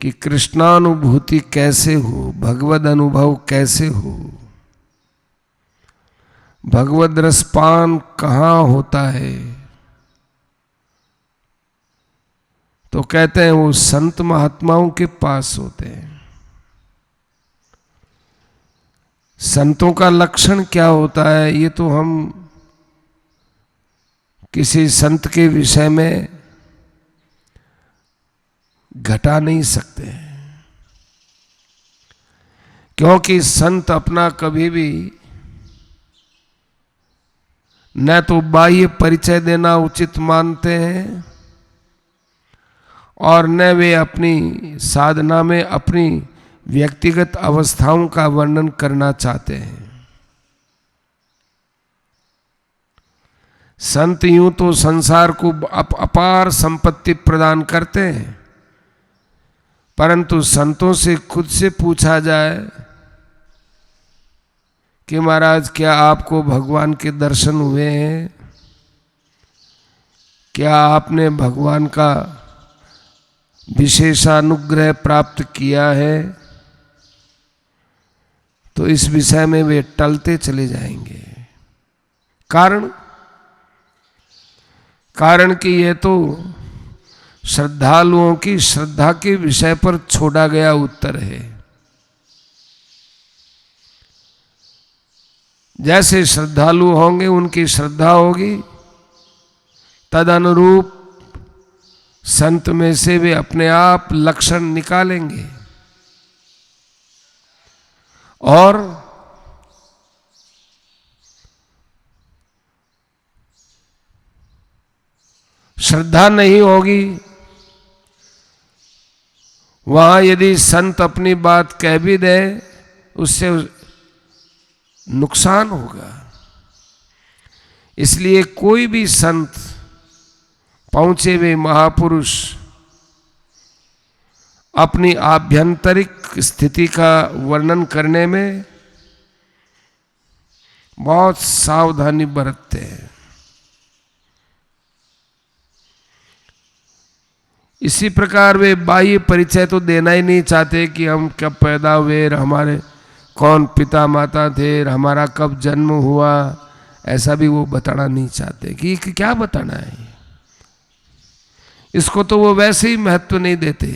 कि कृष्णानुभूति कैसे हो, भगवद अनुभव कैसे हो, भगवद रसपान कहाँ होता है, तो कहते हैं वो संत महात्माओं के पास होते हैं। संतों का लक्षण क्या होता है ये तो हम किसी संत के विषय में घटा नहीं सकते, क्योंकि संत अपना कभी भी न तो बाह्य परिचय देना उचित मानते हैं और न वे अपनी साधना में अपनी व्यक्तिगत अवस्थाओं का वर्णन करना चाहते हैं। संत यूं तो संसार को अपार संपत्ति प्रदान करते हैं, परंतु संतों से खुद से पूछा जाए कि महाराज क्या आपको भगवान के दर्शन हुए हैं, क्या आपने भगवान का विशेषानुग्रह प्राप्त किया है, तो इस विषय में वे टलते चले जाएंगे। कारण कि यह तो श्रद्धालुओं की श्रद्धा के विषय पर छोड़ा गया उत्तर है। जैसे श्रद्धालु होंगे उनकी श्रद्धा होगी, तद अनुरूप संत में से वे अपने आप लक्षण निकालेंगे और श्रद्धा नहीं होगी वहां यदि संत अपनी बात कह भी दे उससे नुकसान होगा। इसलिए कोई भी संत, पहुंचे हुए महापुरुष अपनी आभ्यंतरिक स्थिति का वर्णन करने में बहुत सावधानी बरतते हैं। इसी प्रकार वे बाह्य परिचय तो देना ही नहीं चाहते कि हम कब पैदा हुए, हमारे कौन पिता माता थे, हमारा कब जन्म हुआ, ऐसा भी वो बताना नहीं चाहते कि क्या बताना है। इसको तो वो वैसे ही महत्व नहीं देते।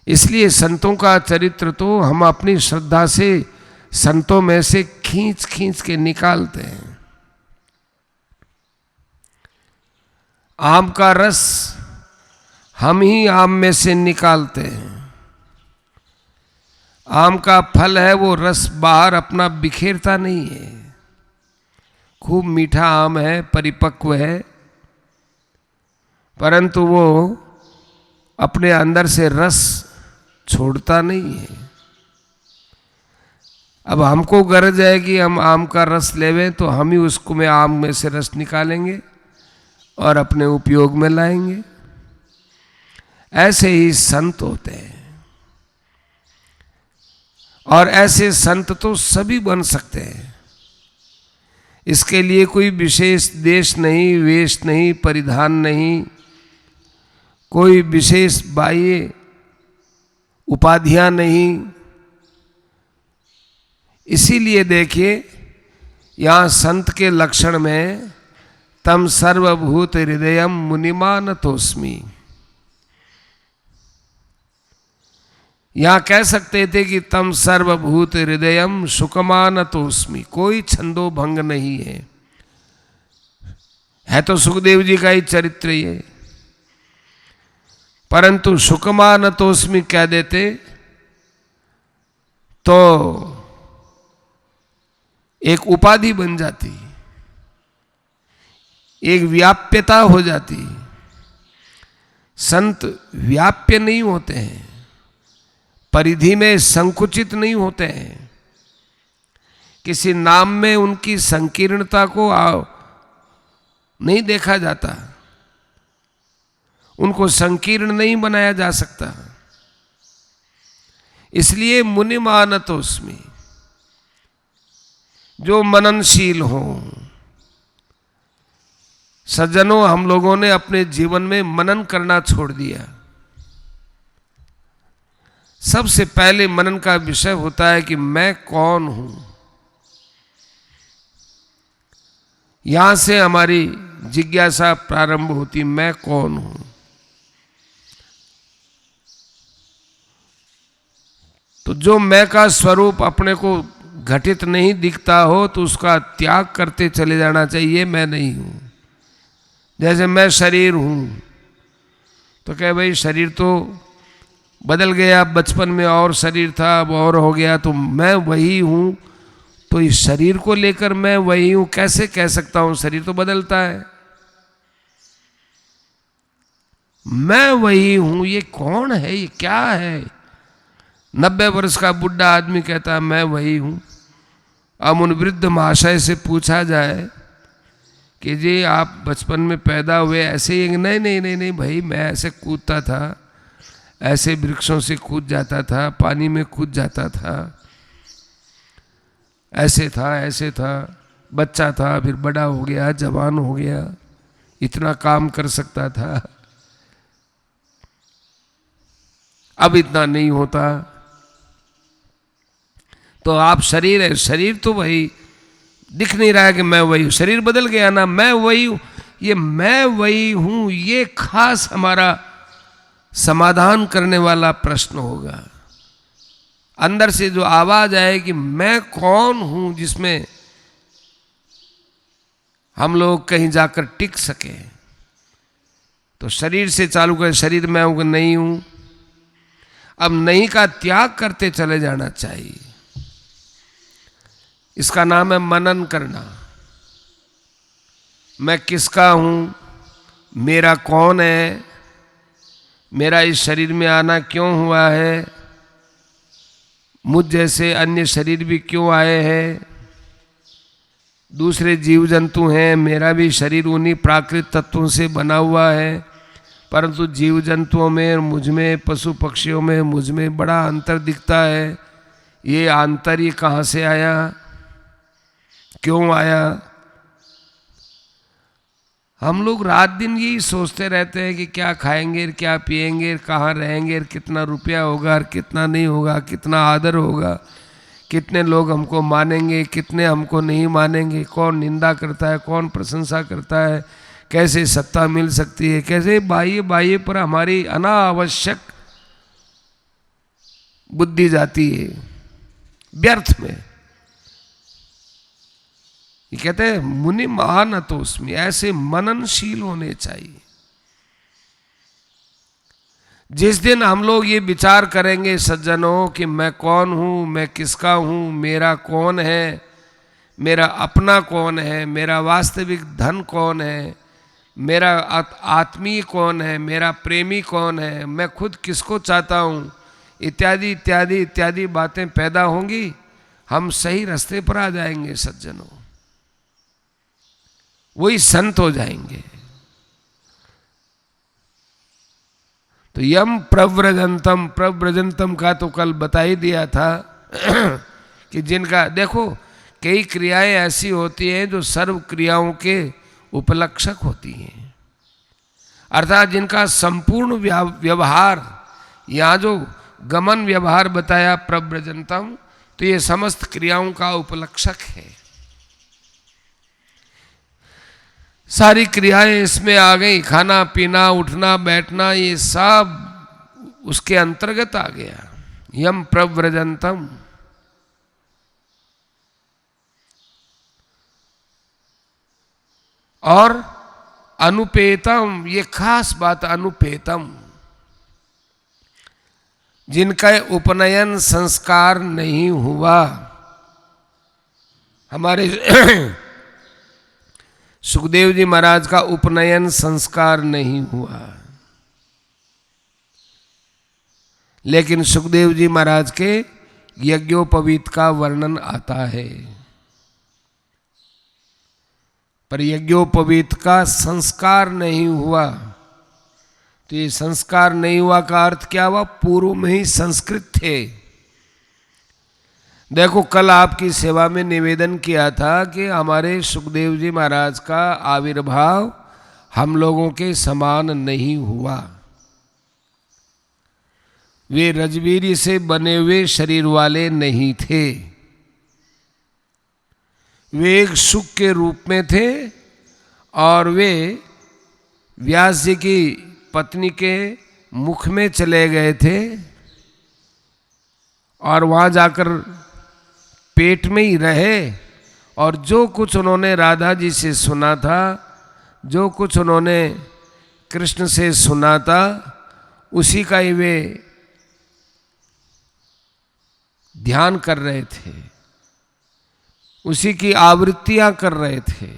इसलिए संतों का चरित्र तो हम अपनी श्रद्धा से संतों में से खींच खींच के निकालते हैं। आम का रस हम ही आम में से निकालते हैं। आम का फल है, वो रस बाहर अपना बिखेरता नहीं है। खूब मीठा आम है, परिपक्व है, परंतु वो अपने अंदर से रस छोड़ता नहीं है। अब हमको गरज है कि हम आम का रस लेवें, तो हम ही उसको में आम में से रस निकालेंगे और अपने उपयोग में लाएंगे। ऐसे ही संत होते हैं, और ऐसे संत तो सभी बन सकते हैं। इसके लिए कोई विशेष देश नहीं, वेश नहीं, परिधान नहीं, कोई विशेष बाह्य उपाधियां नहीं। इसीलिए देखिए यहां संत के लक्षण में तम सर्वभूत हृदयम मुनिमानतोस्मि, यहां कह सकते थे कि तम सर्वभूत हृदयम सुखमानतोस्मि। कोई छंदो भंग नहीं है तो सुखदेव जी का ही चरित्र ये, परंतु सुखमानतोस्मि कह देते तो एक उपाधि बन जाती, एक व्याप्यता हो जाती। संत व्याप्य नहीं होते हैं, परिधि में संकुचित नहीं होते हैं, किसी नाम में उनकी संकीर्णता को नहीं देखा जाता, उनको संकीर्ण नहीं बनाया जा सकता। इसलिए मुनिमानतोस्मि, जो मननशील हो। सज्जनों, हम लोगों ने अपने जीवन में मनन करना छोड़ दिया। सबसे पहले मनन का विषय होता है कि मैं कौन हूं। यहां से हमारी जिज्ञासा प्रारंभ होती, मैं कौन हूं। तो जो मैं का स्वरूप अपने को घटित नहीं दिखता हो तो उसका त्याग करते चले जाना चाहिए। मैं नहीं हूं। जैसे मैं शरीर हूं तो कहे भाई शरीर तो बदल गया, बचपन में और शरीर था अब और हो गया, तो मैं वही हूं। तो इस शरीर को लेकर मैं वही हूं कैसे कह सकता हूं? शरीर तो बदलता है। मैं वही हूं, ये कौन है, ये क्या है? 90 वर्ष का बुढ़ा आदमी कहता है मैं वही हूं। अब उन वृद्ध महाशय से पूछा जाए कि जी आप बचपन में पैदा हुए ऐसे ही? नहीं नहीं नहीं नहीं भाई, मैं ऐसे कूदता था, ऐसे वृक्षों से कूद जाता था, पानी में कूद जाता था, ऐसे था, बच्चा था, फिर बड़ा हो गया, जवान हो गया, इतना काम कर सकता था, अब इतना नहीं होता। तो आप शरीर है, शरीर तो वही दिख नहीं रहा है कि मैं वही हूं। शरीर बदल गया ना, मैं वही हूं। ये मैं वही हूं, ये खास हमारा समाधान करने वाला प्रश्न होगा। अंदर से जो आवाज आए कि मैं कौन हूं, जिसमें हम लोग कहीं जाकर टिक सके। तो शरीर से चालू कर, शरीर मैं हूं, नहीं हूं। अब नहीं का त्याग करते चले जाना चाहिए। इसका नाम है मनन करना। मैं किसका हूं, मेरा कौन है, मेरा इस शरीर में आना क्यों हुआ है, मुझ जैसे अन्य शरीर भी क्यों आए हैं, दूसरे जीव जंतु हैं, मेरा भी शरीर उन्हीं प्राकृत तत्वों से बना हुआ है, परंतु जीव जंतुओं में, मुझ में, पशु पक्षियों में, मुझ में बड़ा अंतर दिखता है। ये अंतर ये कहाँ से आया, क्यों आया? हम लोग रात दिन यही सोचते रहते हैं कि क्या खाएंगे, क्या पिएंगे, कहाँ रहेंगे, कितना रुपया होगा, कितना नहीं होगा, कितना आदर होगा, कितने लोग हमको मानेंगे, कितने हमको नहीं मानेंगे, कौन निंदा करता है, कौन प्रशंसा करता है, कैसे सत्ता मिल सकती है, कैसे बाह्य बाह्य पर हमारी अनावश्यक बुद्धि जाती है व्यर्थ में। ये कहते हैं मुनि महानतोस्मि, ऐसे मननशील होने चाहिए। जिस दिन हम लोग ये विचार करेंगे सज्जनों कि मैं कौन हूं, मैं किसका हूं, मेरा कौन है, मेरा अपना कौन है, मेरा वास्तविक धन कौन है, मेरा आत्मीय कौन है, मेरा प्रेमी कौन है, मैं खुद किसको चाहता हूं, इत्यादि इत्यादि इत्यादि बातें पैदा होंगी, हम सही रास्ते पर आ जाएंगे सज्जनों, वही संत हो जाएंगे। तो यम प्रव्रजंतम, प्रव्रजंतम का तो कल बता ही दिया था कि जिनका देखो कई क्रियाएं ऐसी होती हैं जो सर्व क्रियाओं के उपलक्षक होती हैं, अर्थात जिनका संपूर्ण व्यवहार, यहाँ जो गमन व्यवहार बताया प्रव्रजंतम, तो ये समस्त क्रियाओं का उपलक्षक है। सारी क्रियाएं इसमें आ गई, खाना पीना उठना बैठना ये सब उसके अंतर्गत आ गया। यम प्रव्रजंतम। और अनुपेतम, ये खास बात, अनुपेतम, जिनका उपनयन संस्कार नहीं हुआ। हमारे सुखदेव जी महाराज का उपनयन संस्कार नहीं हुआ, लेकिन सुखदेव जी महाराज के यज्ञोपवीत का वर्णन आता है। पर यज्ञोपवीत का संस्कार नहीं हुआ, तो ये संस्कार नहीं हुआ का अर्थ क्या हुआ? पूर्व में ही संस्कृत थे। देखो कल आपकी सेवा में निवेदन किया था कि हमारे सुखदेव जी महाराज का आविर्भाव हम लोगों के समान नहीं हुआ। वे रजबीरी से बने हुए शरीर वाले नहीं थे। वे एक सुख के रूप में थे और वे व्यास जी की पत्नी के मुख में चले गए थे और वहाँ जाकर पेट में ही रहे। और जो कुछ उन्होंने राधा जी से सुना था, जो कुछ उन्होंने कृष्ण से सुना था, उसी का ही वे ध्यान कर रहे थे, उसी की आवृत्तियां कर रहे थे।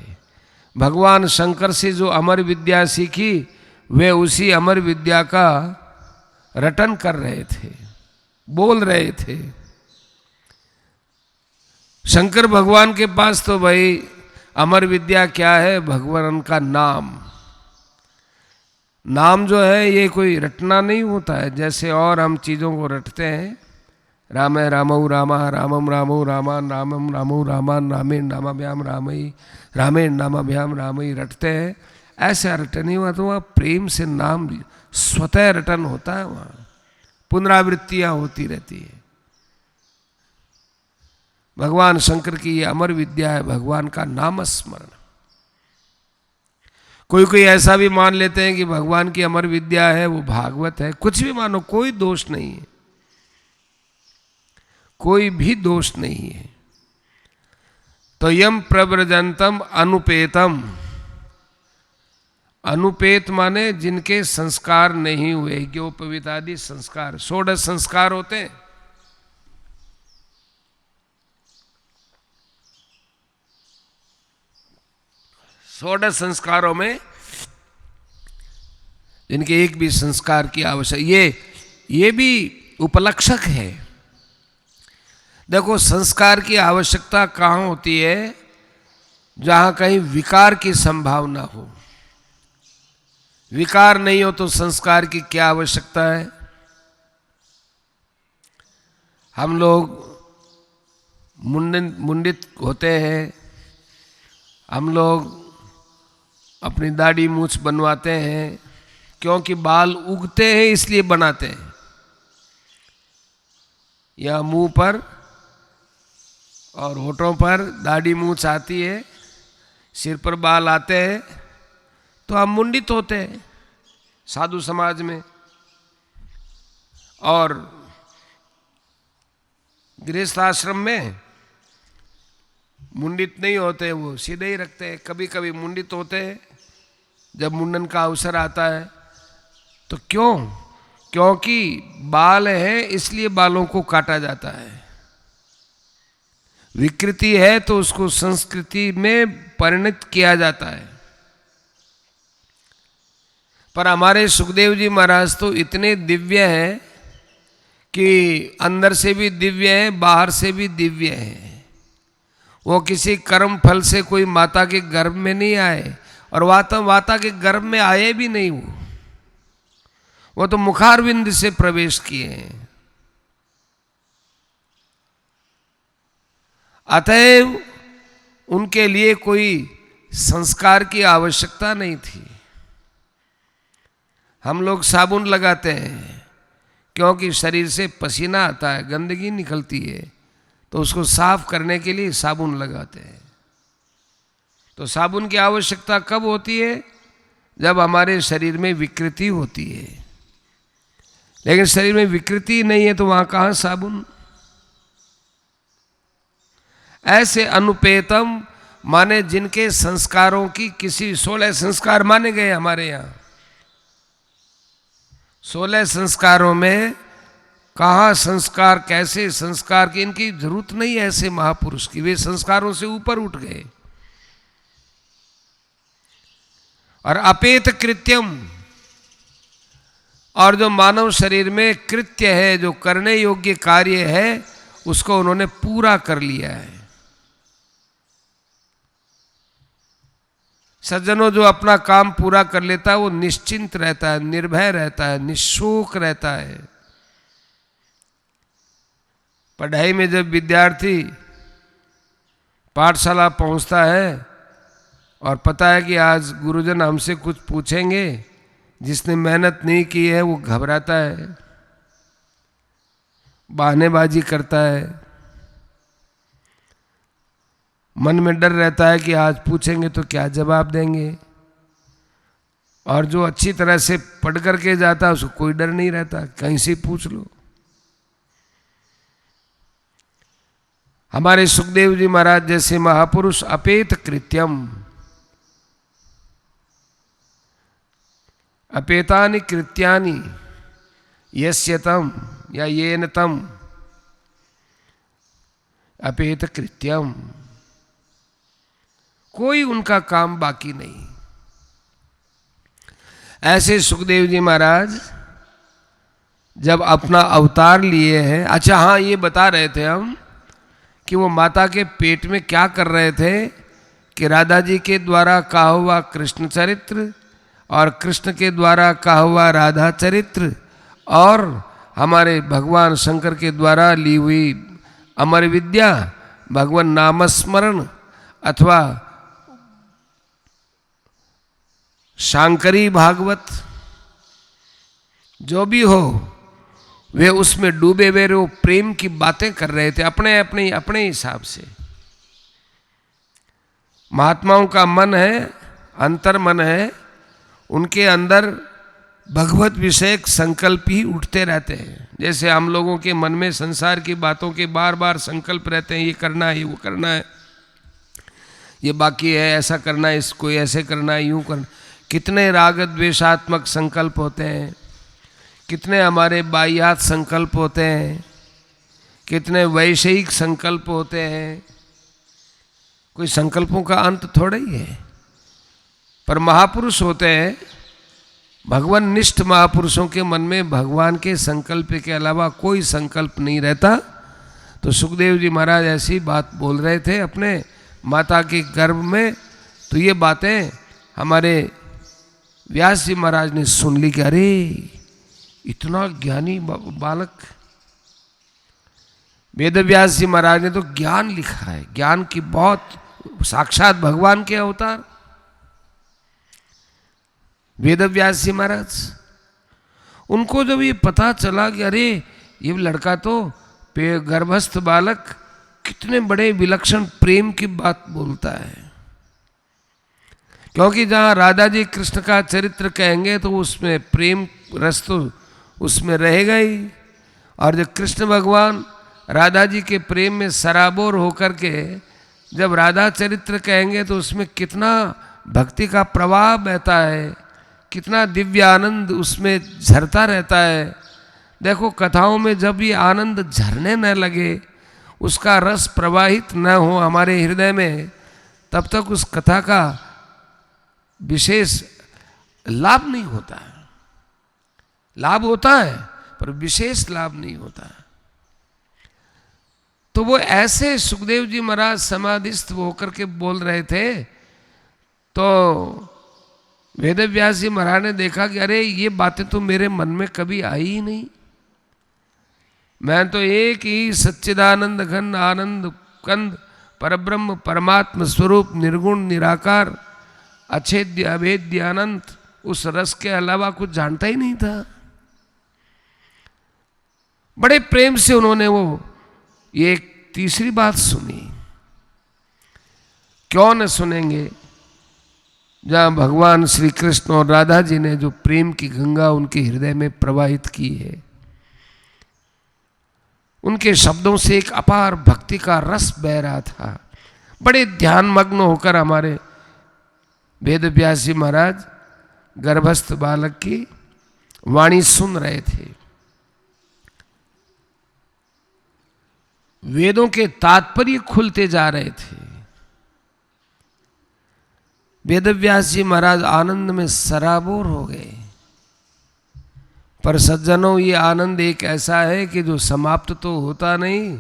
भगवान शंकर से जो अमर विद्या सीखी, वे उसी अमर विद्या का रटन कर रहे थे, बोल रहे थे। शंकर भगवान के पास तो भाई अमर विद्या क्या है? भगवान का नाम। नाम जो है ये कोई रटना नहीं होता है, जैसे और हम चीज़ों को रटते हैं। राम रामौ रामा रामम रामो रामान रामम रामो रामान रामेण नामाभ्याम रामई रामेण नामाभ्याम रामई रटते हैं। ऐसा रटन नहीं हुआ, तो वहाँ प्रेम से नाम स्वतः रटन होता है, वहाँ पुनरावृत्तियाँ होती रहती है। भगवान शंकर की ये अमर विद्या है, भगवान का नाम स्मरण। कोई ऐसा भी मान लेते हैं कि भगवान की अमर विद्या है वो भागवत है। कुछ भी मानो, कोई दोष नहीं है, कोई भी दोष नहीं है। तो यम प्रव्रजंतम अनुपेतम, अनुपेत माने जिनके संस्कार नहीं हुए, ज्ञोपवीत आदि संस्कार, 16 संस्कार होते हैं। सोलह संस्कारों में जिनके एक भी संस्कार की आवश्यक, ये भी उपलक्षक है। देखो, संस्कार की आवश्यकता कहाँ होती है? जहाँ कहीं विकार की संभावना हो। विकार नहीं हो तो संस्कार की क्या आवश्यकता है? हम लोग मुंडित होते हैं, हम लोग अपनी दाढ़ी मूछ बनवाते हैं, क्योंकि बाल उगते हैं इसलिए बनाते हैं। या मुंह पर और होठों पर दाढ़ी मूछ आती है, सिर पर बाल आते हैं, तो हम मुंडित होते हैं साधु समाज में। और गृहस्थ आश्रम में मुंडित नहीं होते, वो सीधे ही रखते हैं। कभी कभी मुंडित होते हैं जब मुंडन का अवसर आता है। तो क्यों? क्योंकि बाल है इसलिए बालों को काटा जाता है। विकृति है तो उसको संस्कृति में परिणत किया जाता है। पर हमारे सुखदेव जी महाराज तो इतने दिव्य हैं कि अंदर से भी दिव्य हैं, बाहर से भी दिव्य हैं। वो किसी कर्म फल से कोई माता के गर्भ में नहीं आए, और माता के गर्भ में आए भी नहीं। वो तो मुखारविंद से प्रवेश किए हैं। अतएव उनके लिए कोई संस्कार की आवश्यकता नहीं थी। हम लोग साबुन लगाते हैं क्योंकि शरीर से पसीना आता है, गंदगी निकलती है, तो उसको साफ करने के लिए साबुन लगाते हैं। तो साबुन की आवश्यकता कब होती है? जब हमारे शरीर में विकृति होती है। लेकिन शरीर में विकृति नहीं है तो वहां कहां साबुन? ऐसे अनुपेतम माने जिनके संस्कारों की किसी 16 संस्कार माने गए हमारे यहाँ। 16 संस्कारों में कहाँ संस्कार, कैसे संस्कार की इनकी जरूरत नहीं है ऐसे महापुरुष की। वे संस्कारों से ऊपर उठ गए। और अपेत कृत्यम, और जो मानव शरीर में कृत्य है, जो करने योग्य कार्य है, उसको उन्होंने पूरा कर लिया है। सज्जनों, जो अपना काम पूरा कर लेता है वो निश्चिंत रहता है, निर्भय रहता है, निशोक रहता है। पढ़ाई में जब विद्यार्थी पाठशाला पहुंचता है और पता है कि आज गुरुजन हमसे कुछ पूछेंगे, जिसने मेहनत नहीं की है वो घबराता है। बहानेबाजी करता है, मन में डर रहता है कि आज पूछेंगे तो क्या जवाब देंगे, और जो अच्छी तरह से पढ़ करके जाता है उसको कोई डर नहीं रहता, कहीं से पूछ लो। हमारे सुखदेव जी महाराज जैसे महापुरुष अपेत कृत्यम, अपेतानि कृत्यानि यस्यतम या येन तम अपेत कृत्यम, कोई उनका काम बाकी नहीं। ऐसे सुखदेव जी महाराज जब अपना अवतार लिए हैं, अच्छा हाँ ये बता रहे थे हम कि वो माता के पेट में क्या कर रहे थे कि राधा जी के द्वारा कहा हुआ कृष्ण चरित्र और कृष्ण के द्वारा कहा हुआ राधा चरित्र और हमारे भगवान शंकर के द्वारा ली हुई अमर विद्या, भगवान नामस्मरण अथवा शांकरी भागवत जो भी हो, वे उसमें डूबे हुए वो प्रेम की बातें कर रहे थे अपने हिसाब से। महात्माओं का मन है, अंतर मन है, उनके अंदर भगवत विषयक संकल्प ही उठते रहते हैं। जैसे हम लोगों के मन में संसार की बातों के बार बार संकल्प रहते हैं, ये करना है, वो करना है, ये बाकी है, ऐसा करना है, इसको ऐसे करना है, यूं करना। कितने राग द्वेषात्मक संकल्प होते हैं, कितने हमारे बाह्यात संकल्प होते हैं, कितने वैषयिक संकल्प होते हैं। कोई संकल्पों का अंत थोड़ा ही है। पर महापुरुष होते हैं, भगवान निष्ठ महापुरुषों के मन में भगवान के संकल्प के अलावा कोई संकल्प नहीं रहता। तो सुखदेव जी महाराज ऐसी बात बोल रहे थे अपने माता के गर्भ में, तो ये बातें हमारे व्यास जी महाराज ने सुन ली कि अरे इतना ज्ञानी बालक। वेद व्यास जी महाराज ने तो ज्ञान लिखा है, ज्ञान की बहुत, साक्षात भगवान के अवतार वेद व्यास जी महाराज। उनको जब ये पता चला कि अरे ये लड़का तो गर्भस्थ बालक कितने बड़े विलक्षण प्रेम की बात बोलता है, क्योंकि जहाँ राधा जी कृष्ण का चरित्र कहेंगे तो उसमें प्रेम रस तो उसमें रहेगा ही। और जब कृष्ण भगवान राधा जी के प्रेम में सराबोर होकर के जब राधा चरित्र कहेंगे तो उसमें कितना भक्ति का प्रवाह बहता है, कितना दिव्य आनंद उसमें झरता रहता है। देखो कथाओं में जब ये आनंद झरने न लगे, उसका रस प्रवाहित न हो हमारे हृदय में, तब तक उस कथा का विशेष लाभ नहीं होता है। लाभ होता है पर विशेष लाभ नहीं होता है। तो वो ऐसे सुखदेव जी महाराज समाधिस्थ होकर के बोल रहे थे, तो वेद व्यास जी महाराज ने देखा कि अरे ये बातें तो मेरे मन में कभी आई ही नहीं। मैं तो एक ही सच्चिदानंद घन आनंद कंद परब्रह्म परमात्म स्वरूप निर्गुण निराकार अछेद्य अभेद्य अनंत उस रस के अलावा कुछ जानता ही नहीं था। बड़े प्रेम से उन्होंने वो ये एक तीसरी बात सुनी। क्यों न सुनेंगे, जहाँ भगवान श्री कृष्ण और राधा जी ने जो प्रेम की गंगा उनके हृदय में प्रवाहित की है, उनके शब्दों से एक अपार भक्ति का रस बह रहा था। बड़े ध्यान मग्न होकर हमारे वेद व्यास जी महाराज गर्भस्थ बालक की वाणी सुन रहे थे। वेदों के तात्पर्य खुलते जा रहे थे। वेद व्यास जी महाराज आनंद में सराबोर हो गए। पर सज्जनों, ये आनंद एक ऐसा है कि जो समाप्त तो होता नहीं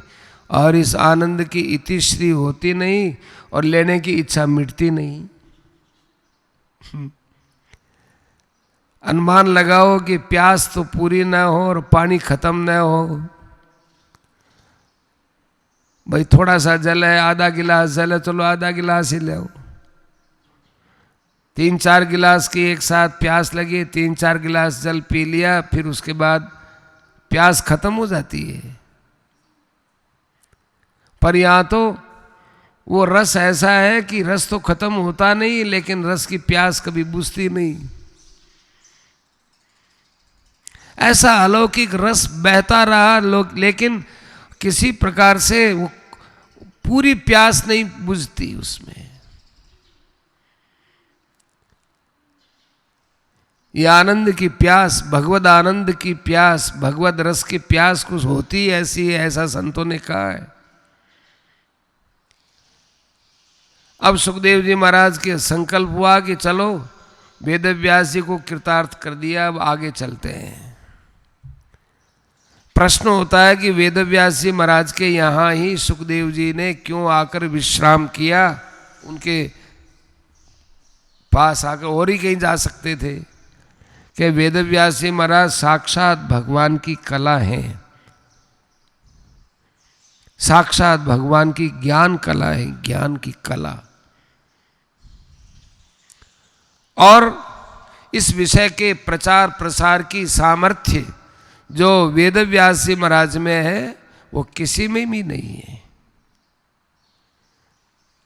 और इस आनंद की इतिश्री होती नहीं और लेने की इच्छा मिटती नहीं। अनुमान लगाओ कि प्यास तो पूरी ना हो और पानी खत्म ना हो। भाई थोड़ा सा जल है, आधा गिलास जल है, चलो आधा गिलास ही ले। 3-4 गिलास की एक साथ प्यास लगी, 3-4 गिलास जल पी लिया, फिर उसके बाद प्यास खत्म हो जाती है। पर यहाँ तो वो रस ऐसा है कि रस तो खत्म होता नहीं, लेकिन रस की प्यास कभी बुझती नहीं। ऐसा अलौकिक रस बहता रहा लेकिन किसी प्रकार से वो पूरी प्यास नहीं बुझती उसमें। ये आनंद की प्यास, भगवद आनंद की प्यास, भगवद रस की प्यास कुछ होती ऐसी है, ऐसा संतों ने कहा है। अब सुखदेव जी महाराज के संकल्प हुआ कि चलो वेद व्यास जी को कृतार्थ कर दिया, अब आगे चलते हैं। प्रश्न होता है कि वेद व्यास जी महाराज के यहाँ ही सुखदेव जी ने क्यों आकर विश्राम किया, उनके पास आकर और ही कहीं जा सकते थे। कि वेद व्यास जी महाराज साक्षात भगवान की कला हैं, साक्षात भगवान की ज्ञान कला है, ज्ञान की कला। और इस विषय के प्रचार प्रसार की सामर्थ्य जो वेद व्यास जी महाराज में है वो किसी में भी नहीं है।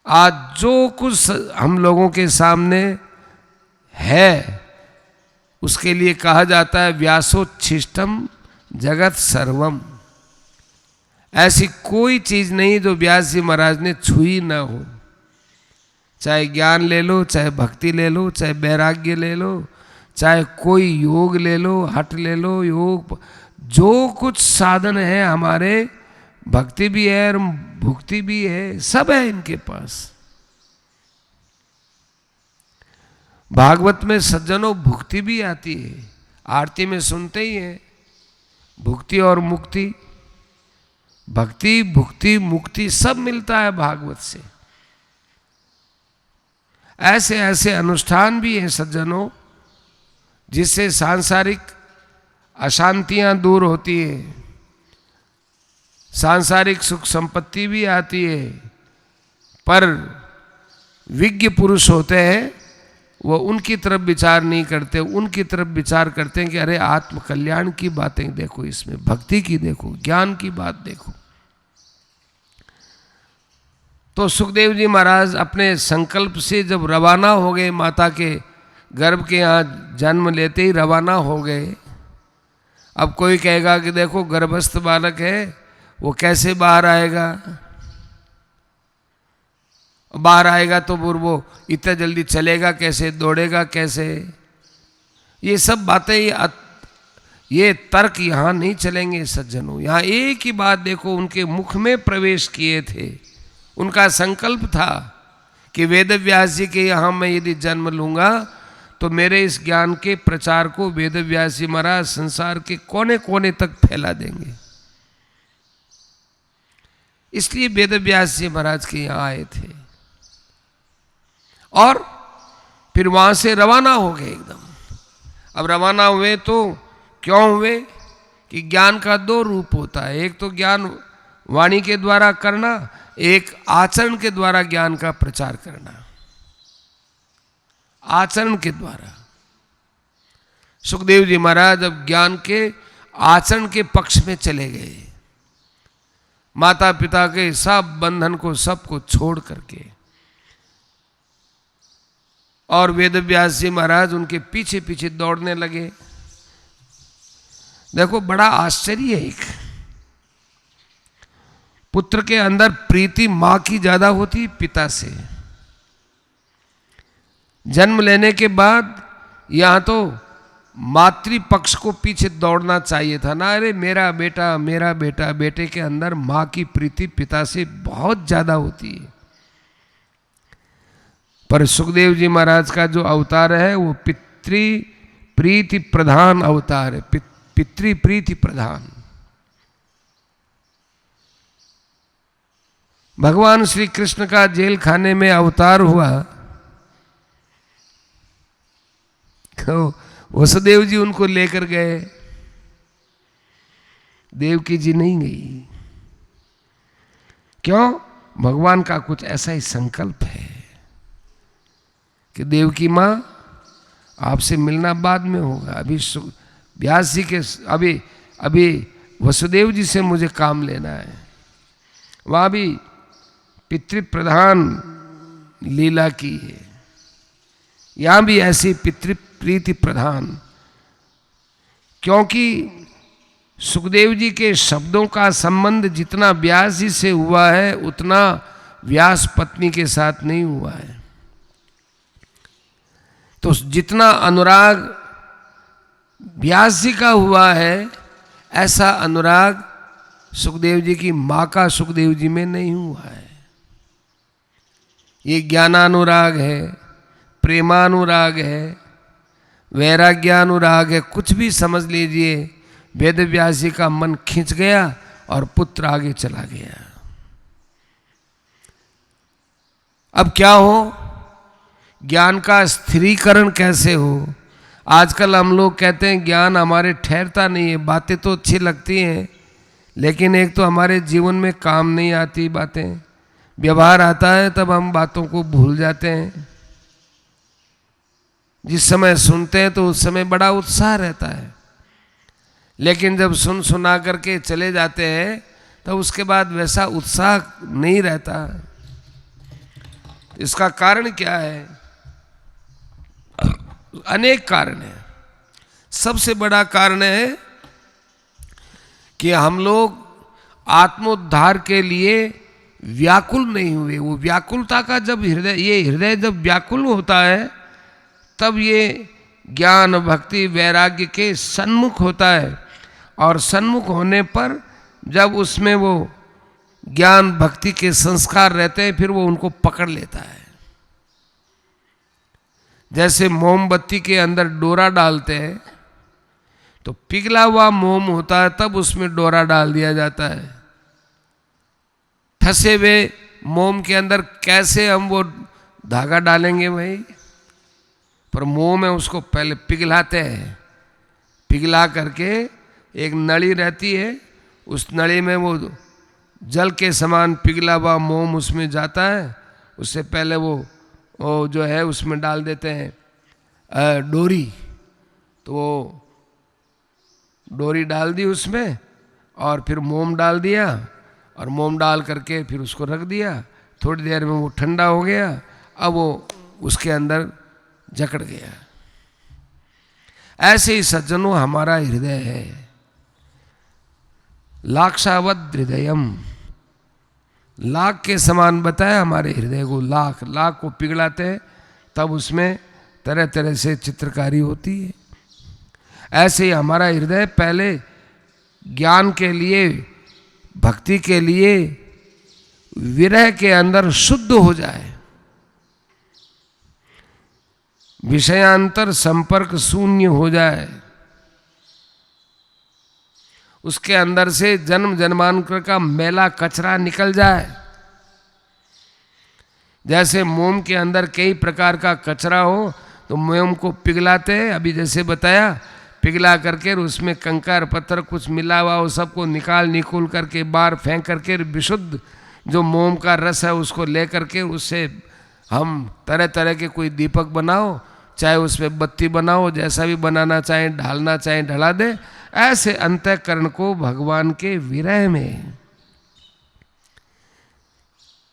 आज जो कुछ हम लोगों के सामने है उसके लिए कहा जाता है व्यासोच्छिष्टम जगत सर्वम। ऐसी कोई चीज नहीं जो व्यास जी महाराज ने छुई ना हो। चाहे ज्ञान ले लो, चाहे भक्ति ले लो, चाहे वैराग्य ले लो, चाहे कोई योग ले लो, हठ ले लो, योग, जो कुछ साधन है हमारे, भक्ति भी है और भुक्ति भी है, सब है इनके पास। भागवत में सज्जनों भुक्ति भी आती है, आरती में सुनते ही है, भुक्ति और मुक्ति, भक्ति भुक्ति मुक्ति सब मिलता है भागवत से। ऐसे ऐसे अनुष्ठान भी हैं सज्जनों जिससे सांसारिक अशांतियां दूर होती है, सांसारिक सुख संपत्ति भी आती है। पर विज्ञ पुरुष होते हैं वो उनकी तरफ विचार नहीं करते, उनकी तरफ विचार करते हैं कि अरे आत्म कल्याण की बातें देखो, इसमें भक्ति की देखो, ज्ञान की बात देखो। तो सुखदेव जी महाराज अपने संकल्प से जब रवाना हो गए, माता के गर्भ के यहाँ जन्म लेते ही रवाना हो गए। अब कोई कहेगा कि देखो गर्भस्थ बालक है, वो कैसे बाहर आएगा, बाहर आएगा तो वो इतना जल्दी चलेगा कैसे, दौड़ेगा कैसे। ये सब बातें, ये तर्क यहाँ नहीं चलेंगे सज्जनों। यहाँ एक ही बात देखो, उनके मुख में प्रवेश किए थे, उनका संकल्प था कि वेद व्यास जी के यहाँ मैं यदि जन्म लूँगा तो मेरे इस ज्ञान के प्रचार को वेद व्यास जी महाराज संसार के कोने कोने तक फैला देंगे। इसलिए वेद व्यास जी महाराज के यहाँ आए थे और फिर वहाँ से रवाना हो गए एकदम। अब रवाना हुए तो क्यों हुए कि ज्ञान का दो रूप होता है, एक तो ज्ञान वाणी के द्वारा करना, एक आचरण के द्वारा ज्ञान का प्रचार करना। आचरण के द्वारा सुखदेव जी महाराज अब ज्ञान के आचरण के पक्ष में चले गए, माता पिता के सब बंधन को सबको छोड़ करके। और वेद व्यास जी महाराज उनके पीछे पीछे दौड़ने लगे। देखो बड़ा आश्चर्य है, एक पुत्र के अंदर प्रीति मां की ज्यादा होती पिता से। जन्म लेने के बाद यहां तो मातृपक्ष को पीछे दौड़ना चाहिए था ना, अरे मेरा बेटा मेरा बेटा। बेटे के अंदर मां की प्रीति पिता से बहुत ज्यादा होती है। पर सुखदेव जी महाराज का जो अवतार है वो पितृ प्रीति प्रधान अवतार है, पितृ प्रीति प्रधान। भगवान श्री कृष्ण का जेल खाने में अवतार हुआ तो वसुदेव जी उनको लेकर गए, देवकी जी नहीं गई। क्यों? भगवान का कुछ ऐसा ही संकल्प है कि देवकी माँ आपसे मिलना बाद में होगा, अभी व्यास जी के अभी वसुदेव जी से मुझे काम लेना है। वहाँ भी पितृप्रधान लीला की है, यहाँ भी ऐसी पितृप्रीति प्रधान। क्योंकि सुखदेव जी के शब्दों का संबंध जितना व्यास जी से हुआ है उतना व्यास पत्नी के साथ नहीं हुआ है। तो जितना अनुराग व्यास जी का हुआ है ऐसा अनुराग सुखदेव जी की माँ का सुखदेव जी में नहीं हुआ है। ये ज्ञानानुराग है, प्रेमानुराग है, वैराग्यानुराग है, कुछ भी समझ लीजिए। वेद व्यास जी का मन खिंच गया और पुत्र आगे चला गया। अब क्या हो, ज्ञान का स्थिरीकरण कैसे हो? आजकल हम लोग कहते हैं ज्ञान हमारे ठहरता नहीं है। बातें तो अच्छी लगती हैं लेकिन एक तो हमारे जीवन में काम नहीं आती बातें, व्यवहार आता है तब हम बातों को भूल जाते हैं। जिस समय सुनते हैं तो उस समय बड़ा उत्साह रहता है, लेकिन जब सुन सुना करके चले जाते हैं तो उसके बाद वैसा उत्साह नहीं रहता। इसका कारण क्या है? अनेक कारण है। सबसे बड़ा कारण है कि हम लोग आत्मोद्धार के लिए व्याकुल नहीं हुए। वो व्याकुलता का जब हृदय जब व्याकुल होता है तब ये ज्ञान भक्ति वैराग्य के सन्मुख होता है, और सन्मुख होने पर जब उसमें वो ज्ञान भक्ति के संस्कार रहते हैं फिर वो उनको पकड़ लेता है। जैसे मोमबत्ती के अंदर डोरा डालते हैं तो पिघला हुआ मोम होता है तब उसमें डोरा डाल दिया जाता है। फंसे हुए मोम के अंदर कैसे हम वो धागा डालेंगे भाई? पर मोम है उसको पहले पिघलाते हैं, पिघला करके एक नली रहती है, उस नली में वो जल के समान पिघला हुआ मोम उसमें जाता है। उससे पहले वो जो है उसमें डाल देते हैं डोरी, तो वो डोरी डाल दी उसमें और फिर मोम डाल दिया, और मोम डाल करके फिर उसको रख दिया। थोड़ी देर में वो ठंडा हो गया, अब वो उसके अंदर जकड़ गया। ऐसे ही सज्जनों हमारा हृदय है, लाक्षावत हृदयम, लाख के समान बताया हमारे हृदय को। लाख लाख को पिघलाते हैं तब उसमें तरह तरह से चित्रकारी होती है। ऐसे ही हमारा हृदय पहले ज्ञान के लिए भक्ति के लिए विरह के अंदर शुद्ध हो जाए, विषयांतर संपर्क शून्य हो जाए, उसके अंदर से जन्म जन्मांतर का मैला कचरा निकल जाए। जैसे मोम के अंदर कई प्रकार का कचरा हो तो मोम को पिघलाते हैं, अभी जैसे बताया, पिघला करके उसमें कंकर पत्थर कुछ मिला हुआ वो सबको निकाल करके बाहर फेंक करके विशुद्ध जो मोम का रस है उसको ले करके उससे हम तरह तरह के कोई दीपक बनाओ, चाहे उसमें बत्ती बनाओ, जैसा भी बनाना चाहें, ढालना चाहें ढला दे। ऐसे अंतःकरण को भगवान के विरह में,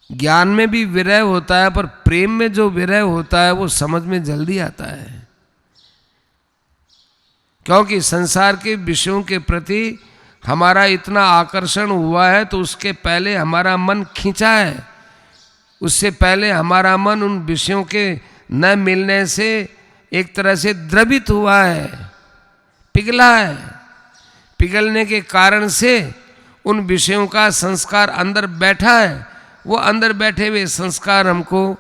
ज्ञान में भी विरह होता है पर प्रेम में जो विरह होता है वो समझ में जल्दी आता है। क्योंकि संसार के विषयों के प्रति हमारा इतना आकर्षण हुआ है तो उसके पहले हमारा मन खींचा है, उससे पहले हमारा मन उन विषयों के न मिलने से एक तरह से द्रवित हुआ है, पिघला है। पिघलने के कारण से उन विषयों का संस्कार अंदर बैठा है, वो अंदर बैठे हुए संस्कार हमको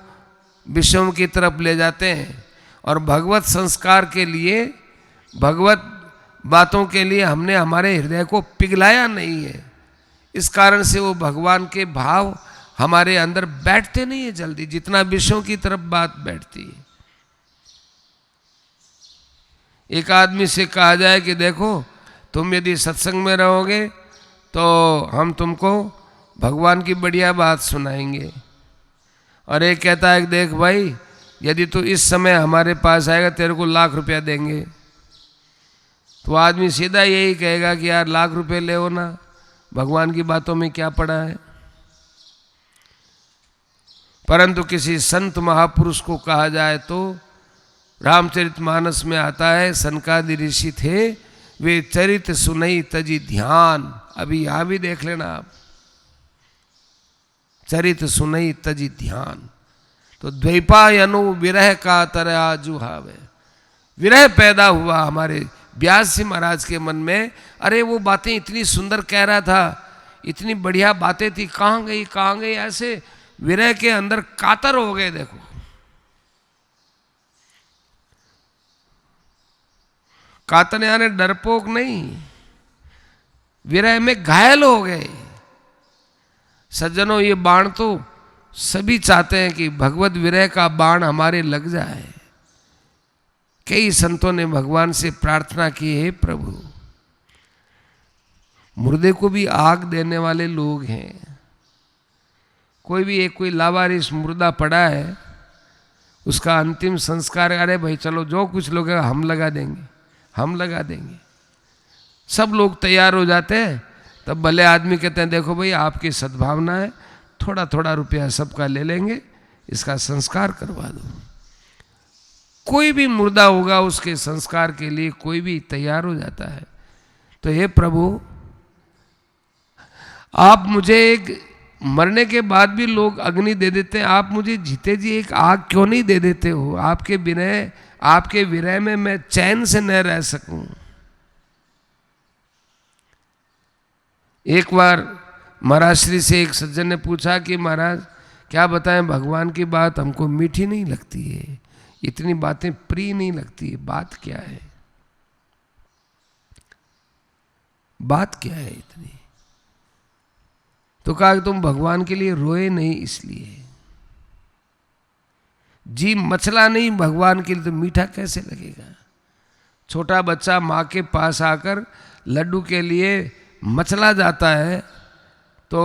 विषयों की तरफ ले जाते हैं। और भगवत संस्कार के लिए, भगवत बातों के लिए हमने हमारे हृदय को पिघलाया नहीं है, इस कारण से वो भगवान के भाव हमारे अंदर बैठते नहीं है जल्दी, जितना विषयों की तरफ बात बैठती है। एक आदमी से कहा जाए कि देखो तुम यदि सत्संग में रहोगे तो हम तुमको भगवान की बढ़िया बात सुनाएंगे, और एक कहता है कि देख भाई यदि तू इस समय हमारे पास आएगा तेरे को लाख रुपया देंगे। तो आदमी सीधा यही कहेगा कि यार लाख रुपए ले हो ना, भगवान की बातों में क्या पड़ा है। परंतु किसी संत महापुरुष को कहा जाए तो रामचरितमानस में आता है, सनकादि ऋषि थे, वे चरित सुनई तजी ध्यान। अभी यहां भी देख लेना आप, चरित सुनई तजी ध्यान। तो द्वैपायनु विरह का तरह जुहावे, विरह पैदा हुआ हमारे व्यास जी महाराज के मन में। अरे वो बातें इतनी सुंदर कह रहा था, इतनी बढ़िया बातें थी, कहाँ गई, ऐसे विरह के अंदर कातर हो गए। देखो कातर यानी डरपोक नहीं, विरह में घायल हो गए। सज्जनों, ये बाण तो सभी चाहते हैं कि भगवत विरह का बाण हमारे लग जाए। कई संतों ने भगवान से प्रार्थना की है, प्रभु मुर्दे को भी आग देने वाले लोग हैं। कोई लावारिस मुर्दा पड़ा है, उसका अंतिम संस्कार, अरे भाई चलो जो कुछ लोग हम लगा देंगे। सब लोग तैयार हो जाते हैं। तब भले आदमी कहते हैं, देखो भाई आपकी सद्भावना है, थोड़ा थोड़ा रुपया सबका ले लेंगे, इसका संस्कार करवा दो। कोई भी मुर्दा होगा उसके संस्कार के लिए कोई भी तैयार हो जाता है। तो हे प्रभु, आप मुझे एक, मरने के बाद भी लोग अग्नि दे देते हैं, आप मुझे जीते जी एक आग क्यों नहीं दे देते हो? आपके विरह में मैं चैन से न रह सकूं। एक बार महाराज श्री से एक सज्जन ने पूछा कि महाराज क्या बताएं, भगवान की बात हमको मीठी नहीं लगती है, इतनी बातें प्रिय नहीं लगती है, बात क्या है? बात क्या है इतनी? तो कहा कि तुम भगवान के लिए रोए नहीं, इसलिए जी मचला नहीं भगवान के लिए, तो मीठा कैसे लगेगा? छोटा बच्चा माँ के पास आकर लड्डू के लिए मचला जाता है, तो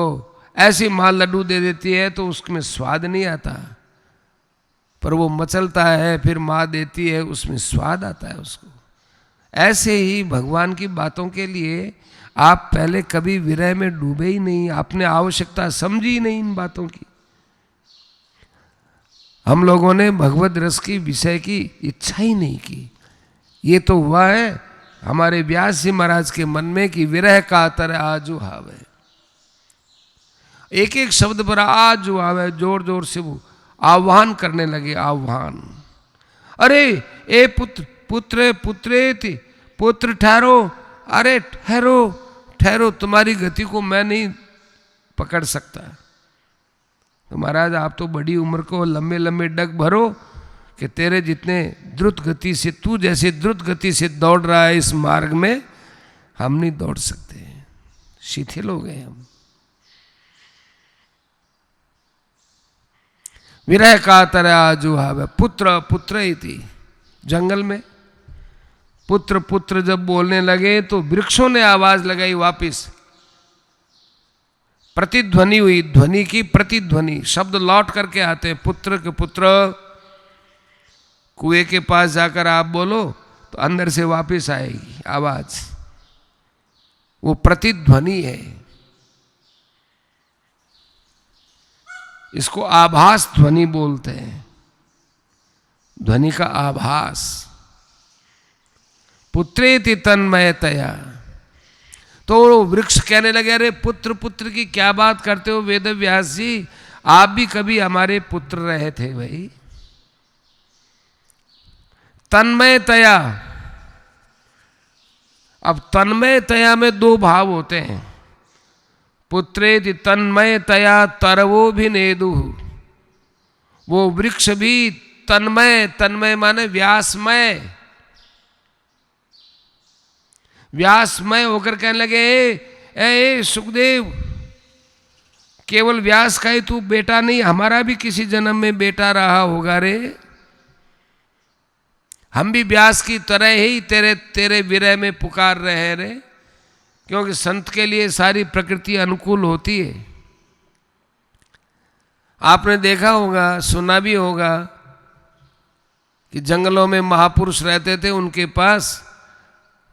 ऐसी माँ लड्डू दे देती है तो उसमें स्वाद नहीं आता, पर वो मचलता है फिर माँ देती है, उसमें स्वाद आता है उसको। ऐसे ही भगवान की बातों के लिए आप पहले कभी विरह में डूबे ही नहीं, आपने आवश्यकता समझी ही नहीं इन बातों की। हम लोगों ने भगवत रस की विषय की इच्छा ही नहीं की। ये तो हुआ है हमारे व्यास जी महाराज के मन में कि विरह का तरह आजू हावे, एक एक शब्द पर आजू हावे, जोर जोर से वो आह्वान करने लगे। आह्वान, अरे ए पुत्रेति पुत्र ठहरो, अरे ठहरो, तुम्हारी गति को मैं नहीं पकड़ सकता। तो महाराज आप तो बड़ी उम्र को लंबे लंबे डग भरो कि तेरे जितने द्रुत गति से, तू जैसे द्रुत गति से दौड़ रहा है इस मार्ग में, हम नहीं दौड़ सकते, शिथिल हो गए हम। विरह का तरह आजू हावे, पुत्र इति, जंगल में पुत्र जब बोलने लगे तो वृक्षों ने आवाज लगाई वापिस, प्रतिध्वनि हुई, ध्वनि की प्रतिध्वनि, शब्द लौट करके आते हैं। पुत्र के पुत्र, कुएं के पास जाकर आप बोलो तो अंदर से वापिस आएगी आवाज, वो प्रतिध्वनि है। इसको आभास ध्वनि बोलते हैं, ध्वनि का आभास। पुत्रेति तन्मयतया, तो वृक्ष कहने लगे, अरे पुत्र की क्या बात करते हो वेद व्यास जी, आप भी कभी हमारे पुत्र रहे थे भाई। तन्मयतया, अब तन्मयतया में दो भाव होते हैं। पुत्रेति तन्मयतया तरवोभिनेदु, वो वृक्ष भी तन्मय माने व्यासमय होकर कहने लगे, ए सुखदेव, केवल व्यास का ही तू बेटा नहीं, हमारा भी किसी जन्म में बेटा रहा होगा रे। हम भी व्यास की तरह ही तेरे विरह में पुकार रहे हैं रे, क्योंकि संत के लिए सारी प्रकृति अनुकूल होती है। आपने देखा होगा, सुना भी होगा कि जंगलों में महापुरुष रहते थे, उनके पास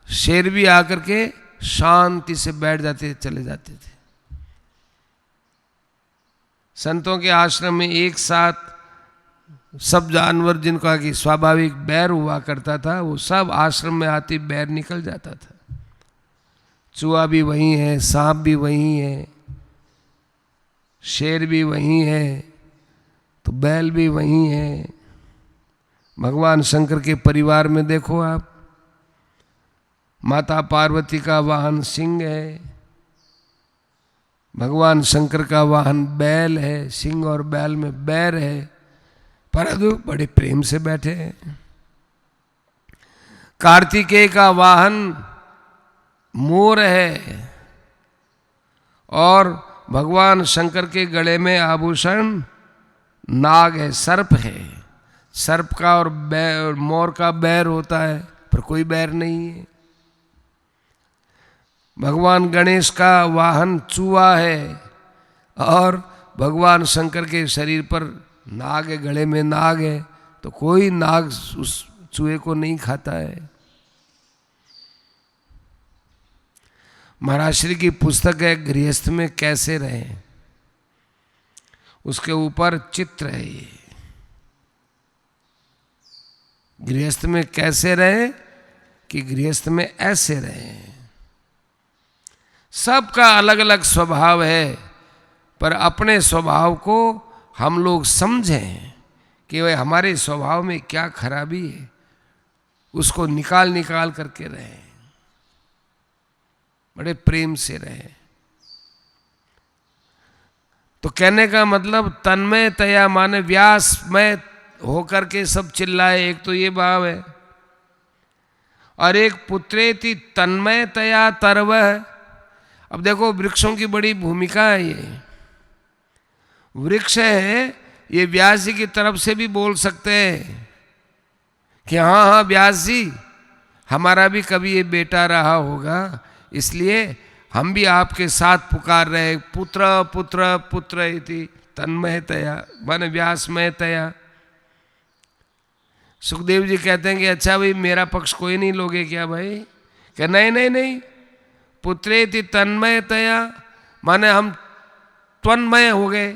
शेर भी आकर के शांति से बैठ जाते, चले जाते थे। संतों के आश्रम में एक साथ सब जानवर जिनका कि स्वाभाविक बैर हुआ करता था, वो सब आश्रम में आती बैर निकल जाता था। चूहा भी वही है, सांप भी वही है, शेर भी वही है, तो बैल भी वही है। भगवान शंकर के परिवार में देखो आप, माता पार्वती का वाहन सिंह है, भगवान शंकर का वाहन बैल है, सिंह और बैल में बैर है, परंतु बड़े प्रेम से बैठे हैं। कार्तिकेय का वाहन मोर है और भगवान शंकर के गले में आभूषण नाग है, सर्प है। सर्प का और मोर का बैर होता है, पर कोई बैर नहीं है। भगवान गणेश का वाहन चूहा है और भगवान शंकर के शरीर पर नाग है, गले में नाग है, तो कोई नाग उस चूहे को नहीं खाता है। महाराज श्री की पुस्तक है गृहस्थ में कैसे रहें, उसके ऊपर चित्र है। ये गृहस्थ में कैसे रहें कि गृहस्थ में ऐसे रहें। सबका अलग अलग स्वभाव है, पर अपने स्वभाव को हम लोग समझें कि वह हमारे स्वभाव में क्या खराबी है, उसको निकाल निकाल करके रहें, बड़े प्रेम से रहें। तो कहने का मतलब तन्मय तया माने व्यास में होकर के सब चिल्लाए, एक तो ये भाव है। और एक पुत्रेति तन्मय तया तरवह। अब देखो वृक्षों की बड़ी भूमिका है। ये वृक्ष है, ये व्यास जी की तरफ से भी बोल सकते हैं कि हाँ हाँ व्यास जी, हमारा भी कभी ये बेटा रहा होगा, इसलिए हम भी आपके साथ पुकार रहे पुत्र पुत्र पुत्र इति तन्मयतया माने व्यासमयतया। सुखदेव जी कहते हैं कि अच्छा भाई मेरा पक्ष कोई नहीं लोगे क्या भाई? क्या नहीं नहीं नहीं, पुत्रेति तन्मयतया माने हम त्वन्मय हो गए।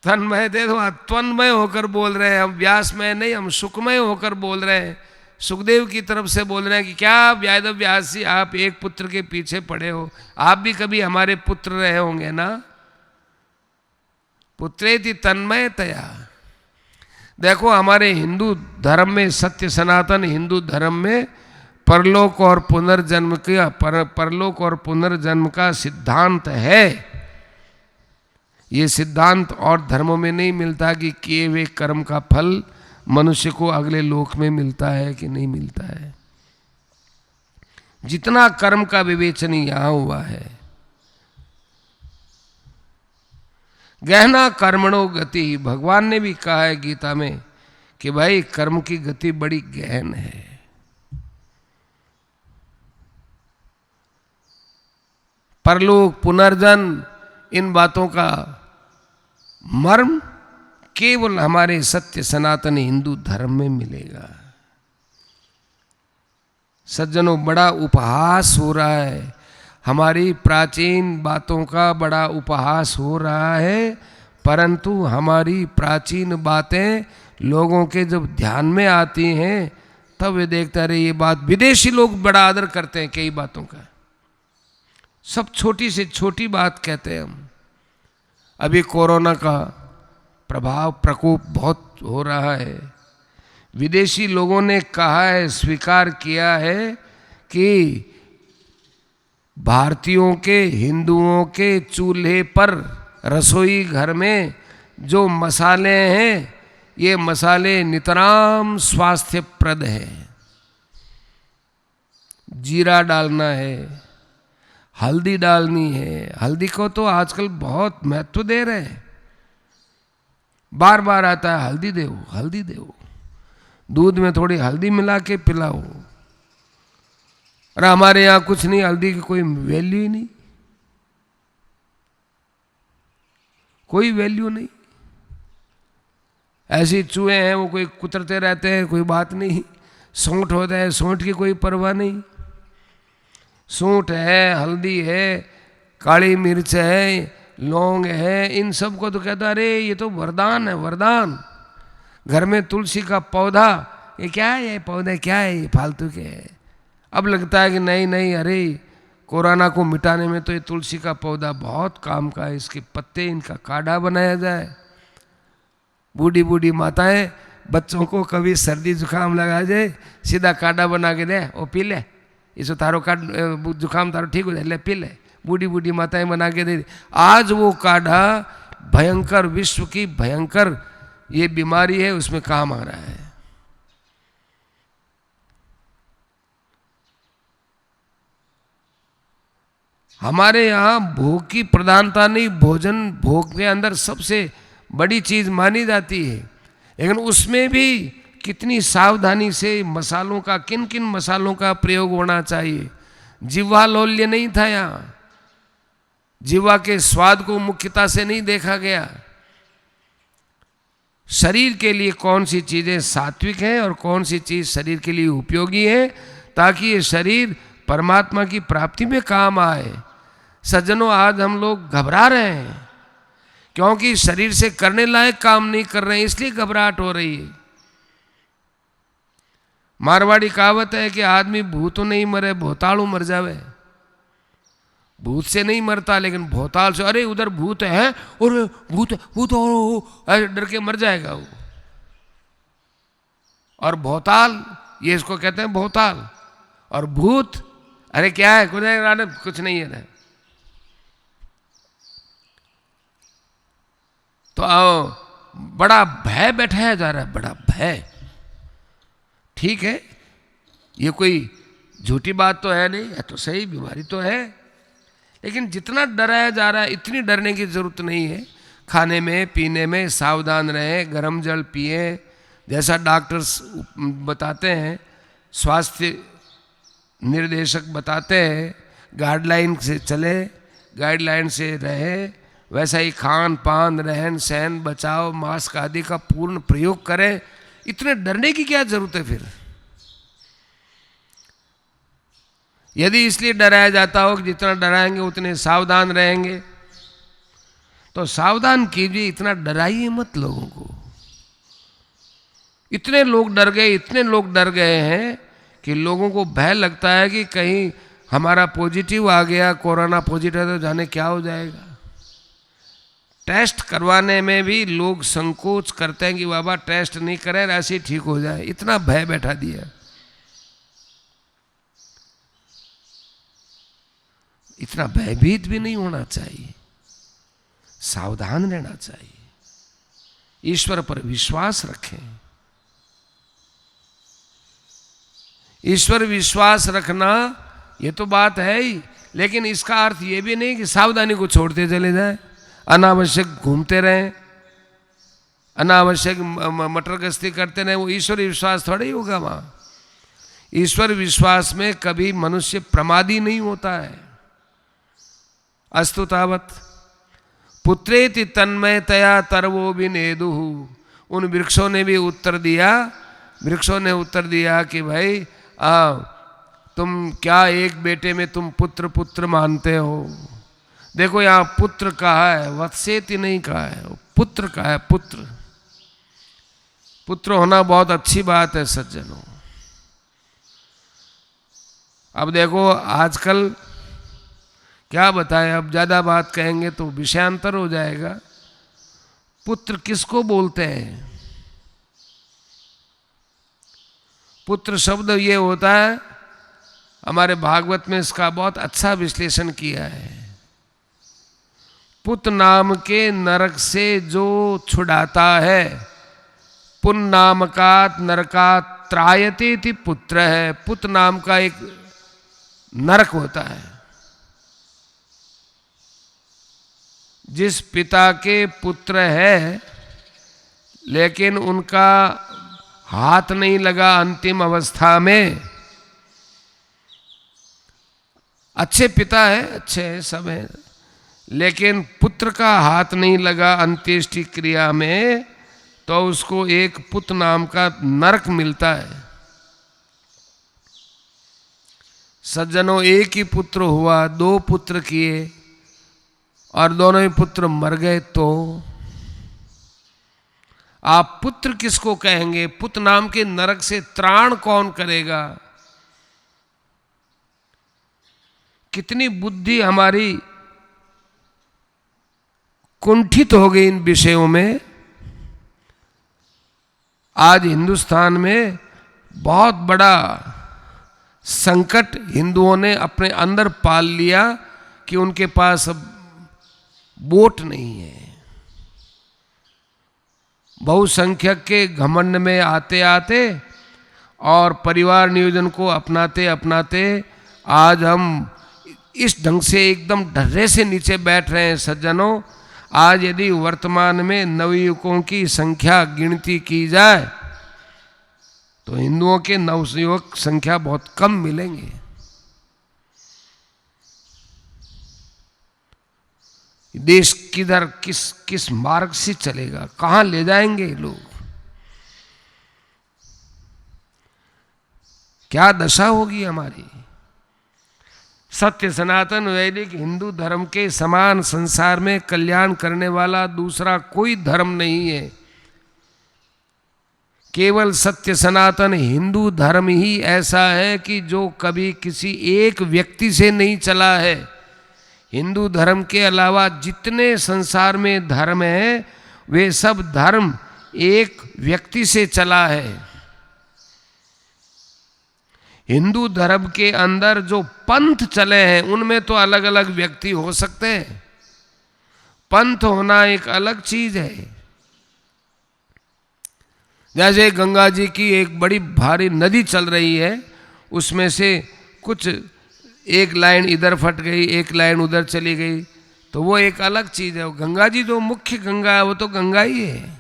तन्मय दे दो, त्वन्मय होकर बोल रहे हैं हम, व्यासमय नहीं, हम सुखमय होकर बोल रहे हैं। सुखदेव की तरफ से बोल रहे हैं कि क्या व्यास व्यास जी आप एक पुत्र के पीछे पड़े हो, आप भी कभी हमारे पुत्र रहे होंगे ना। पुत्रेति तन्मयतया। देखो हमारे हिंदू धर्म में, सत्य सनातन हिंदू धर्म में परलोक और पुनर्जन्म का परलोक और पुनर्जन्म का सिद्धांत है। ये सिद्धांत और धर्मों में नहीं मिलता कि किए हुए कर्म का फल मनुष्य को अगले लोक में मिलता है कि नहीं मिलता है। जितना कर्म का विवेचन यहां हुआ है, गहना कर्मणो गति, भगवान ने भी कहा है गीता में कि भाई कर्म की गति बड़ी गहन है। परलोक पुनर्जन्म इन बातों का मर्म केवल हमारे सत्य सनातन हिंदू धर्म में मिलेगा। सज्जनों बड़ा उपहास हो रहा है, हमारी प्राचीन बातों का बड़ा उपहास हो रहा है, परंतु हमारी प्राचीन बातें लोगों के जब ध्यान में आती हैं तब वे देखते रहे ये बात। विदेशी लोग बड़ा आदर करते हैं कई बातों का, सब छोटी से छोटी बात कहते हैं हम। अभी कोरोना का प्रभाव प्रकोप बहुत हो रहा है, विदेशी लोगों ने कहा है, स्वीकार किया है कि भारतीयों के हिंदुओं के चूल्हे पर रसोई घर में जो मसाले हैं, ये मसाले नितराम स्वास्थ्यप्रद है। जीरा डालना है, हल्दी डालनी है, हल्दी को तो आजकल बहुत महत्व दे रहे हैं, बार बार आता है हल्दी दो हल्दी दो, दूध में थोड़ी हल्दी मिला के पिलाओ। और हमारे यहाँ कुछ नहीं, हल्दी की कोई वैल्यू ही नहीं, कोई वैल्यू नहीं। ऐसे चूहे हैं वो कोई कुतरते रहते हैं, कोई बात नहीं। सौंठ होता है, सौंठ की कोई परवाह नहीं। सूंठ है, हल्दी है, काली मिर्च है, लौंग है, इन सब को तो कहता अरे ये तो वरदान है, वरदान। घर में तुलसी का पौधा, ये क्या है, ये पौधे क्या है, ये फालतू के है। अब लगता है कि नहीं नहीं, अरे कोरोना को मिटाने में तो ये तुलसी का पौधा बहुत काम का है, इसके पत्ते, इनका काढ़ा बनाया जाए। बूढ़ी बूढ़ी माताएं बच्चों को कभी सर्दी जुकाम लगा जाए, सीधा काढ़ा बना के दे, वो पी ले, इसको तारो जुकाम तारो ठीक हो जाए, ले पी ले। बूढ़ी बूढ़ी माताएं बना के दे। आज वो काढ़ा भयंकर, विश्व की भयंकर ये बीमारी है, उसमें काम आ रहा है। हमारे यहाँ भोग की प्रधानता नहीं, भोजन भोग के अंदर सबसे बड़ी चीज मानी जाती है, लेकिन उसमें भी कितनी सावधानी से मसालों का, किन किन मसालों का प्रयोग होना चाहिए। जिह्वा लौल्य नहीं था यहाँ, जिह्वा के स्वाद को मुख्यता से नहीं देखा गया। शरीर के लिए कौन सी चीजें सात्विक हैं और कौन सी चीज शरीर के लिए उपयोगी है, ताकि ये शरीर परमात्मा की प्राप्ति में काम आए। सज्जनों, आज हम लोग घबरा रहे हैं क्योंकि शरीर से करने लायक काम नहीं कर रहे हैं, इसलिए घबराहट हो रही है। मारवाड़ी कहावत है कि आदमी भूत नहीं मरे, भोतालू मर जावे। भूत से नहीं मरता, लेकिन भोताल से, अरे उधर भूत है और भूत भूत और डर के मर जाएगा वो। और भोताल, ये इसको कहते हैं भोताल। और भूत, अरे क्या है, कुछ नहीं है ना। तो बड़ा भय बैठाया जा रहा है, बड़ा भय। ठीक है, ये कोई झूठी बात तो है नहीं, है तो सही, बीमारी तो है, लेकिन जितना डराया जा रहा है इतनी डरने की जरूरत नहीं है। खाने में पीने में सावधान रहें, गर्म जल पिए, जैसा डॉक्टर्स बताते हैं, स्वास्थ्य निर्देशक बताते हैं, गाइडलाइन से चले, गाइडलाइन से रहे, वैसा ही खान पान, रहन सहन, बचाव, मास्क आदि का पूर्ण प्रयोग करें। इतने डरने की क्या जरूरत है फिर? यदि इसलिए डराया जाता हो कि जितना डराएंगे उतने सावधान रहेंगे, तो सावधान कीजिए, इतना डराइए मत लोगों को। इतने लोग डर गए, इतने लोग डर गए हैं कि लोगों को भय लगता है कि कहीं हमारा पॉजिटिव आ गया, कोरोना पॉजिटिव, तो जाने क्या हो जाएगा। टेस्ट करवाने में भी लोग संकोच करते हैं कि बाबा टेस्ट नहीं करें, ऐसे ही ठीक हो जाए। इतना भय बैठा दिया। इतना भयभीत भी नहीं होना चाहिए, सावधान रहना चाहिए, ईश्वर पर विश्वास रखें। ईश्वर विश्वास रखना ये तो बात है ही, लेकिन इसका अर्थ ये भी नहीं कि सावधानी को छोड़ते चले जाए, अनावश्यक घूमते रहें, अनावश्यक मटर गश्ती करते रहें। वो ईश्वर विश्वास थोड़ा ही होगा वहाँ। ईश्वर विश्वास में कभी मनुष्य प्रमादी नहीं होता है। अस्तु तावत पुत्रेति तन्मयतया तरवो विनेदुः। उन वृक्षों ने भी उत्तर दिया, वृक्षों ने उत्तर दिया कि भाई तुम क्या एक बेटे में तुम पुत्र पुत्र मानते हो। देखो यहाँ पुत्र कहा है, वत्सेति नहीं कहा है, पुत्र कहा है। पुत्र, पुत्र होना बहुत अच्छी बात है सज्जनों। अब देखो आजकल क्या बताएं, अब ज्यादा बात कहेंगे तो विषयांतर हो जाएगा। पुत्र किसको बोलते हैं? पुत्र शब्द ये होता है, हमारे भागवत में इसका बहुत अच्छा विश्लेषण किया है। पुत नाम के नरक से जो छुड़ाता है, पुन नाम का नरका त्रायते थी पुत्र है। पुत नाम का एक नरक होता है। जिस पिता के पुत्र है लेकिन उनका हाथ नहीं लगा अंतिम अवस्था में, अच्छे पिता है, अच्छे हैं, सब हैं, लेकिन पुत्र का हाथ नहीं लगा अंत्येष्टि क्रिया में, तो उसको एक पुत नाम का नरक मिलता है। सज्जनों, एक ही पुत्र हुआ, दो पुत्र किए और दोनों ही पुत्र मर गए तो आप पुत्र किसको कहेंगे? पुत्र नाम के नरक से त्राण कौन करेगा? कितनी बुद्धि हमारी कुंठित हो गई इन विषयों में। आज हिंदुस्तान में बहुत बड़ा संकट हिंदुओं ने अपने अंदर पाल लिया कि उनके पास अब वोट नहीं है। बहुसंख्यक के घमंड में आते आते और परिवार नियोजन को अपनाते अपनाते आज हम इस ढंग से एकदम ढर्रे से नीचे बैठ रहे हैं। सज्जनों, आज यदि वर्तमान में नवयुवकों की संख्या गिनती की जाए तो हिंदुओं के नवयुवक संख्या बहुत कम मिलेंगे। देश किधर किस किस मार्ग से चलेगा? कहां ले जाएंगे लोग? क्या दशा होगी हमारी? सत्य सनातन वैदिक हिंदू धर्म के समान संसार में कल्याण करने वाला दूसरा कोई धर्म नहीं है। केवल सत्य सनातन हिंदू धर्म ही ऐसा है कि जो कभी किसी एक व्यक्ति से नहीं चला है। हिंदू धर्म के अलावा जितने संसार में धर्म है वे सब धर्म एक व्यक्ति से चला है। हिंदू धर्म के अंदर जो पंथ चले हैं उनमें तो अलग अलग व्यक्ति हो सकते हैं, पंथ होना एक अलग चीज है। जैसे गंगा जी की एक बड़ी भारी नदी चल रही है, उसमें से कुछ एक लाइन इधर फट गई, एक लाइन उधर चली गई, तो वो एक अलग चीज है। गंगा जी जो मुख्य गंगा है वो तो गंगा ही है।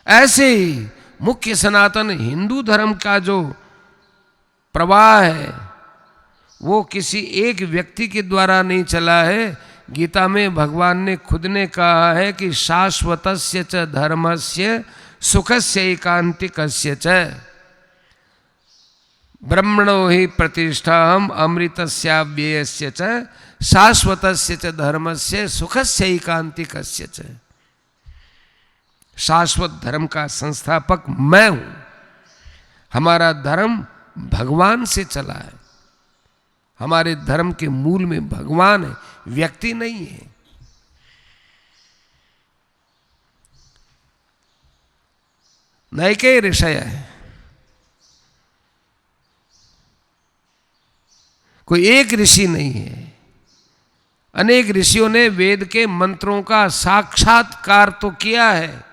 ऐसे ही मुख्य सनातन हिंदू धर्म का जो प्रवाह है वो किसी एक व्यक्ति के द्वारा नहीं चला है। गीता में भगवान ने खुद ने कहा है कि शाश्वतस्य च धर्मस्य सुखस्य एकांतिकस्य च ब्रह्मणो हि प्रतिष्ठाहम् अमृतस्याव्ययस्य च शाश्वतस्य च धर्मस्य सुखस्य एकांतिकस्य च। शाश्वत धर्म का संस्थापक मैं हूं। हमारा धर्म भगवान से चला है। हमारे धर्म के मूल में भगवान है, व्यक्ति नहीं है। नैके ऋषय है, कोई एक ऋषि नहीं है। अनेक ऋषियों ने वेद के मंत्रों का साक्षात्कार तो किया है।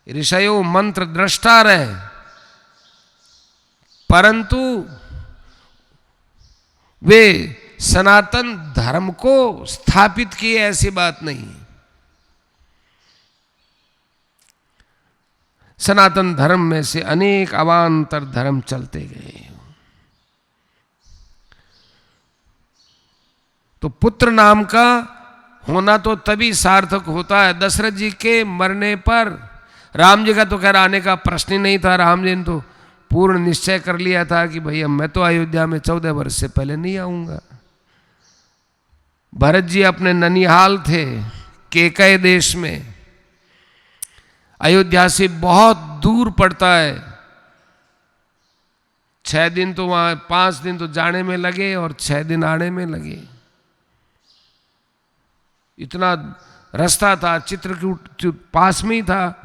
ऋषयो मंत्र दृष्टा रहे, परंतु वे सनातन धर्म को स्थापित किए ऐसी बात नहीं। सनातन धर्म में से अनेक अवान्तर धर्म चलते गए। तो पुत्र नाम का होना तो तभी सार्थक होता है। दशरथ जी के मरने पर राम जी का तो खैर आने का प्रश्न ही नहीं था। राम जी ने तो पूर्ण निश्चय कर लिया था कि भैया मैं तो अयोध्या में 14 वर्ष से पहले नहीं आऊंगा। भरत जी अपने ननिहाल थे केकय देश में, अयोध्या से बहुत दूर पड़ता है। 6 दिन तो वहां, 5 दिन तो जाने में लगे और 6 दिन आने में लगे। इतना रास्ता था। चित्रकूट पास में ही था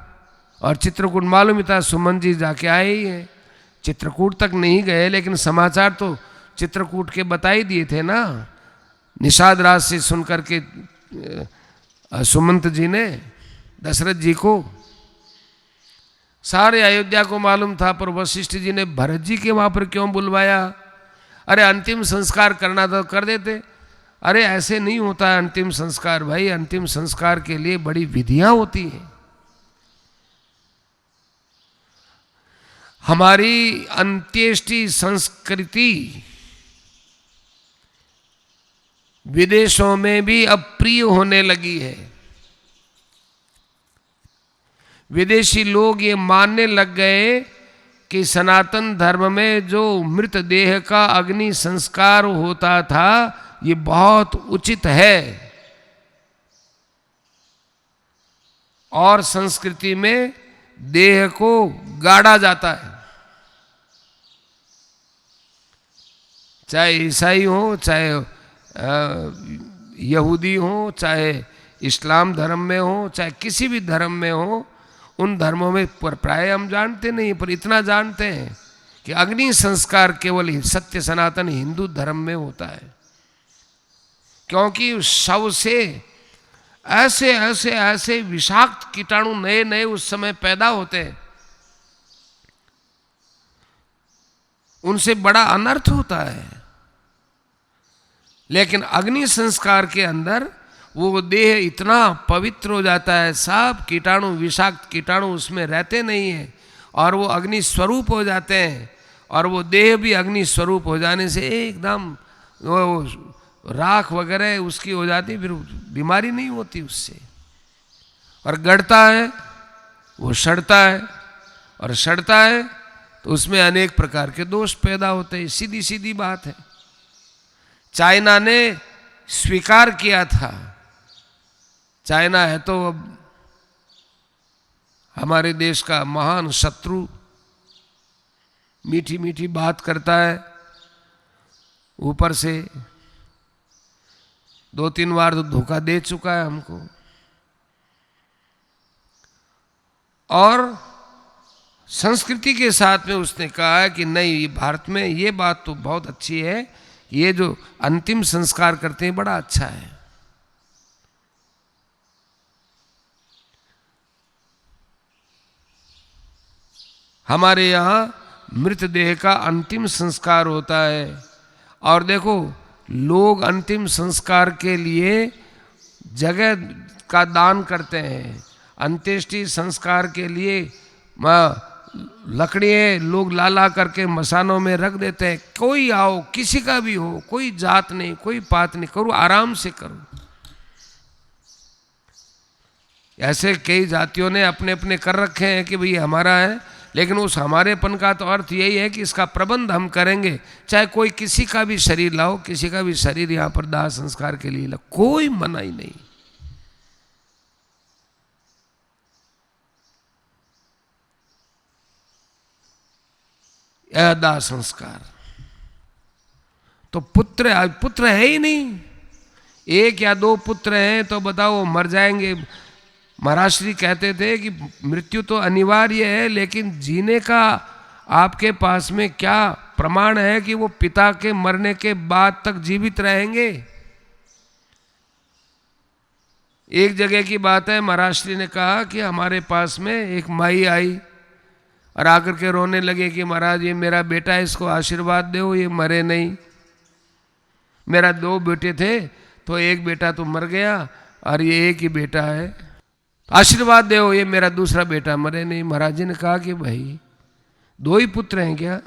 और चित्रकूट मालूम ही था। सुमन जी जाके आए ही हैं। चित्रकूट तक नहीं गए लेकिन समाचार तो चित्रकूट के बता ही दिए थे ना। निषाद राज से सुनकर के सुमंत जी ने दशरथ जी को, सारे अयोध्या को मालूम था, पर वशिष्ठ जी ने भरत जी के वहां पर क्यों बुलवाया? अरे अंतिम संस्कार करना तो कर देते। अरे ऐसे नहीं होता है अंतिम संस्कार भाई। अंतिम संस्कार के लिए बड़ी विधियां होती हैं। हमारी अंत्येष्टि संस्कृति विदेशों में भी अब प्रिय होने लगी है। विदेशी लोग ये मानने लग गए कि सनातन धर्म में जो मृत देह का अग्नि संस्कार होता था ये बहुत उचित है, और संस्कृति में देह को गाड़ा जाता है, चाहे ईसाई हो, चाहे यहूदी हो, चाहे इस्लाम धर्म में हो, चाहे किसी भी धर्म में हो। उन धर्मों में प्राय हम जानते नहीं, पर इतना जानते हैं कि अग्नि संस्कार केवल सत्य सनातन हिंदू धर्म में होता है, क्योंकि शव से ऐसे ऐसे ऐसे विषाक्त कीटाणु नए नए उस समय पैदा होते हैं, उनसे बड़ा अनर्थ होता है। लेकिन अग्नि संस्कार के अंदर वो देह इतना पवित्र हो जाता है, सब कीटाणु विषाक्त कीटाणु उसमें रहते नहीं हैं, और वो अग्नि स्वरूप हो जाते हैं, और वो देह भी अग्नि स्वरूप हो जाने से एकदम वो राख वगैरह उसकी हो जाती, फिर बीमारी नहीं होती उससे। और गढ़ता है वो सड़ता है, और सड़ता है तो उसमें अनेक प्रकार के दोष पैदा होते हैं। सीधी सीधी बात है। चाइना ने स्वीकार किया था, चाइना है तो अब हमारे देश का महान शत्रु, मीठी मीठी बात करता है, ऊपर से 2-3 बार तो धोखा दे चुका है हमको। और संस्कृति के साथ में उसने कहा है कि नहीं, भारत में ये बात तो बहुत अच्छी है, ये जो अंतिम संस्कार करते हैं बड़ा अच्छा है। हमारे यहाँ मृत देह का अंतिम संस्कार होता है, और देखो लोग अंतिम संस्कार के लिए जगह का दान करते हैं। अंत्येष्टि संस्कार के लिए लकड़ियाँ लोग ला ला करके मसानों में रख देते हैं। कोई आओ, किसी का भी हो, कोई जात नहीं, कोई पात नहीं, करो आराम से करो। ऐसे कई जातियों ने अपने अपने कर रखे हैं कि भाई हमारा है, लेकिन उस हमारेपन का तो अर्थ यही है कि इसका प्रबंध हम करेंगे, चाहे कोई किसी का भी शरीर लाओ, किसी का भी शरीर यहाँ पर दाह संस्कार के लिए लाओ, कोई मनाही नहीं। यह दाह संस्कार तो पुत्र है ही नहीं। 1 या 2 पुत्र हैं तो बताओ मर जाएंगे। महाराष्ट्री कहते थे कि मृत्यु तो अनिवार्य है, लेकिन जीने का आपके पास में क्या प्रमाण है कि वो पिता के मरने के बाद तक जीवित रहेंगे। एक जगह की बात है, महाराष्ट्री ने कहा कि हमारे पास में एक माई आई और आकर के रोने लगे कि महाराज ये मेरा बेटा है, इसको आशीर्वाद दो, ये मरे नहीं। मेरा 2 बेटे थे तो एक बेटा तो मर गया और ये एक ही बेटा है, आशीर्वाद दो, ये मेरा दूसरा बेटा मरे नहीं। महाराज जी ने कहा कि भाई 2 ही पुत्र हैं क्या?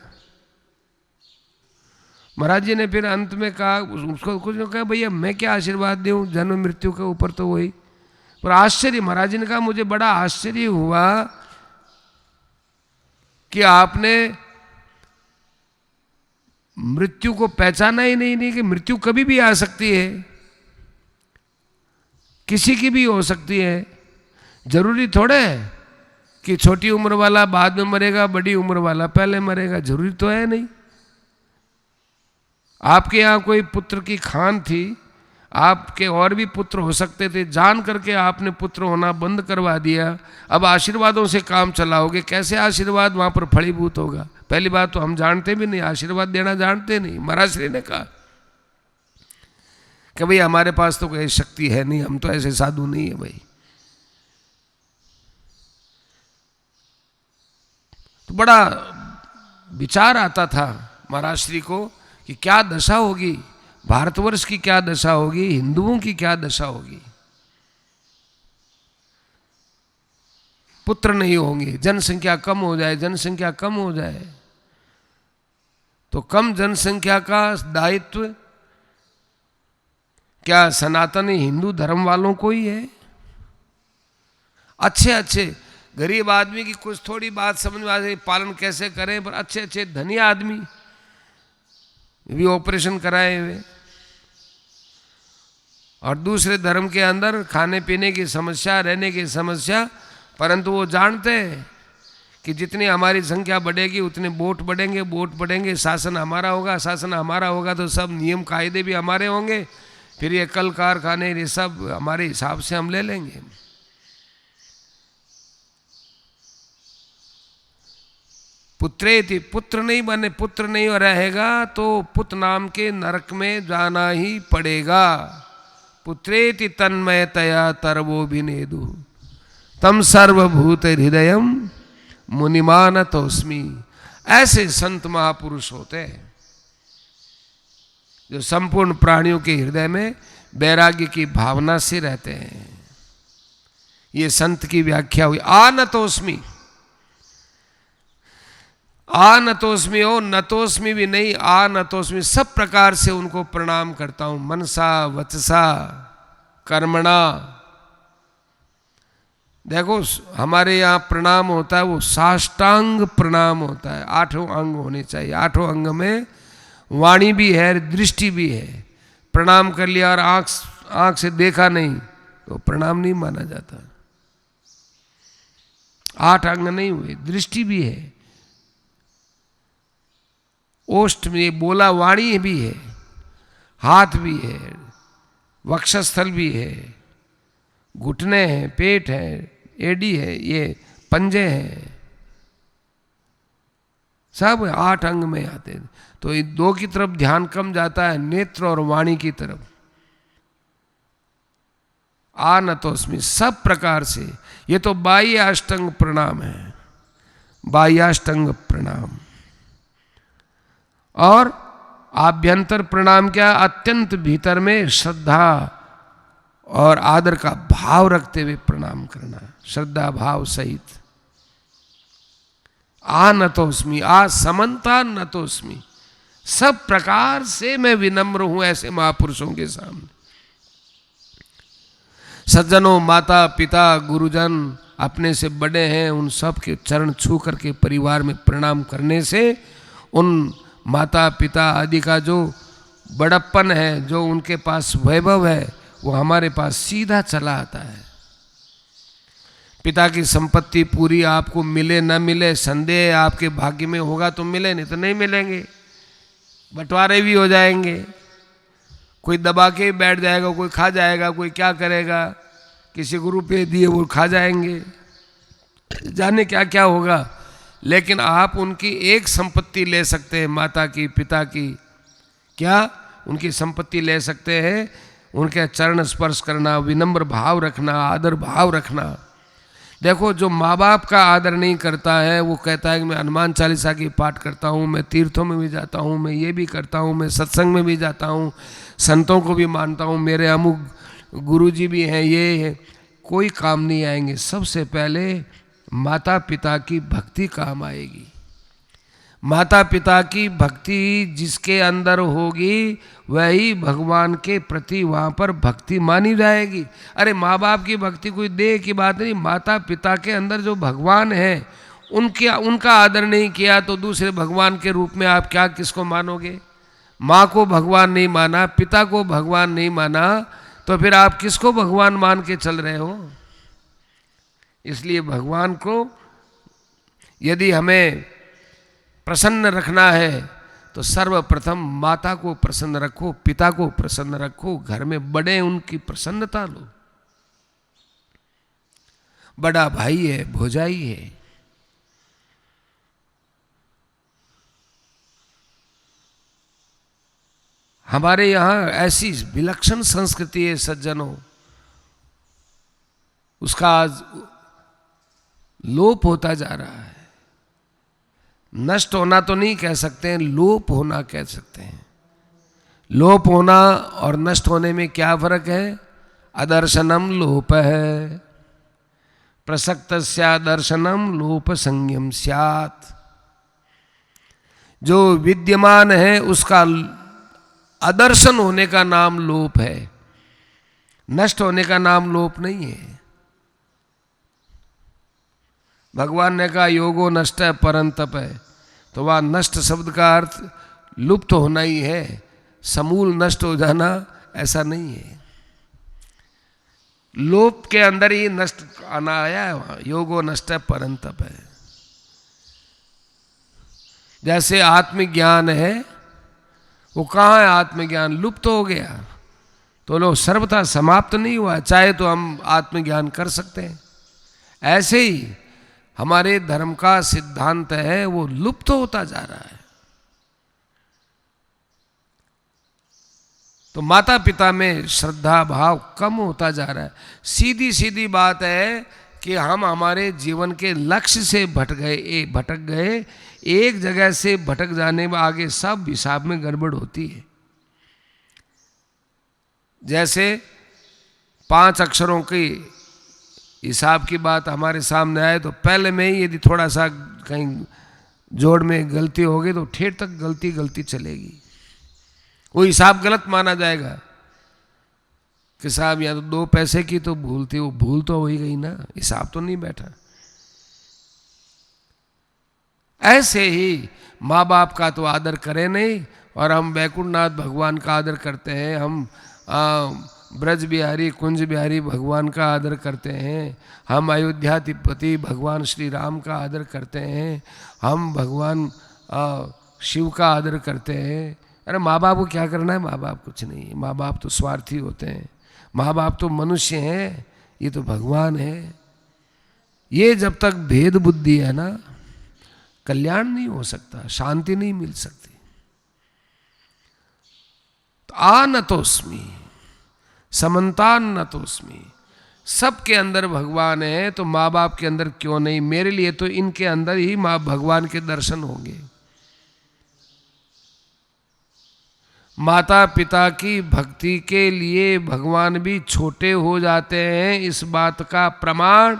महाराज जी ने फिर अंत में कहा, उसको कुछ ने कहा भैया मैं क्या आशीर्वाद दूं, जन्म मृत्यु के ऊपर तो वही। पर आश्चर्य, महाराज जी ने कहा मुझे बड़ा आश्चर्य हुआ कि आपने मृत्यु को पहचाना ही नहीं कि मृत्यु कभी भी आ सकती है, किसी की भी हो सकती है। जरूरी थोड़े है कि छोटी उम्र वाला बाद में मरेगा, बड़ी उम्र वाला पहले मरेगा, जरूरी तो है नहीं। आपके यहाँ कोई पुत्र की खान थी, आपके और भी पुत्र हो सकते थे, जान करके आपने पुत्र होना बंद करवा दिया। अब आशीर्वादों से काम चलाओगे, कैसे आशीर्वाद वहाँ पर फलीभूत होगा? पहली बात तो हम जानते भी नहीं, आशीर्वाद देना जानते नहीं। महाराज ने कहा कि भाई हमारे पास तो कोई शक्ति है नहीं, हम तो ऐसे साधु नहीं है भाई। तो बड़ा विचार आता था महाराज श्री को कि क्या दशा होगी, भारतवर्ष की क्या दशा होगी, हिंदुओं की क्या दशा होगी। पुत्र नहीं होंगे, जनसंख्या कम हो जाए, जनसंख्या कम हो जाए तो कम जनसंख्या का दायित्व क्या सनातनी हिंदू धर्म वालों को ही है? अच्छे अच्छे गरीब आदमी की कुछ थोड़ी बात समझ में आ जाए, पालन कैसे करें, पर अच्छे अच्छे धनी आदमी भी ऑपरेशन कराए हुए, और दूसरे धर्म के अंदर खाने पीने की समस्या, रहने की समस्या, परंतु वो जानते हैं कि जितनी हमारी संख्या बढ़ेगी उतने वोट बढ़ेंगे, वोट बढ़ेंगे, शासन हमारा होगा, शासन हमारा होगा तो सब नियम कायदे भी हमारे होंगे, फिर ये कल कारखाने ये सब हमारे हिसाब से हम ले लेंगे। पुत्रेति, पुत्र नहीं बने, पुत्र नहीं रहेगा तो पुत नाम के नरक में जाना ही पड़ेगा। पुत्रेति तन्मयतया तरवोभिनेदु तम सर्वभूत हृदयम मुनिमानतोस्मि। ऐसे संत महापुरुष होते हैं जो संपूर्ण प्राणियों के हृदय में वैराग्य की भावना से रहते हैं। ये संत की व्याख्या हुई। आनतोस्मि, आ नतोस्मि हो, नतोस्मि भी नहीं, आ नतोस्मि, सब प्रकार से उनको प्रणाम करता हूं, मनसा वचसा कर्मणा। देखो हमारे यहाँ प्रणाम होता है वो साष्टांग प्रणाम होता है, 8 अंग होने चाहिए, 8 अंग में वाणी भी है, दृष्टि भी है। प्रणाम कर लिया और आंख से देखा नहीं तो प्रणाम नहीं माना जाता। 8 अंग नहीं हुए, दृष्टि भी है, ओष्ठ में बोला वाणी भी है, हाथ भी है, वक्षस्थल भी है, घुटने हैं, पेट है, एडी है, ये पंजे हैं, सब 8 अंग में आते हैं। तो इन 2 की तरफ ध्यान कम जाता है, नेत्र और वाणी की तरफ। आनतोस्मि, सब प्रकार से। ये तो बाह्य अष्टांग प्रणाम है, बाह्याष्टांग प्रणाम। और आभ्यंतर प्रणाम क्या? अत्यंत भीतर में श्रद्धा और आदर का भाव रखते हुए प्रणाम करना, श्रद्धा भाव सहित। आ नतोस्मि, आ समन्ता नतोस्मि, सब प्रकार से मैं विनम्र हूं ऐसे महापुरुषों के सामने। सज्जनों, माता पिता गुरुजन अपने से बड़े हैं, उन सब के चरण छू करके परिवार में प्रणाम करने से उन माता पिता आदि का जो बड़प्पन है, जो उनके पास वैभव है, वो हमारे पास सीधा चला आता है। पिता की संपत्ति पूरी आपको मिले न मिले, संदेह आपके भाग्य में होगा तो मिले, नहीं तो नहीं मिलेंगे, बंटवारे भी हो जाएंगे। कोई दबा के बैठ जाएगा, कोई खा जाएगा, कोई क्या करेगा, किसी को रुपये दिए वो खा जाएंगे, जाने क्या क्या होगा। लेकिन आप उनकी एक संपत्ति ले सकते हैं, माता की पिता की, क्या उनकी संपत्ति ले सकते हैं? उनके चरण स्पर्श करना, विनम्र भाव रखना, आदर भाव रखना। देखो जो माँ बाप का आदर नहीं करता है वो कहता है कि मैं हनुमान चालीसा की पाठ करता हूँ, मैं तीर्थों में भी जाता हूँ, मैं ये भी करता हूँ, मैं सत्संग में भी जाता हूँ, संतों को भी मानता हूँ, मेरे अमुक गुरुजी भी हैं, ये है, कोई काम नहीं आएंगे। सबसे पहले माता पिता की भक्ति काम आएगी। माता पिता की भक्ति जिसके अंदर होगी वही भगवान के प्रति वहाँ पर भक्ति मानी जाएगी। अरे माँ बाप की भक्ति कोई देह की बात नहीं, माता पिता के अंदर जो भगवान है उनका आदर नहीं किया तो दूसरे भगवान के रूप में आप क्या किसको मानोगे? माँ को भगवान नहीं माना, पिता को भगवान नहीं माना, तो फिर आप किसको भगवान मान के चल रहे हो? इसलिए भगवान को यदि हमें प्रसन्न रखना है तो सर्वप्रथम माता को प्रसन्न रखो, पिता को प्रसन्न रखो, घर में बड़े उनकी प्रसन्नता लो। बड़ा भाई है, भौजाई है, हमारे यहाँ ऐसी विलक्षण संस्कृति है सज्जनों, उसका आज लोप होता जा रहा है। नष्ट होना तो नहीं कह सकते हैं, लोप होना कह सकते हैं। लोप होना और नष्ट होने में क्या फर्क है? अदर्शनम लोप है, प्रसक्तस्या दर्शनम लोप संयम स्यात्। जो विद्यमान है उसका अदर्शन होने का नाम लोप है, नष्ट होने का नाम लोप नहीं है। भगवान ने कहा योगो नष्ट है परंतप है, तो वह नष्ट शब्द का अर्थ लुप्त होना ही है, समूल नष्ट हो जाना ऐसा नहीं है। लोप के अंदर ही नष्ट आना आया है, वहां योगो नष्ट है परंतप है। जैसे आत्मज्ञान है, वो कहाँ है आत्मज्ञान? लुप्त हो गया, तो लो सर्वथा समाप्त नहीं हुआ, चाहे तो हम आत्मज्ञान कर सकते हैं। ऐसे ही हमारे धर्म का सिद्धांत है वो लुप्त होता जा रहा है। तो माता पिता में श्रद्धा भाव कम होता जा रहा है। सीधी सीधी बात है कि हम हमारे जीवन के लक्ष्य से भटक गए। एक जगह से भटक जाने में आगे सब हिसाब में गड़बड़ होती है। जैसे 5 अक्षरों की हिसाब की बात हमारे सामने आए तो पहले में ही यदि थोड़ा सा कहीं जोड़ में गलती होगी तो ठेठ तक गलती चलेगी, वो हिसाब गलत माना जाएगा कि साहब या तो 2 पैसे की तो भूल थी, वो भूल तो हो ही गई ना, हिसाब तो नहीं बैठा। ऐसे ही माँ बाप का तो आदर करें नहीं, और हम बैकुंठनाथ भगवान का आदर करते हैं, हम ब्रज बिहारी कुंज बिहारी भगवान का आदर करते हैं, हम अयोध्याधिपति भगवान श्री राम का आदर करते हैं, हम भगवान शिव का आदर करते हैं। अरे माँ बाप को क्या करना है? माँ बाप कुछ नहीं है, माँ बाप तो स्वार्थी होते हैं, माँ बाप तो मनुष्य हैं, ये तो भगवान है। ये जब तक भेद बुद्धि है ना, कल्याण नहीं हो सकता, शांति नहीं मिल सकती। तो आनतोस्मि समन्तान्नतोस्मि, सबके अंदर भगवान है, तो माँ बाप के अंदर क्यों नहीं? मेरे लिए तो इनके अंदर ही माँ भगवान के दर्शन होंगे। माता पिता की भक्ति के लिए भगवान भी छोटे हो जाते हैं। इस बात का प्रमाण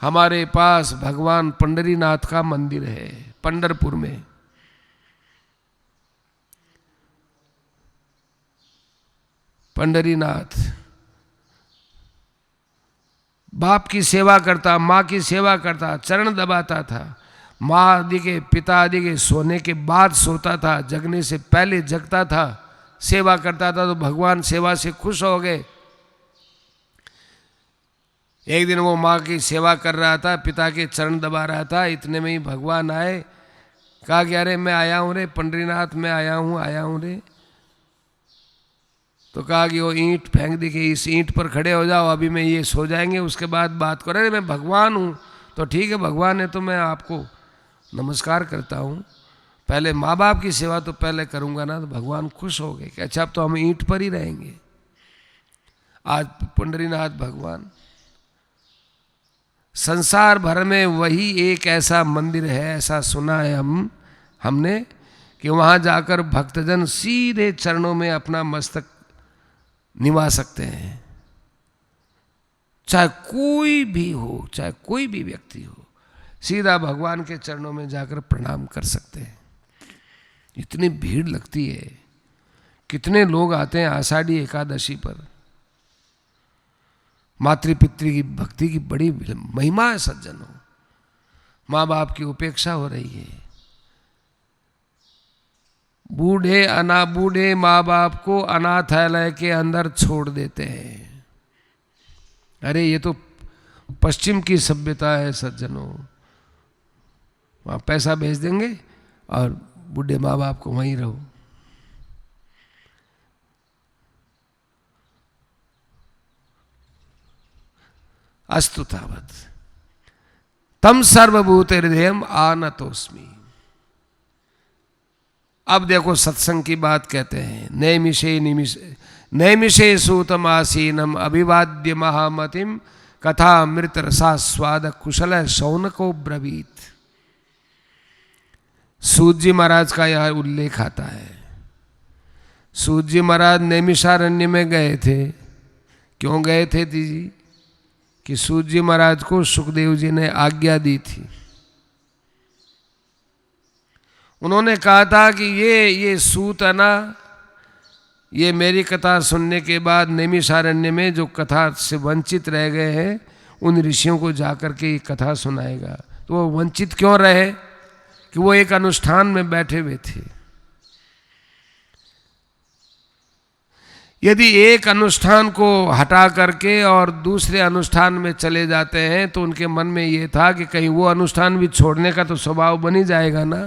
हमारे पास भगवान पंढरीनाथ का मंदिर है, पंढरपुर में। पंढरीनाथ बाप की सेवा करता, माँ की सेवा करता, चरण दबाता था, माँ आदि के पिता आदि के सोने के बाद सोता था, जगने से पहले जगता था, सेवा करता था, तो भगवान सेवा से खुश हो गए। एक दिन वो माँ की सेवा कर रहा था, पिता के चरण दबा रहा था, इतने में ही भगवान आए, कहा कि अरे मैं आया हूँ रे पंढरीनाथ, मैं आया हूँ रे। तो कहा कि वो ईंट फेंक दी कि इस ईंट पर खड़े हो जाओ, अभी मैं ये सो जाएंगे, उसके बाद बात करो। अरे मैं भगवान हूँ। तो ठीक है, भगवान है तो मैं आपको नमस्कार करता हूँ, पहले माँ बाप की सेवा तो पहले करूँगा ना। तो भगवान खुश हो गए कि अच्छा अब तो हम ईंट पर ही रहेंगे। आज पंढरीनाथ भगवान संसार भर में वही एक ऐसा मंदिर है, ऐसा सुना है हमने कि वहाँ जाकर भक्तजन सीधे चरणों में अपना मस्तक निभा सकते हैं, चाहे कोई भी हो, चाहे कोई भी व्यक्ति हो, सीधा भगवान के चरणों में जाकर प्रणाम कर सकते हैं। इतनी भीड़ लगती है, कितने लोग आते हैं आषाढ़ी एकादशी पर। मातृपितृ की भक्ति की बड़ी महिमा है सज्जनों। माँ बाप की उपेक्षा हो रही है, बूढ़े माँ बाप को अनाथालय के अंदर छोड़ देते हैं। अरे ये तो पश्चिम की सभ्यता है सज्जनों। वहाँ पैसा भेज देंगे और बूढ़े माँ बाप को वहीं रहो। अस्तु तावत् तम सर्वभूत हृदयम आनतोस्मि। अब देखो सत्संग की बात कहते हैं। नैमिषे सूतम आसीनम अभिवाद्य महामतिम कथा मृत रसास्वाद कुशल शौनको ब्रवीत। सूत जी महाराज का यह उल्लेख आता है। सूत जी महाराज नैमिषारण्य में गए थे। क्यों गए थे जी? कि सूत जी महाराज को सुखदेव जी ने आज्ञा दी थी। उन्होंने कहा था कि ये सूत है ना, ये मेरी कथा सुनने के बाद नैमिषारण्य में जो कथा से वंचित रह गए हैं उन ऋषियों को जाकर के ये कथा सुनाएगा। तो वो वंचित क्यों रहे कि वो एक अनुष्ठान में बैठे हुए थे। यदि एक अनुष्ठान को हटा करके और दूसरे अनुष्ठान में चले जाते हैं तो उनके मन में ये था कि कहीं वो अनुष्ठान भी छोड़ने का तो स्वभाव बन ही जाएगा ना।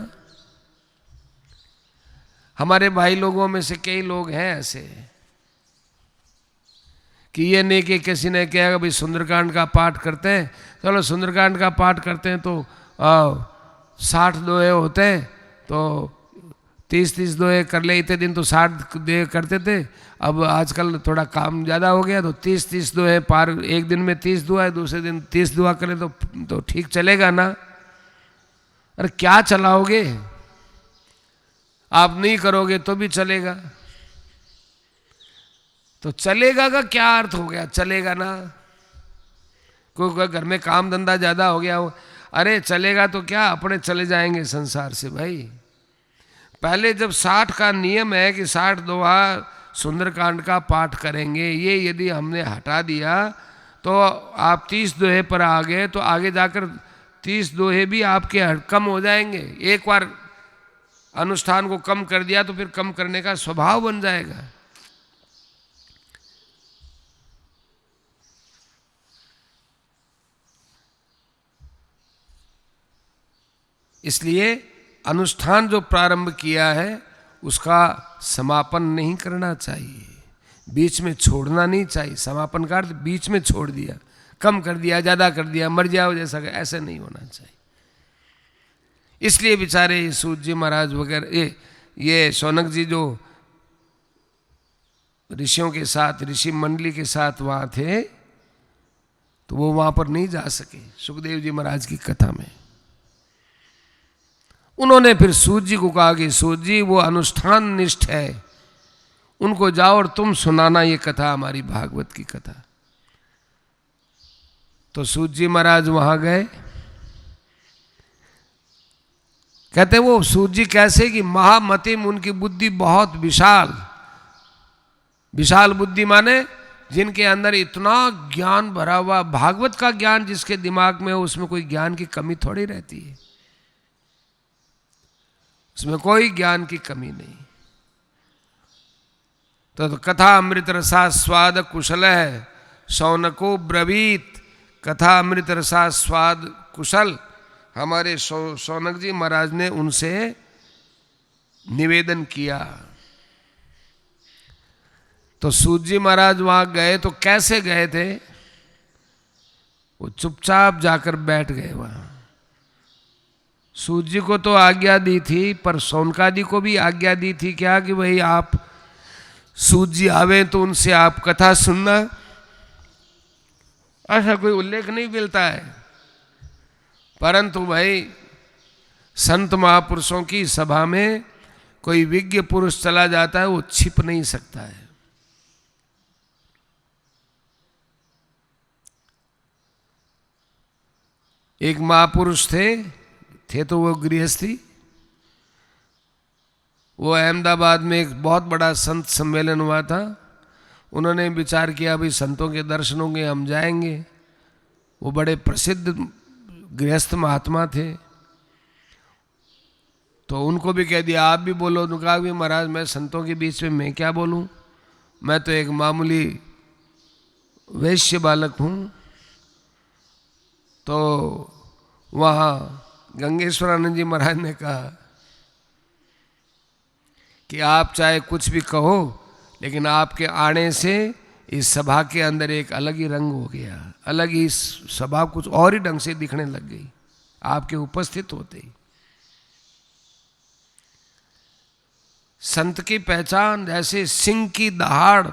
हमारे भाई लोगों में से कई लोग हैं ऐसे कि ये नहीं कि किसी ने कहा भाई सुंदरकांड का पाठ करते हैं, चलो सुंदरकांड का पाठ करते हैं तो 60 दोहे होते हैं तो 30-30 दोहे कर ले। इतने दिन तो 60 दोहे करते थे, अब आजकल थोड़ा काम ज़्यादा हो गया तो 30-30 दोहे पार, एक दिन में 30 दुआ है, दूसरे दिन 30 दुआ करें तो ठीक चलेगा ना। अरे क्या चलाओगे, आप नहीं करोगे तो भी चलेगा। तो चलेगा का क्या अर्थ हो गया, चलेगा ना। कोई घर में काम धंधा ज़्यादा हो गया हो, अरे चलेगा तो क्या, अपने चले जाएंगे संसार से भाई। पहले जब 60 का नियम है कि 60 दोहा सुंदरकांड का पाठ करेंगे, ये यदि हमने हटा दिया तो आप 30 दोहे पर आ गए तो आगे जाकर 30 दोहे भी आपके कम हो जाएंगे। एक बार अनुष्ठान को कम कर दिया तो फिर कम करने का स्वभाव बन जाएगा। इसलिए अनुष्ठान जो प्रारंभ किया है उसका समापन नहीं करना चाहिए, बीच में छोड़ना नहीं चाहिए। समापन का अर्थ बीच में छोड़ दिया, कम कर दिया, ज़्यादा कर दिया, मर जाओ जैसा, ऐसे नहीं होना चाहिए। इसलिए बेचारे सूत जी महाराज वगैरह ये शौनक जी जो ऋषियों के साथ, ऋषि मंडली के साथ वहाँ थे तो वो वहाँ पर नहीं जा सके सुखदेव जी महाराज की कथा में। उन्होंने फिर सूत जी को कहा कि सूत जी वो अनुष्ठान निष्ठ है, उनको जाओ और तुम सुनाना ये कथा, हमारी भागवत की कथा। तो सूत जी महाराज वहां गए। कहते वो सूत जी कैसे कि महामतिम, उनकी बुद्धि बहुत विशाल, विशाल बुद्धि माने जिनके अंदर इतना ज्ञान भरा हुआ, भागवत का ज्ञान जिसके दिमाग में हो उसमें कोई ज्ञान की कमी थोड़ी रहती है, उसमें कोई ज्ञान की कमी नहीं। तो कथा अमृत रसा स्वाद कुशल है शौनको ब्रवीत, कथा अमृत रसा स्वाद कुशल। हमारे शौनक जी महाराज ने उनसे निवेदन किया। तो सूत जी महाराज वहां गए तो कैसे गए थे, वो चुपचाप जाकर बैठ गए वहां। सूत जी को तो आज्ञा दी थी, पर शौनकादि को भी आज्ञा दी थी क्या कि भाई आप सूत जी आवे तो उनसे आप कथा सुनना। ऐसा कोई उल्लेख नहीं मिलता है, परंतु भाई संत महापुरुषों की सभा में कोई विज्ञ पुरुष चला जाता है, वो छिप नहीं सकता है। एक महापुरुष थे तो वो गृहस्थी, वो अहमदाबाद में एक बहुत बड़ा संत सम्मेलन हुआ था। उन्होंने विचार किया भाई संतों के दर्शन होंगे, हम जाएंगे। वो बड़े प्रसिद्ध गृहस्थ महात्मा थे, तो उनको भी कह दिया आप भी बोलो। उन्होंने कहा भी महाराज मैं संतों के बीच में मैं क्या बोलूं, मैं तो एक मामूली वैश्य बालक हूं। तो वहाँ गंगेश्वरानंद जी महाराज ने कहा कि आप चाहे कुछ भी कहो, लेकिन आपके आने से इस सभा के अंदर एक अलग ही रंग हो गया, अलग ही सभा कुछ और ही ढंग से दिखने लग गई आपके उपस्थित होते ही। संत की पहचान जैसे सिंह की दहाड़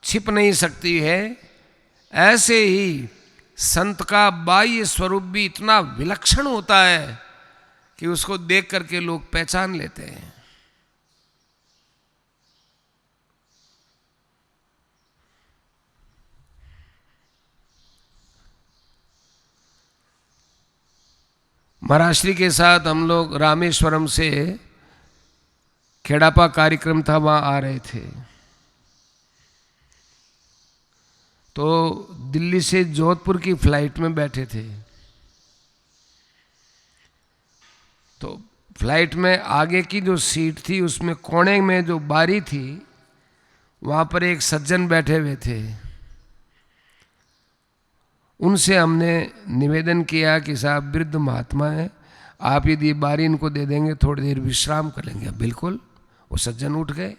छिप नहीं सकती है, ऐसे ही संत का बाह्य स्वरूप भी इतना विलक्षण होता है कि उसको देख करके लोग पहचान लेते हैं। महाराष्ट्री के साथ हम लोग रामेश्वरम से खेड़ापा कार्यक्रम था, वहां आ रहे थे। तो दिल्ली से जोधपुर की फ्लाइट में बैठे थे। तो फ्लाइट में आगे की जो सीट थी उसमें कोने में जो बारी थी वहाँ पर एक सज्जन बैठे हुए थे। उनसे हमने निवेदन किया कि साहब वृद्ध महात्मा हैं, आप यदि बारी इनको दे देंगे थोड़ी देर विश्राम कर लेंगे। बिल्कुल। वो सज्जन उठ गए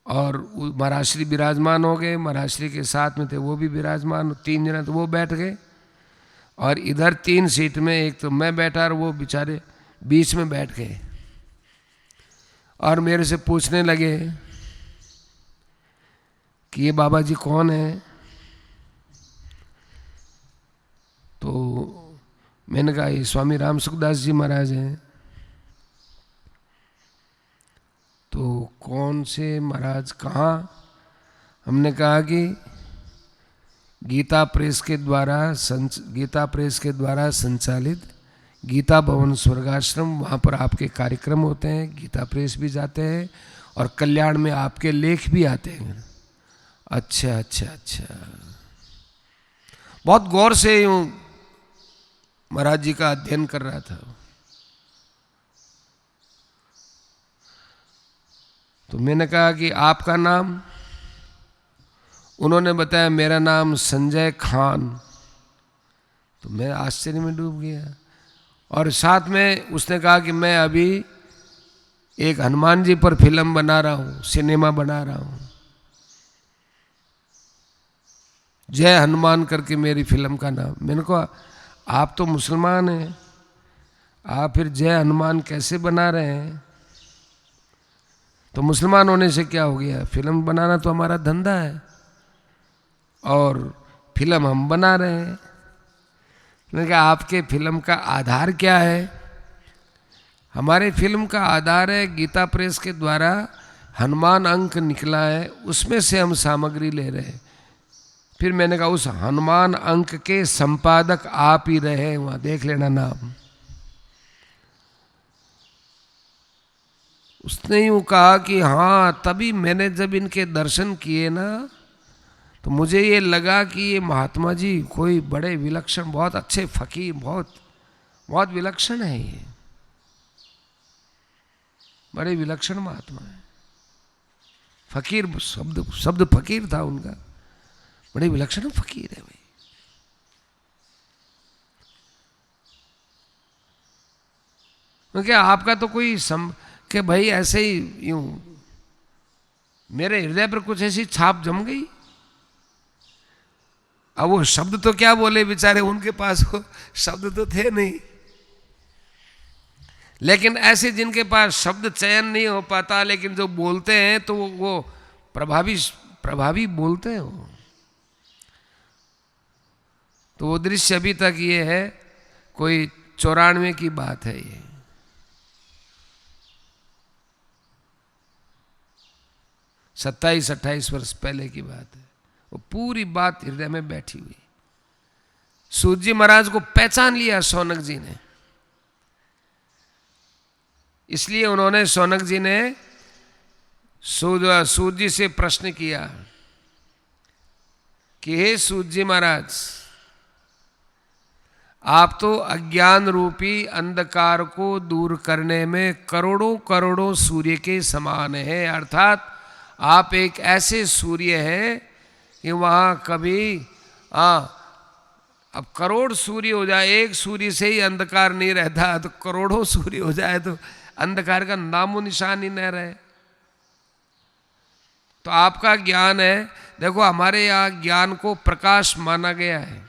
और महाराष्ट्री विराजमान हो गए, महाराष्ट्री के साथ में थे वो भी विराजमान, 3 जने तो वो बैठ गए। और इधर 3 सीट में एक तो मैं बैठा और वो बेचारे बीच में बैठ गए और मेरे से पूछने लगे कि ये बाबा जी कौन है। तो मैंने कहा ये स्वामी राम सुखदास जी महाराज हैं। तो कौन से महाराज, कहाँ? हमने कहा कि गीता प्रेस के द्वारा संचालित गीता भवन स्वर्गाश्रम, वहाँ पर आपके कार्यक्रम होते हैं, गीता प्रेस भी जाते हैं और कल्याण में आपके लेख भी आते हैं। अच्छा अच्छा अच्छा। बहुत गौर से यूँ महाराज जी का अध्ययन कर रहा था। तो मैंने कहा कि आपका नाम? उन्होंने बताया मेरा नाम संजय खान। तो मैं आश्चर्य में डूब गया। और साथ में उसने कहा कि मैं अभी एक हनुमान जी पर फिल्म बना रहा हूँ, सिनेमा बना रहा हूँ, जय हनुमान करके मेरी फिल्म का नाम। मैंने कहा आप तो मुसलमान हैं, आप फिर जय हनुमान कैसे बना रहे हैं? तो मुसलमान होने से क्या हो गया, फिल्म बनाना तो हमारा धंधा है और फिल्म हम बना रहे हैं। मैंने कहा आपके फिल्म का आधार क्या है? हमारे फिल्म का आधार है गीता प्रेस के द्वारा हनुमान अंक निकला है, उसमें से हम सामग्री ले रहे हैं। फिर मैंने कहा उस हनुमान अंक के संपादक आप ही रहे, वहां देख लेना नाम। उसने यूँ कहा कि हाँ, तभी मैंने जब इनके दर्शन किए ना तो मुझे ये लगा कि ये महात्मा जी कोई बड़े विलक्षण, बहुत अच्छे फकीर, बहुत विलक्षण है, ये बड़े विलक्षण महात्मा है। फकीर शब्द फकीर था उनका, बड़े विलक्षण फकीर है भाई। क्योंकि आपका तो कोई कि भाई ऐसे ही यूं मेरे हृदय पर कुछ ऐसी छाप जम गई। अब वो शब्द तो क्या बोले बेचारे, उनके पास वो शब्द तो थे नहीं, लेकिन ऐसे जिनके पास शब्द चयन नहीं हो पाता लेकिन जो बोलते हैं तो वो प्रभावी बोलते हैं वो। तो वो दृश्य अभी तक ये है, कोई 94 की बात है, ये 27-28 वर्ष पहले की बात है। वो पूरी बात हृदय में बैठी हुई। सूत जी महाराज को पहचान लिया शौनक जी ने, इसलिए उन्होंने, शौनक जी ने सूत जी से प्रश्न किया कि हे सूत जी महाराज, आप तो अज्ञान रूपी अंधकार को दूर करने में करोड़ों करोड़ों सूर्य के समान हैं। अर्थात आप एक ऐसे सूर्य हैं कि वहाँ कभी अब करोड़ सूर्य हो जाए, एक सूर्य से ही अंधकार नहीं रहता, तो करोड़ों सूर्य हो जाए तो अंधकार का नामो निशान ही न रहे। तो आपका ज्ञान है, देखो हमारे यहाँ ज्ञान को प्रकाश माना गया है,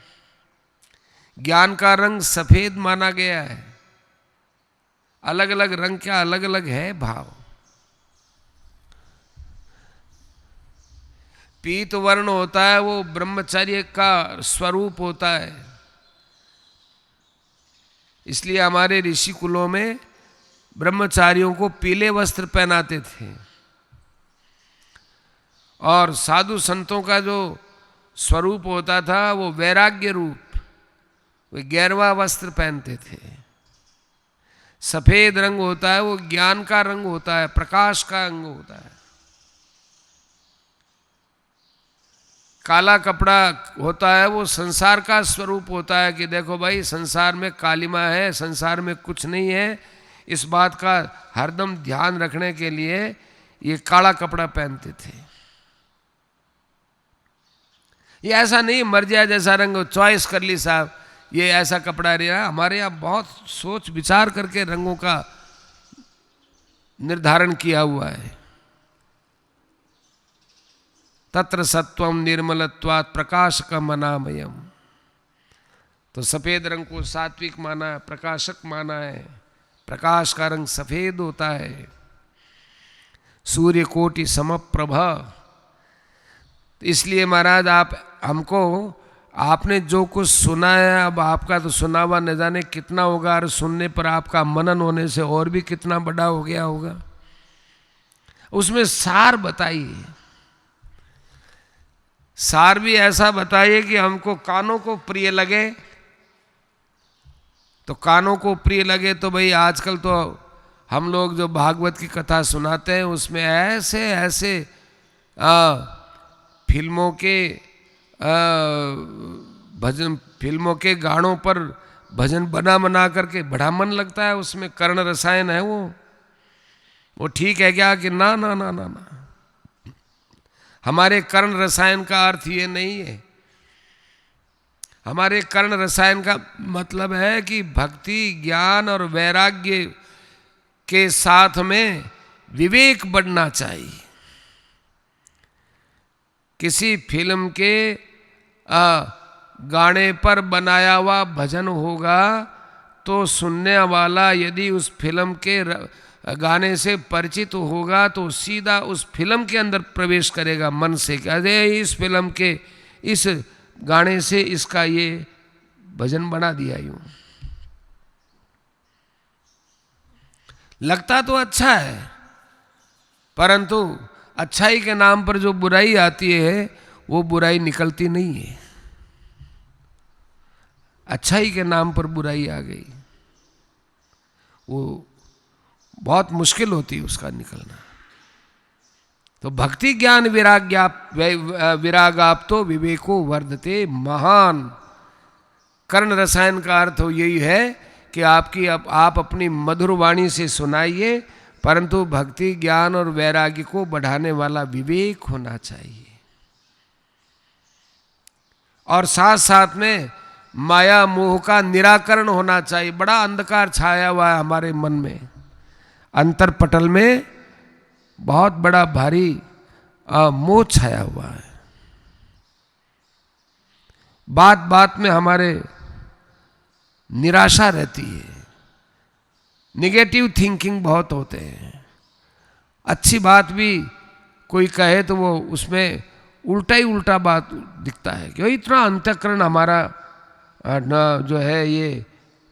ज्ञान का रंग सफेद माना गया है। अलग अलग रंग क्या अलग अलग है भाव। पीत वर्ण होता है वो ब्रह्मचर्य का स्वरूप होता है, इसलिए हमारे ऋषि कुलों में ब्रह्मचारियों को पीले वस्त्र पहनाते थे और साधु संतों का जो स्वरूप होता था वो वैराग्य रूप, वे गेरुआ वस्त्र पहनते थे। सफेद रंग होता है वो ज्ञान का रंग होता है, प्रकाश का रंग होता है। काला कपड़ा होता है वो संसार का स्वरूप होता है कि देखो भाई संसार में कालिमा है, संसार में कुछ नहीं है। इस बात का हरदम ध्यान रखने के लिए ये काला कपड़ा पहनते थे। ये ऐसा नहीं मर जाए जैसा रंग चॉइस कर ली साहब, ये ऐसा कपड़ा रहा। हमारे यहाँ बहुत सोच विचार करके रंगों का निर्धारण किया हुआ है। तत्र सत्वम निर्मलत्वात् प्रकाशकम अनामयम, तो सफेद रंग को सात्विक माना है, प्रकाशक माना है। प्रकाश का रंग सफेद होता है। सूर्य कोटि समप्रभ। इसलिए महाराज आप हमको, आपने जो कुछ सुना है, अब आपका तो सुना हुआ न जाने कितना होगा, और सुनने पर आपका मनन होने से और भी कितना बड़ा हो गया होगा। उसमें सार बताइए, सार भी ऐसा बताइए कि हमको कानों को प्रिय लगे। तो कानों को प्रिय लगे तो भाई आजकल तो हम लोग जो भागवत की कथा सुनाते हैं उसमें ऐसे ऐसे फिल्मों के भजन, फिल्मों के गानों पर भजन बना बना करके बड़ा मन लगता है। उसमें कर्ण रसायन है वो ठीक है क्या कि ना ना ना ना ना, हमारे कर्ण रसायन का अर्थ ये नहीं है। हमारे कर्ण रसायन का मतलब है कि भक्ति, ज्ञान और वैराग्य के साथ में विवेक बढ़ना चाहिए। किसी फिल्म के गाने पर बनाया हुआ भजन होगा तो सुनने वाला यदि उस फिल्म के गाने से परिचित होगा तो सीधा उस फिल्म के अंदर प्रवेश करेगा मन से, अरे इस फिल्म के इस गाने से इसका ये भजन बना दिया। यूं लगता तो अच्छा है, परंतु अच्छाई के नाम पर जो बुराई आती है वो बुराई निकलती नहीं है। अच्छाई के नाम पर बुराई आ गई, वो बहुत मुश्किल होती है उसका निकलना। तो भक्ति ज्ञान विरागाप तो विवेको वर्धते महान। कर्ण रसायन का अर्थ यही है कि आप अपनी मधुर वाणी से सुनाइए, परंतु भक्ति ज्ञान और वैराग्य को बढ़ाने वाला विवेक होना चाहिए। और साथ साथ में माया मोह का निराकरण होना चाहिए। बड़ा अंधकार छाया हुआ है हमारे मन में, अंतर पटल में बहुत बड़ा भारी मोह छाया हुआ है। बात बात में हमारे निराशा रहती है, निगेटिव थिंकिंग बहुत होते हैं। अच्छी बात भी कोई कहे तो वो उसमें उल्टा ही उल्टा बात दिखता है, क्यों इतना अंतःकरण हमारा जो है ये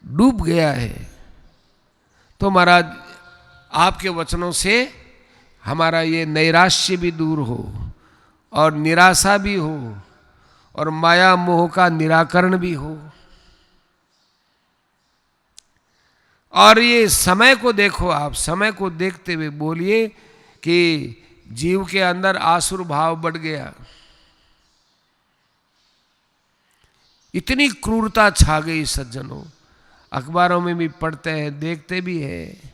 डूब गया है। तो महाराज आपके वचनों से हमारा ये नैराश्य भी दूर हो और निराशा भी हो और माया मोह का निराकरण भी हो। और ये समय को देखो, आप समय को देखते हुए बोलिए कि जीव के अंदर आसुर भाव बढ़ गया, इतनी क्रूरता छा गई सज्जनों। अखबारों में भी पढ़ते हैं, देखते भी हैं।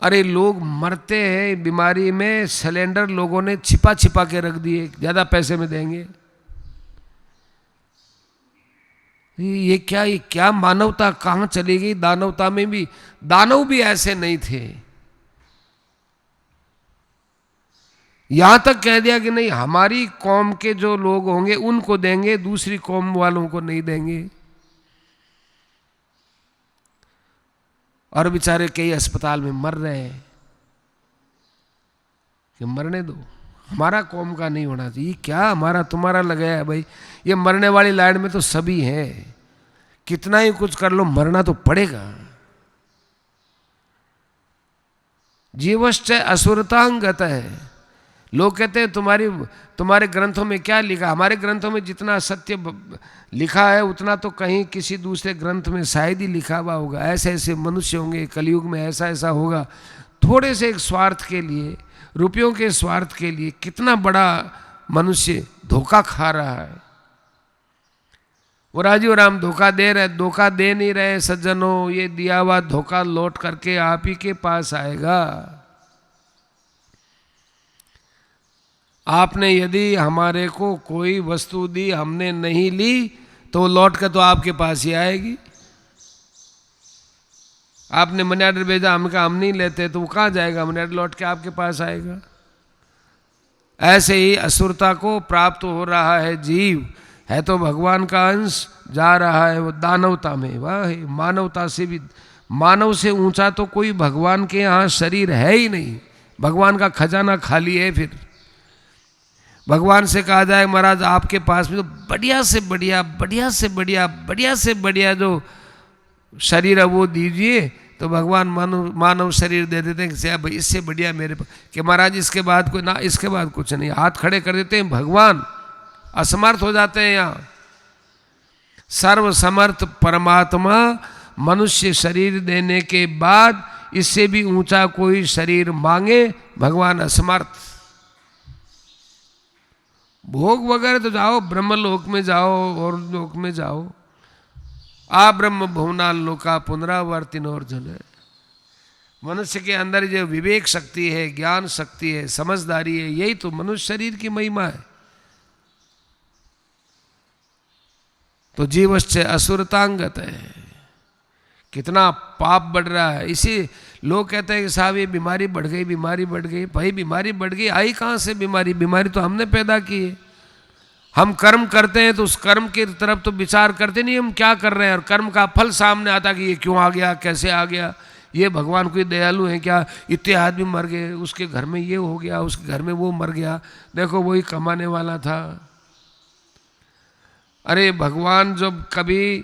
अरे लोग मरते हैं बीमारी में, सिलेंडर लोगों ने छिपा छिपा के रख दिए, ज्यादा पैसे में देंगे। ये क्या मानवता कहाँ चली गई? दानवता में भी, दानव भी ऐसे नहीं थे। यहां तक कह दिया कि नहीं, हमारी कौम के जो लोग होंगे उनको देंगे, दूसरी कौम वालों को नहीं देंगे। और बेचारे कई अस्पताल में मर रहे हैं कि मरने दो, हमारा कौम का नहीं होना चाहिए। क्या हमारा तुम्हारा लगाया है भाई? ये मरने वाली लाइन में तो सभी हैं, कितना ही कुछ कर लो मरना तो पड़ेगा। जीवश्च असुरतांगत है। लोग कहते हैं तुम्हारे ग्रंथों में क्या लिखा? हमारे ग्रंथों में जितना सत्य लिखा है उतना तो कहीं किसी दूसरे ग्रंथ में शायद ही लिखा हुआ होगा। ऐसे ऐसे मनुष्य होंगे कलयुग में, ऐसा ऐसा होगा। थोड़े से एक स्वार्थ के लिए, रुपयों के स्वार्थ के लिए कितना बड़ा मनुष्य धोखा खा रहा है। वो राजीव राम धोखा दे रहे, धोखा दे नहीं रहे सज्जनों। ये दिया हुआ धोखा लौट करके आप ही के पास आएगा। आपने यदि हमारे को कोई वस्तु दी, हमने नहीं ली, तो लौट कर तो आपके पास ही आएगी। आपने मनी ऑर्डर भेजा, हम कहा हम नहीं लेते, तो वो कहाँ जाएगा? मनी ऑर्डर लौट के आपके पास आएगा। ऐसे ही असुरता को प्राप्त हो रहा है जीव, है तो भगवान का अंश, जा रहा है वो दानवता में। वाह, मानवता से भी, मानव से ऊंचा तो कोई भगवान के यहाँ शरीर है ही नहीं। भगवान का खजाना खाली है। फिर भगवान से कहा जाए महाराज आपके पास में तो बढ़िया से बढ़िया, बढ़िया से बढ़िया, बढ़िया से बढ़िया जो शरीर है वो दीजिए, तो भगवान मानव शरीर दे देते हैं कि इससे बढ़िया मेरे पास, कि महाराज इसके बाद कोई ना, इसके बाद कुछ नहीं। हाथ खड़े कर देते हैं, भगवान असमर्थ हो जाते हैं। यहाँ सर्वसमर्थ परमात्मा मनुष्य शरीर देने के बाद इससे भी ऊंचा कोई शरीर मांगे, भगवान असमर्थ। भोग वगैरह तो जाओ, ब्रह्मलोक में जाओ और लोक में जाओ। आ ब्रह्म भुवना लोका पुनरावर्तिनोर्जुन है। मनुष्य के अंदर जो विवेक शक्ति है, ज्ञान शक्ति है, समझदारी है, यही तो मनुष्य शरीर की महिमा है। तो जीवश्च असुरतांगत है। कितना पाप बढ़ रहा है। इसी लोग कहते हैं कि साहब ये बीमारी बढ़ गई, बीमारी बढ़ गई। भाई बीमारी बढ़ गई, आई कहाँ से बीमारी? बीमारी तो हमने पैदा की है। हम कर्म करते हैं तो उस कर्म की तरफ तो विचार करते नहीं हम क्या कर रहे हैं, और कर्म का फल सामने आता कि ये क्यों आ गया, कैसे आ गया। ये भगवान कोई दयालु है क्या? इतने आदमी मर गए, उसके घर में ये हो गया, उसके घर में वो मर गया, देखो वही कमाने वाला था। अरे भगवान जब कभी,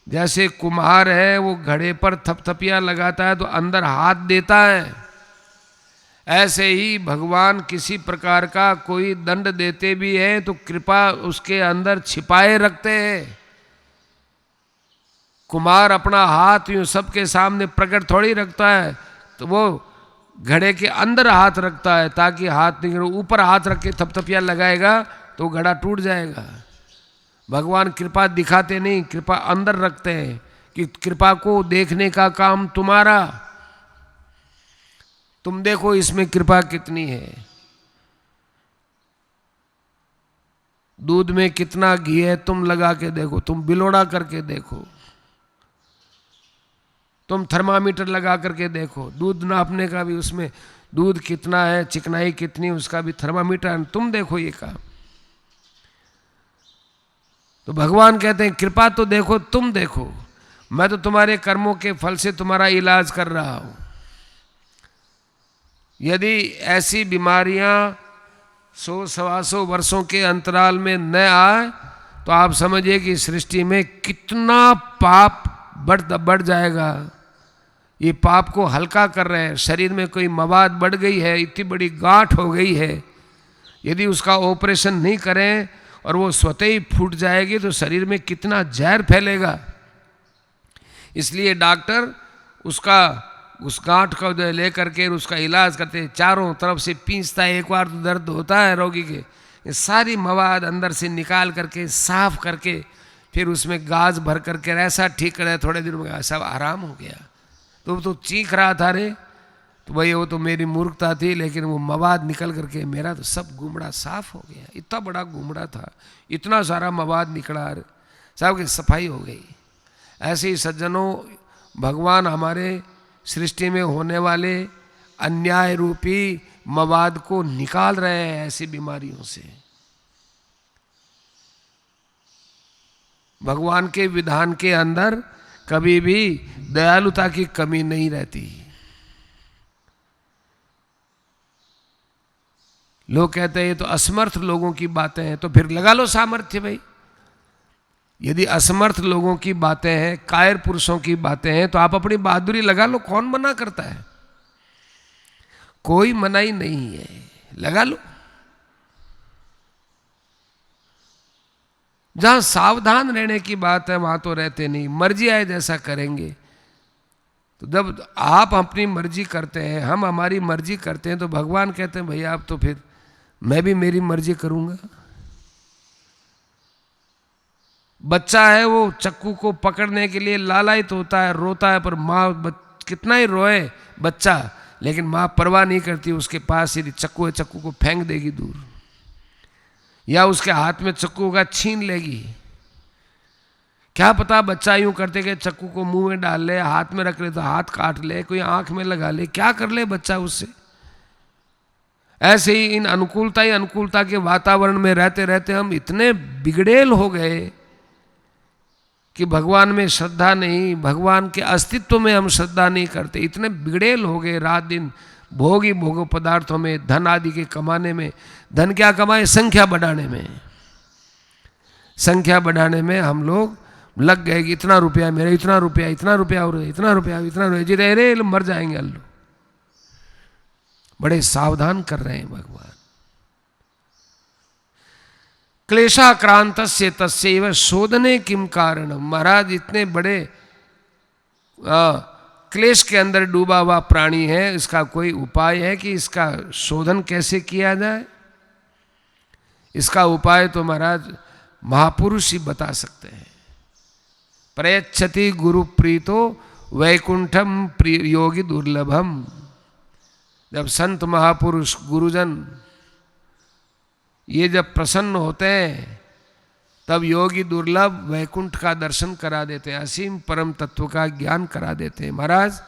जैसे कुम्हार है वो घड़े पर थपथपिया लगाता है तो अंदर हाथ देता है, ऐसे ही भगवान किसी प्रकार का कोई दंड देते भी हैं तो कृपा उसके अंदर छिपाए रखते हैं। कुम्हार अपना हाथ यूं सबके सामने प्रकट थोड़ी रखता है, तो वो घड़े के अंदर हाथ रखता है ताकि हाथ नहीं, ऊपर हाथ रख के थपथपिया लगाएगा तो घड़ा टूट जाएगा। भगवान कृपा दिखाते नहीं, कृपा अंदर रखते हैं कि कृपा को देखने का काम तुम्हारा। तुम देखो इसमें कृपा कितनी है। दूध में कितना घी है तुम लगा के देखो, तुम बिलोड़ा करके देखो, तुम थर्मामीटर लगा करके देखो, दूध नापने का भी, उसमें दूध कितना है, चिकनाई कितनी, उसका भी थर्मामीटर, तुम देखो ये काम। तो भगवान कहते हैं कृपा तो देखो, तुम देखो, मैं तो तुम्हारे कर्मों के फल से तुम्हारा इलाज कर रहा हूं। यदि ऐसी बीमारियां 100-125 वर्षों के अंतराल में न आए तो आप समझिए कि सृष्टि में कितना पाप बढ़ जाएगा। ये पाप को हल्का कर रहे हैं। शरीर में कोई मवाद बढ़ गई है, इतनी बड़ी गांठ हो गई है, यदि उसका ऑपरेशन नहीं करें और वो स्वतः ही फूट जाएगी तो शरीर में कितना जहर फैलेगा। इसलिए डॉक्टर उस गांठ को ले करके उसका इलाज करते हैं, चारों तरफ से पींचता है। एक बार तो दर्द होता है रोगी के, ये सारी मवाद अंदर से निकाल करके साफ करके फिर उसमें गाज भर करके ऐसा ठीक करे, थोड़े दिन में सब आराम हो गया। तो चीख रहा था रे, तो भाई वो तो मेरी मूर्खता थी, लेकिन वो मवाद निकल करके मेरा तो सब गुमड़ा साफ हो गया। इतना बड़ा गुमड़ा था, इतना सारा मवाद निकला, सब की सफाई हो गई। ऐसे ही सज्जनों, भगवान हमारे सृष्टि में होने वाले अन्याय रूपी मवाद को निकाल रहे हैं ऐसी बीमारियों से। भगवान के विधान के अंदर कभी भी दयालुता की कमी नहीं रहती। लोग कहते हैं ये तो असमर्थ लोगों की बातें हैं, तो फिर लगा लो सामर्थ्य भाई। यदि असमर्थ लोगों की बातें हैं, कायर पुरुषों की बातें हैं, तो आप अपनी बहादुरी लगा लो। कौन मना करता है? कोई मनाही नहीं है, लगा लो। जहां सावधान रहने की बात है वहां तो रहते नहीं, मर्जी आए जैसा करेंगे। तो जब आप अपनी मर्जी करते हैं, हम हमारी मर्जी करते हैं, तो भगवान कहते हैं भैया आप तो फिर मैं भी मेरी मर्जी करूंगा। बच्चा है वो चक्कू को पकड़ने के लिए लालायित होता है, रोता है, पर माँ कितना ही रोए बच्चा, लेकिन माँ परवाह नहीं करती। उसके पास यदि चक्कू है, चक्कू को फेंक देगी दूर, या उसके हाथ में चक्कू का छीन लेगी। क्या पता बच्चा यूं करते कि चक्कू को मुंह में डाल ले, हाथ में रख ले तो हाथ काट ले, कोई आंख में लगा ले, क्या कर ले बच्चा उससे। ऐसे ही इन अनुकूलता के वातावरण में रहते रहते हम इतने बिगड़ेल हो गए कि भगवान में श्रद्धा नहीं, भगवान के अस्तित्व में हम श्रद्धा नहीं करते। इतने बिगड़ेल हो गए, रात दिन भोग ही भोग पदार्थों में, धन आदि के कमाने में। धन क्या कमाए? संख्या बढ़ाने में। संख्या बढ़ाने में हम लोग लग गए कि इतना रुपया मेरा, इतना रुपया, इतना रुपया और इतना रुपया, इतना रुपया, जी रे मर जाएंगे अल्लू। बड़े सावधान कर रहे हैं भगवान। क्लेशाक्रांतस्य तस्यैव शोधने किम कारणम। महाराज इतने बड़े क्लेश के अंदर डूबा हुआ प्राणी है, इसका कोई उपाय है कि इसका शोधन कैसे किया जाए? इसका उपाय तो महाराज महापुरुष ही बता सकते हैं। प्रयच्छति गुरु प्रीतो वैकुंठम प्रिय योगी दुर्लभम। जब संत महापुरुष गुरुजन ये जब प्रसन्न होते हैं, तब योगी दुर्लभ वैकुंठ का दर्शन करा देते हैं, असीम परम तत्व का ज्ञान करा देते हैं। महाराज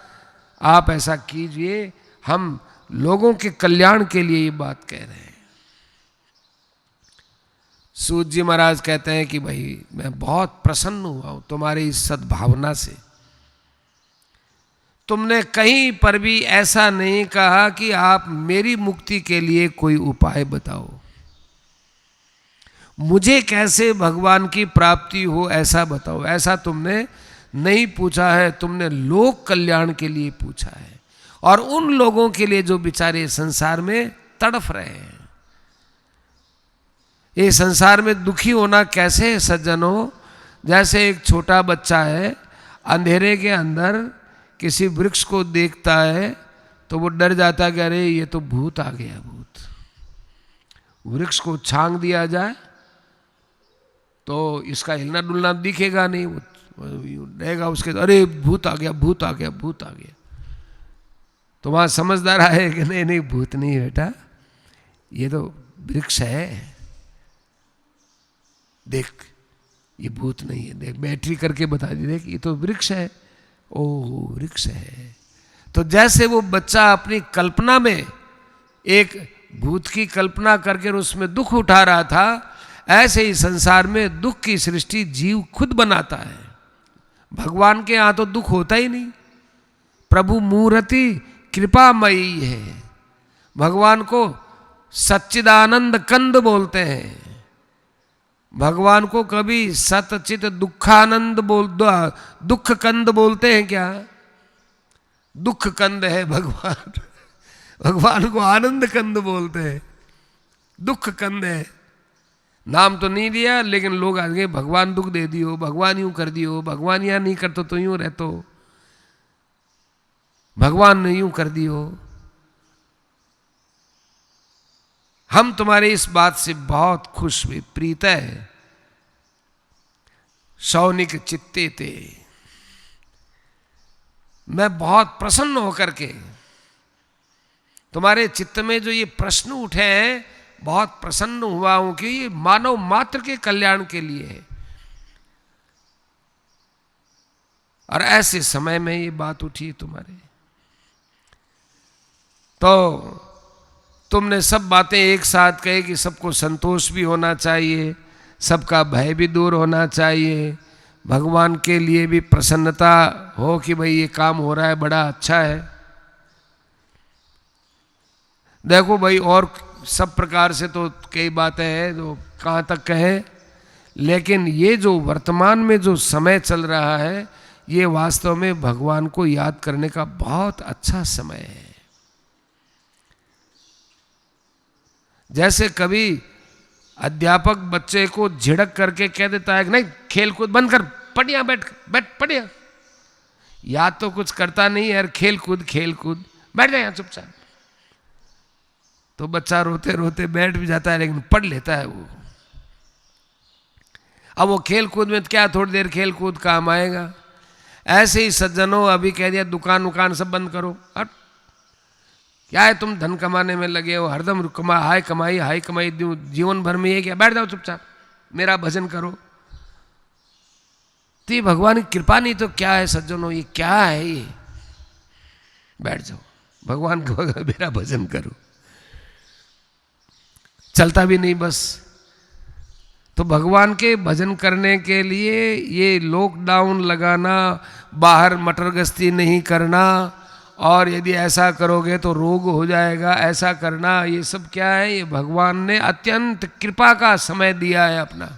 आप ऐसा कीजिए, हम लोगों के कल्याण के लिए ये बात कह रहे हैं। सूत जी महाराज कहते हैं कि भाई मैं बहुत प्रसन्न हुआ हूं तुम्हारी इस सद्भावना से। तुमने कहीं पर भी ऐसा नहीं कहा कि आप मेरी मुक्ति के लिए कोई उपाय बताओ, मुझे कैसे भगवान की प्राप्ति हो ऐसा बताओ। ऐसा तुमने नहीं पूछा है, तुमने लोक कल्याण के लिए पूछा है, और उन लोगों के लिए जो बेचारे संसार में तड़फ रहे हैं। ये संसार में दुखी होना कैसे है सज्जनों? जैसे एक छोटा बच्चा है, अंधेरे के अंदर किसी वृक्ष को देखता है तो वो डर जाता है कि अरे ये तो भूत आ गया, भूत। वृक्ष को छांग दिया जाए तो इसका हिलना डुलना दिखेगा नहीं, वो रहेगा उसके, अरे भूत आ गया, भूत आ गया, भूत आ गया। तो वहां समझदार है कि नहीं नहीं भूत नहीं है बेटा, ये तो वृक्ष है, देख ये भूत नहीं है, देख बैटरी करके बता दी, देख ये तो वृक्ष है। ओह वृक्ष है। तो जैसे वो बच्चा अपनी कल्पना में एक भूत की कल्पना करके उसमें दुख उठा रहा था, ऐसे ही संसार में दुख की सृष्टि जीव खुद बनाता है। भगवान के यहां तो दुख होता ही नहीं। प्रभु मूर्ति कृपामयी है। भगवान को सच्चिदानंद कंद बोलते हैं। भगवान को कभी सतचित दुखानंद दुख कंद बोलते हैं क्या? दुख कंद है भगवान। भगवान को आनंद कंद बोलते हैं, दुख कंद है। नाम तो नहीं दिया, लेकिन लोग आगे भगवान दुख दे दियो, भगवान यूं कर दियो, भगवान यहां नहीं करते तो यूं रहतो, भगवान ने यूं कर दियो। हम तुम्हारे इस बात से बहुत खुश हुए, प्रीत है। शौनिक चित्ते थे, मैं बहुत प्रसन्न होकर के तुम्हारे चित्त में जो ये प्रश्न उठे हैं, बहुत प्रसन्न हुआ हूं कि ये मानव मात्र के कल्याण के लिए है। और ऐसे समय में ये बात उठी तुम्हारे, तो तुमने सब बातें एक साथ कहे कि सबको संतोष भी होना चाहिए, सबका भय भी दूर होना चाहिए, भगवान के लिए भी प्रसन्नता हो कि भाई ये काम हो रहा है, बड़ा अच्छा है। देखो भाई, और सब प्रकार से तो कई बातें हैं जो कहाँ तक कहें, लेकिन ये जो वर्तमान में जो समय चल रहा है, ये वास्तव में भगवान को याद करने का बहुत अच्छा समय है। जैसे कभी अध्यापक बच्चे को झिड़क करके कह देता है कि नहीं खेल कूद बंद कर, पढ़ यहाँ बैठ पढ़ यहाँ, या तो कुछ करता नहीं है, खेल कूद बैठ जाए यहाँ चुपचाप। तो बच्चा रोते रोते बैठ भी जाता है, लेकिन पढ़ लेता है वो। अब वो खेल कूद में क्या थोड़ी देर खेल कूद काम आएगा। ऐसे ही सज्जनों, अभी कह दिया दुकान उकान सब बंद करो, हट, क्या है तुम धन कमाने में लगे हो, हरदम हाई कमाई जीवन भर में ये क्या, बैठ जाओ चुपचाप मेरा भजन करो। तो ये भगवान की कृपा नहीं तो क्या है सज्जनों, ये क्या है, ये बैठ जाओ भगवान को मेरा भजन करो। चलता भी नहीं बस। तो भगवान के भजन करने के लिए ये लॉकडाउन लगाना, बाहर मटर गश्ती नहीं करना, और यदि ऐसा करोगे तो रोग हो जाएगा, ऐसा करना, ये सब क्या है, ये भगवान ने अत्यंत कृपा का समय दिया है अपना।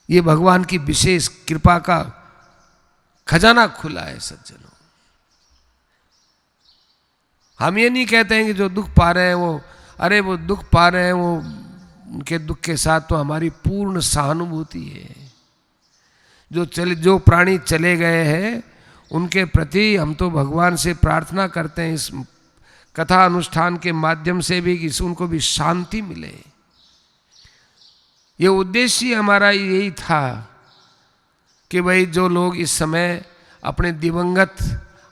ये भगवान की विशेष कृपा का खजाना खुला है सज्जनों। हम ये नहीं कहते हैं कि जो दुख पा रहे हैं वो, अरे वो दुख पा रहे हैं, वो उनके दुख के साथ तो हमारी पूर्ण सहानुभूति है। जो प्राणी चले गए हैं उनके प्रति हम तो भगवान से प्रार्थना करते हैं इस कथा अनुष्ठान के माध्यम से भी कि उनको भी शांति मिले। ये उद्देश्य हमारा यही था कि भाई जो लोग इस समय अपने दिवंगत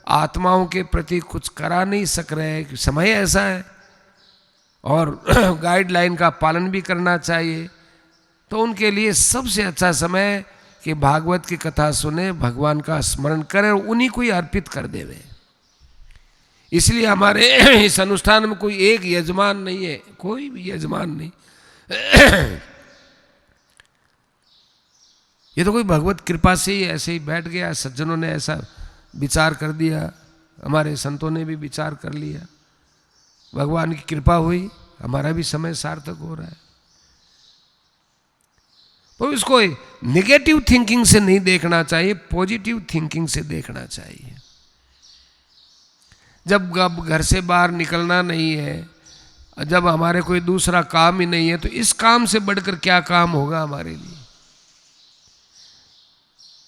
आत्माओं के प्रति कुछ करा नहीं सक रहे हैं, समय ऐसा है और गाइडलाइन का पालन भी करना चाहिए, तो उनके लिए सबसे अच्छा समय कि भागवत की कथा सुने, भगवान का स्मरण करें और उन्हीं को ही अर्पित कर देवे। इसलिए हमारे इस अनुष्ठान में कोई एक यजमान नहीं है, कोई भी यजमान नहीं। ये तो कोई भगवत कृपा से ही ऐसे ही बैठ गया, सज्जनों ने ऐसा विचार कर दिया, हमारे संतों ने भी विचार कर लिया, भगवान की कृपा हुई, हमारा भी समय सार्थक हो रहा है। तो इसको नेगेटिव थिंकिंग से नहीं देखना चाहिए, पॉजिटिव थिंकिंग से देखना चाहिए। जब घर से बाहर निकलना नहीं है, जब हमारे कोई दूसरा काम ही नहीं है, तो इस काम से बढ़कर क्या काम होगा हमारे लिए।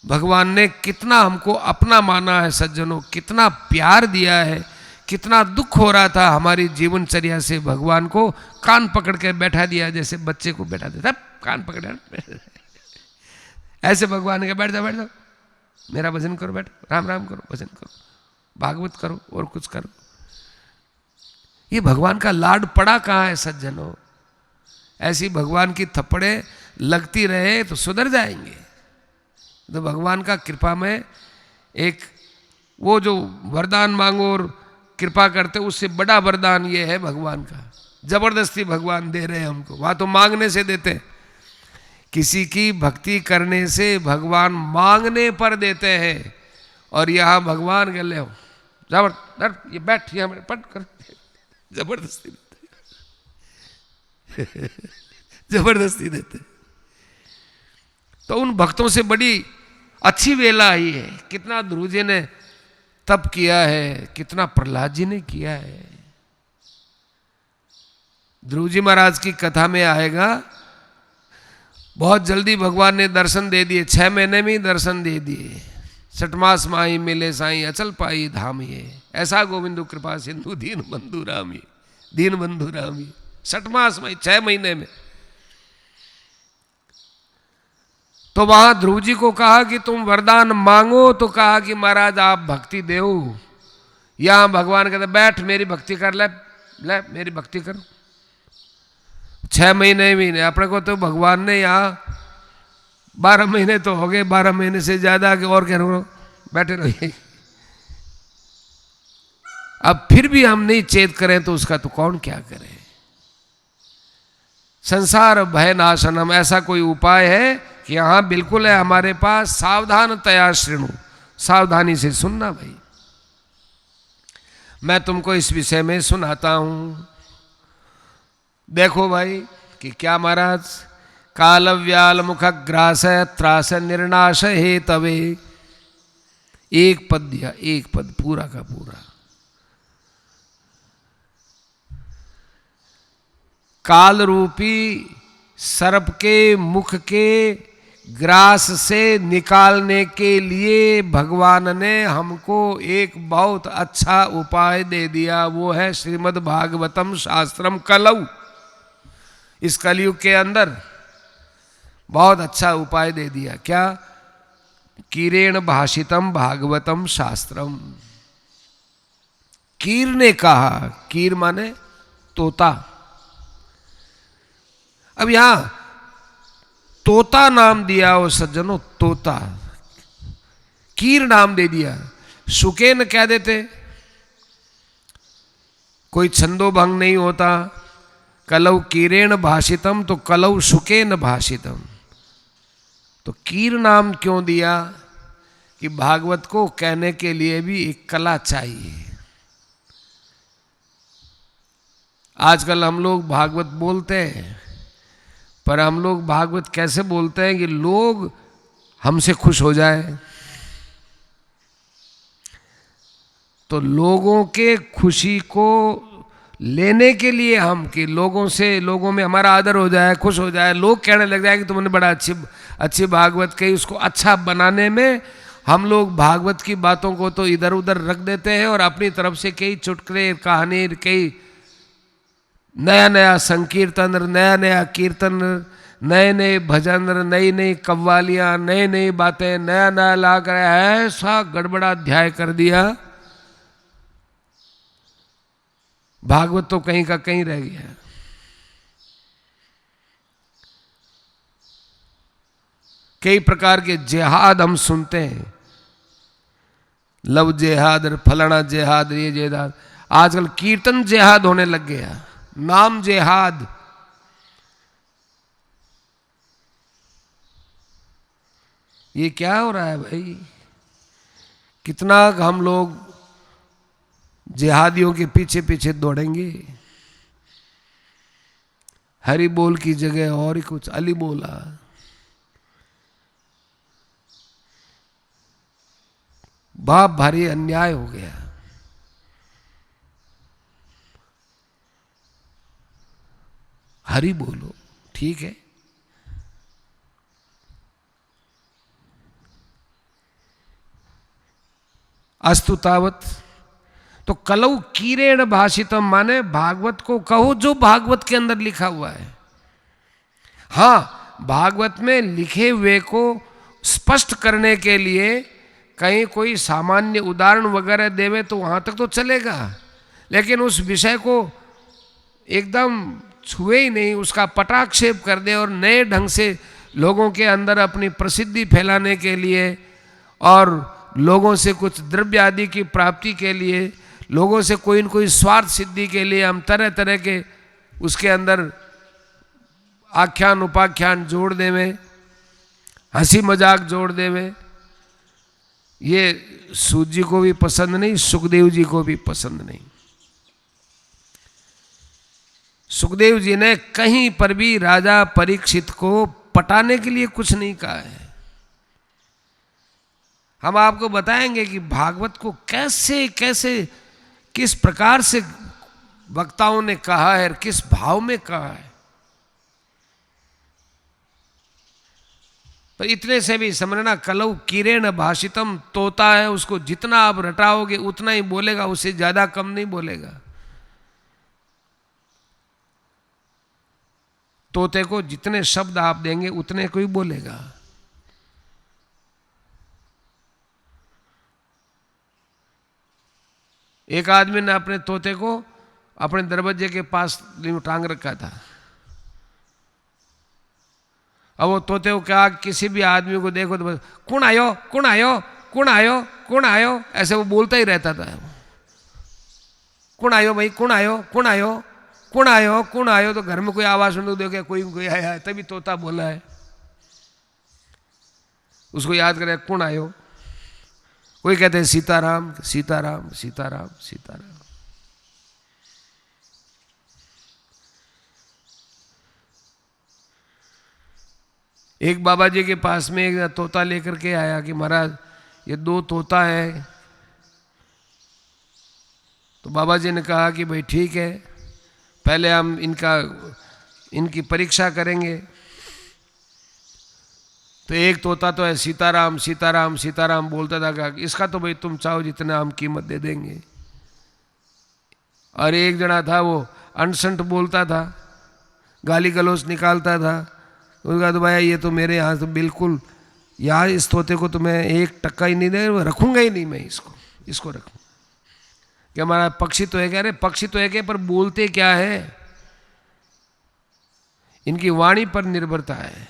भगवान ने कितना हमको अपना माना है सज्जनों, कितना प्यार दिया है, कितना दुख हो रहा था हमारी जीवनचर्या से, भगवान को कान पकड़ के बैठा दिया, जैसे बच्चे को बैठा देता, कान पकड़ ऐसे भगवान ने कहा बैठ जाओ मेरा भजन करो, बैठ राम राम करो, भजन करो, भागवत करो और कुछ करो। ये भगवान का लाड पड़ा कहाँ है सज्जनों। ऐसी भगवान की थप्पड़े लगती रहे तो सुधर जाएंगे। तो भगवान का कृपा में एक वो जो वरदान मांगो और कृपा करते, उससे बड़ा वरदान ये है भगवान का। जबरदस्ती भगवान दे रहे हैं हमको, वहां तो मांगने से देते, किसी की भक्ति करने से भगवान मांगने पर देते हैं, और यहां भगवान गले हो जबरदस्त ये बैठ यहाँ पट कर जबरदस्ती देते जबरदस्ती देते। तो उन भक्तों से बड़ी अच्छी वेला आई है। कितना ध्रुव जी ने तप किया है, कितना प्रहलाद जी ने किया है। ध्रुव जी महाराज की कथा में आएगा, बहुत जल्दी भगवान ने दर्शन दे दिए, 6 महीने में ही दर्शन दे दिए। 6 मास माही मिले साईं अचल पाई धाम ये, ऐसा गोविंदु कृपा सिंधु दीन बंधु रामी, दीन बंधु रामी। 6 मास में, 6 महीने में। तो वहां ध्रुव जी को कहा कि तुम वरदान मांगो, तो कहा कि महाराज आप भक्ति देओ। यहां भगवान कहते बैठ मेरी भक्ति कर, ले मेरी भक्ति करो। 6 महीने भी नहीं, अपने को तो भगवान ने यहाँ 12 महीने तो हो गए, 12 महीने से ज्यादा के और कह रहे हो बैठे रहिए। अब फिर भी हम नहीं चेत करें तो उसका तो कौन क्या करे। संसार भय नाशनम, ऐसा कोई उपाय है कि हाँ बिल्कुल है हमारे पास। सावधान तया श्रृणु, सावधानी से सुनना भाई। मैं तुमको इस विषय में सुनाता हूं। देखो भाई कि क्या महाराज, काल व्याल मुख ग्रास त्रास निर्नाश हे तवे। एक पद दिया, एक पद पूरा का पूरा। काल रूपी सर्प के मुख के ग्रास से निकालने के लिए भगवान ने हमको एक बहुत अच्छा उपाय दे दिया, वो है श्रीमद् भागवतम शास्त्रम कलौ। इस कलयुग के अंदर बहुत अच्छा उपाय दे दिया। क्या? कीरेण भाषितम भागवतम शास्त्रम। कीर ने कहा, कीर माने तोता। अब यहां तोता नाम दिया हो सज्जनों, तोता, कीर नाम दे दिया। सुके न क्या देते? कोई छंदो भंग नहीं होता। कलौ कीरेण भाषितम तो कलौ सुकेन भाषितम। तो कीर नाम क्यों दिया? कि भागवत को कहने के लिए भी एक कला चाहिए। आजकल हम लोग भागवत बोलते हैं, पर हम लोग भागवत कैसे बोलते हैं कि लोग हमसे खुश हो जाए। तो लोगों के खुशी को लेने के लिए हम, कि लोगों में हमारा आदर हो जाए, खुश हो जाए, लोग कहने लग जाए कि तुमने बड़ा अच्छी भागवत कही, उसको अच्छा बनाने में हम लोग भागवत की बातों को तो इधर उधर रख देते हैं और अपनी तरफ से कई चुटकुले, कहानी, कई नया नया संकीर्तन, नया नया कीर्तन, नए नए भजन, नई नई कव्वालियाँ, नई नई बातें, नया नया ला कर ऐसा गड़बड़ा अध्याय कर दिया, भागवत तो कहीं का कहीं रह गया। कई प्रकार के जिहाद हम सुनते हैं, लव जिहाद, फलाना जिहाद, ये जिहाद। आजकल कीर्तन जिहाद होने लग गया, नाम जिहाद। ये क्या हो रहा है भाई? कितना हम लोग जिहादियों के पीछे पीछे दौड़ेंगे। हरि बोल की जगह और ही कुछ अली बोला। बाप भारी अन्याय हो गया। हरि बोलो, ठीक है, अस्तु तावत। तो कलौ कीरेण भाषितम माने भागवत को कहो जो भागवत के अंदर लिखा हुआ है। हां, भागवत में लिखे हुए को स्पष्ट करने के लिए कहीं कोई सामान्य उदाहरण वगैरह देवे तो वहां तक तो चलेगा, लेकिन उस विषय को एकदम छुए ही नहीं, उसका पटाक्षेप कर दे और नए ढंग से लोगों के अंदर अपनी प्रसिद्धि फैलाने के लिए और लोगों से कुछ द्रव्य आदि की प्राप्ति के लिए, लोगों से कोई न कोई स्वार्थ सिद्धि के लिए हम तरह तरह के उसके अंदर आख्यान उपाख्यान जोड़ देवे, हंसी मजाक जोड़ देवे। ये सूत जी को भी पसंद नहीं, सुखदेव जी को भी पसंद नहीं। सुखदेव जी ने कहीं पर भी राजा परीक्षित को पटाने के लिए कुछ नहीं कहा है। हम आपको बताएंगे कि भागवत को कैसे कैसे किस प्रकार से वक्ताओं ने कहा है और किस भाव में कहा है। पर इतने से भी समझना, कलौ कीरेण भाषितम, तोता है, उसको जितना आप रटाओगे उतना ही बोलेगा, उससे ज्यादा कम नहीं बोलेगा। तोते को जितने शब्द आप देंगे उतने को ही बोलेगा। एक आदमी ने अपने तोते को अपने दरवाजे के पास टांग रखा था। अब वो तोते को कहा, किसी भी आदमी को देखो तो कौन आयो, कौन आयो, कौन आयो, कौन आयो, ऐसे वो बोलता ही रहता था। कौन आयो भाई, कौन आयो, कौन आयो, कौन आयो, कौन आयो। तो घर में कोई आवाज सुन दो, कोई कोई आया है, तभी तोता बोला है। उसको याद करे, कौन आयो। कोई कहते हैं सीताराम, सीताराम, सीताराम, सीताराम। एक बाबा जी के पास में एक तोता लेकर के आया कि महाराज ये दो तोता है। तो बाबा जी ने कहा कि भाई ठीक है, पहले हम इनकी परीक्षा करेंगे। तो एक तोता तो है सीताराम सीताराम सीताराम बोलता था, इसका तो भाई तुम चाहो जितना हम कीमत दे देंगे। और एक जना था वो अनसंट बोलता था, गाली गलौज निकालता था। उसका तो भाई ये तो मेरे यहाँ तो बिल्कुल, यार इस तोते को तो मैं 1% ही नहीं दे, रखूंगा ही नहीं मैं इसको रखूँ। क्या हमारा पक्षी तो है क्या? अरे पक्षी तो है क्या, पर बोलते क्या है? इनकी वाणी पर निर्भरता है।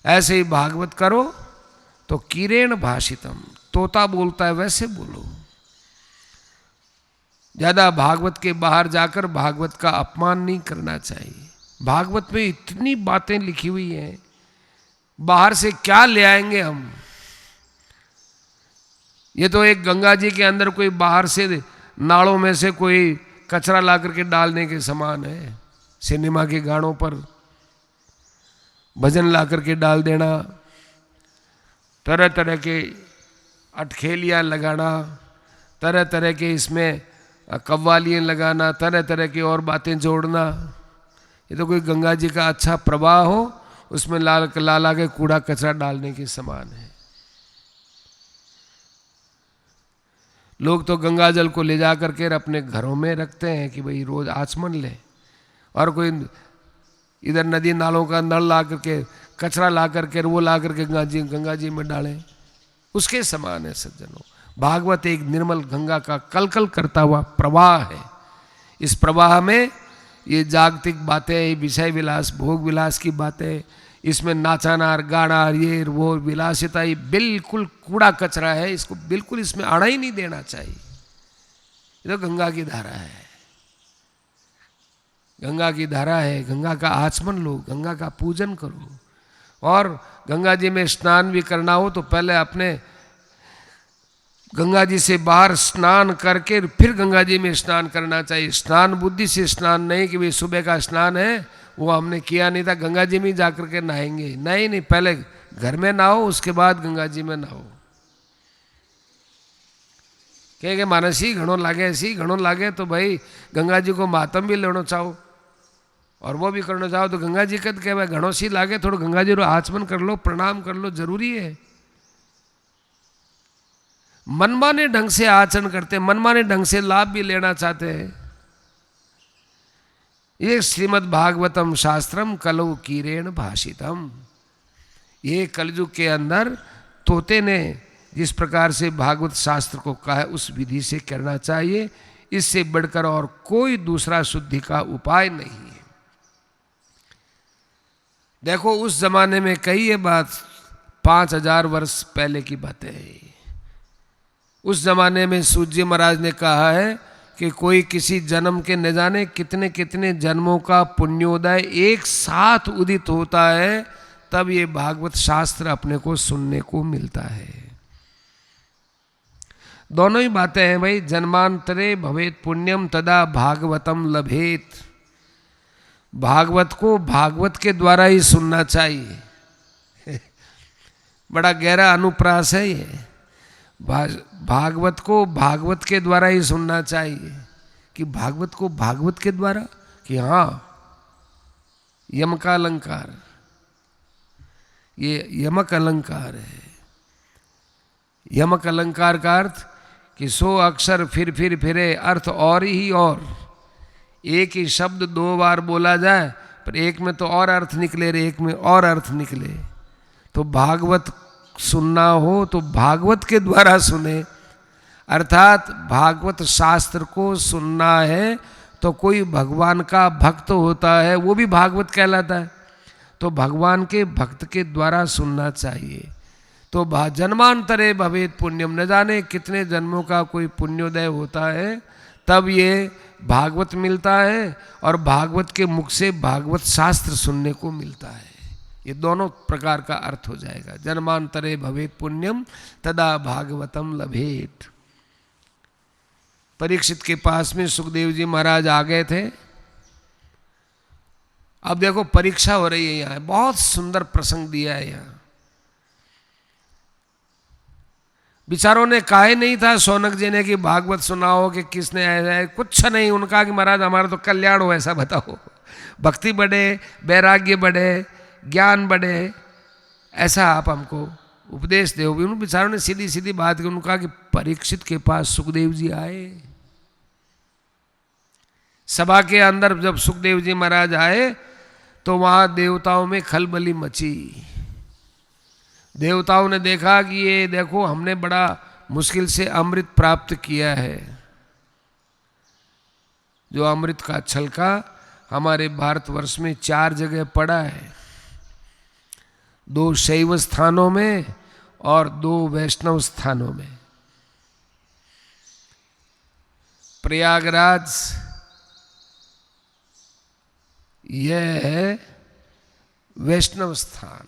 ऐसे ही भागवत करो तो कीरेण भाषितम, तोता बोलता है वैसे बोलो। ज्यादा भागवत के बाहर जाकर भागवत का अपमान नहीं करना चाहिए। भागवत में इतनी बातें लिखी हुई हैं, बाहर से क्या ले आएंगे हम? ये तो एक गंगा जी के अंदर कोई बाहर से नालों में से कोई कचरा ला करके डालने के समान है। सिनेमा के गानों पर भजन ला करके डाल देना, तरह तरह के अटखेलियाँ लगाना, तरह तरह के इसमें कव्वालियाँ लगाना, तरह तरह की और बातें जोड़ना। ये तो कोई गंगा जी का अच्छा प्रवाह हो, उसमें ला के कूड़ा कचरा डालने के समान है। लोग तो गंगा जल को ले जा करके अपने घरों में रखते हैं कि भाई रोज आचमन ले, और कोई इधर नदी नालों का नल ला करके कचरा ला करके वो ला करके गंगा जी में डालें, उसके समान है सज्जनों। भागवत एक निर्मल गंगा का कलकल करता हुआ प्रवाह है। इस प्रवाह में ये जागतिक बातें, विषय विलास, भोग विलास की बातें, इसमें नाचाना गाना ये वो विलासिता, ये बिल्कुल कूड़ा कचरा है। इसको बिल्कुल इसमें आना ही नहीं देना चाहिए। ये तो गंगा की धारा है, गंगा की धारा है। गंगा का आचमन लो, गंगा का पूजन करो। और गंगा जी में स्नान भी करना हो तो पहले अपने गंगा जी से बाहर स्नान करके फिर गंगा जी में स्नान करना चाहिए। स्नान बुद्धि से स्नान नहीं कि भाई सुबह का स्नान है वो हमने किया नहीं था, गंगा जी में जाकर के नहाएंगे। नहीं, पहले घर में नहाओ, उसके बाद गंगा जी में नहाओ। कहे माने सी घणो लागे तो भाई गंगा जी को मातम भी लेना चाहो और वो भी करना चाहो तो गंगा जी कद कहे घणो सी लागे, थोड़ा गंगा जी रो आचमन कर लो, प्रणाम कर लो, जरूरी है। मनमाने ढंग से आचरण करते, मनमाने ढंग से लाभ भी लेना चाहते हैं। ये श्रीमद् भागवतम शास्त्रम कलौ कीरेण भाषितम, ये कलयुग के अंदर तोते ने जिस प्रकार से भागवत शास्त्र को कहा है उस विधि से करना चाहिए। इससे बढ़कर और कोई दूसरा शुद्धि का उपाय नहीं है। देखो उस जमाने में कही ये बात 5000 वर्ष पहले की बातें हैं। उस जमाने में सूर्य महाराज ने कहा है कि कोई किसी जन्म के न जाने कितने कितने जन्मों का पुण्योदय एक साथ उदित होता है, तब ये भागवत शास्त्र अपने को सुनने को मिलता है। दोनों ही बातें हैं भाई। जन्मांतरे भवेत पुण्यम तदा भागवतम लभेत। भागवत को भागवत के द्वारा ही सुनना चाहिए। बड़ा गहरा अनुप्रास है ये। भागवत को भागवत के द्वारा ही सुनना चाहिए। कि भागवत को भागवत के द्वारा, कि हाँ यम का अलंकार, ये यमक अलंकार है। यमक अलंकार का अर्थ कि 100 अक्षर फिर फिरे, अर्थ और ही और। एक ही शब्द 2 बार बोला जाए पर एक में तो और अर्थ निकले, एक में और अर्थ निकले। तो भागवत सुनना हो तो भागवत के द्वारा सुने, अर्थात भागवत शास्त्र को सुनना है तो कोई भगवान का भक्त होता है, वो भी भागवत कहलाता है, तो भगवान के भक्त के द्वारा सुनना चाहिए। तो जन्मांतरे भवेत पुण्यम, न जाने कितने जन्मों का कोई पुण्योदय होता है तब ये भागवत मिलता है और भागवत के मुख से भागवत शास्त्र सुनने को मिलता है। ये दोनों प्रकार का अर्थ हो जाएगा। जन्मांतरे भवेत पुण्यम तदा भागवतम लभेत। परीक्षित के पास में सुखदेव जी महाराज आ गए थे। अब देखो परीक्षा हो रही है यहाँ, बहुत सुंदर प्रसंग दिया है यहाँ। बिचारों ने कहा नहीं था शौनक जी ने कि भागवत सुनाओ कि किसने ऐसा है, कुछ नहीं। उनका कि महाराज हमारा तो कल्याण हो, ऐसा बताओ, भक्ति बढ़े, वैराग्य बढ़े, ज्ञान बढ़े, ऐसा आप हमको उपदेश दो। उन बेचारों ने सीधी सीधी बात की। उन्होंने कहा कि परीक्षित के पास सुखदेव जी आए। सभा के अंदर जब सुखदेव जी महाराज आए तो वहां देवताओं में खलबली मची। देवताओं ने देखा कि ये देखो, हमने बड़ा मुश्किल से अमृत प्राप्त किया है। जो अमृत का छलका हमारे भारतवर्ष में 4 जगह पड़ा है, 2 शैव स्थानों में और 2 वैष्णव स्थानों में। प्रयागराज यह है वैष्णव स्थान,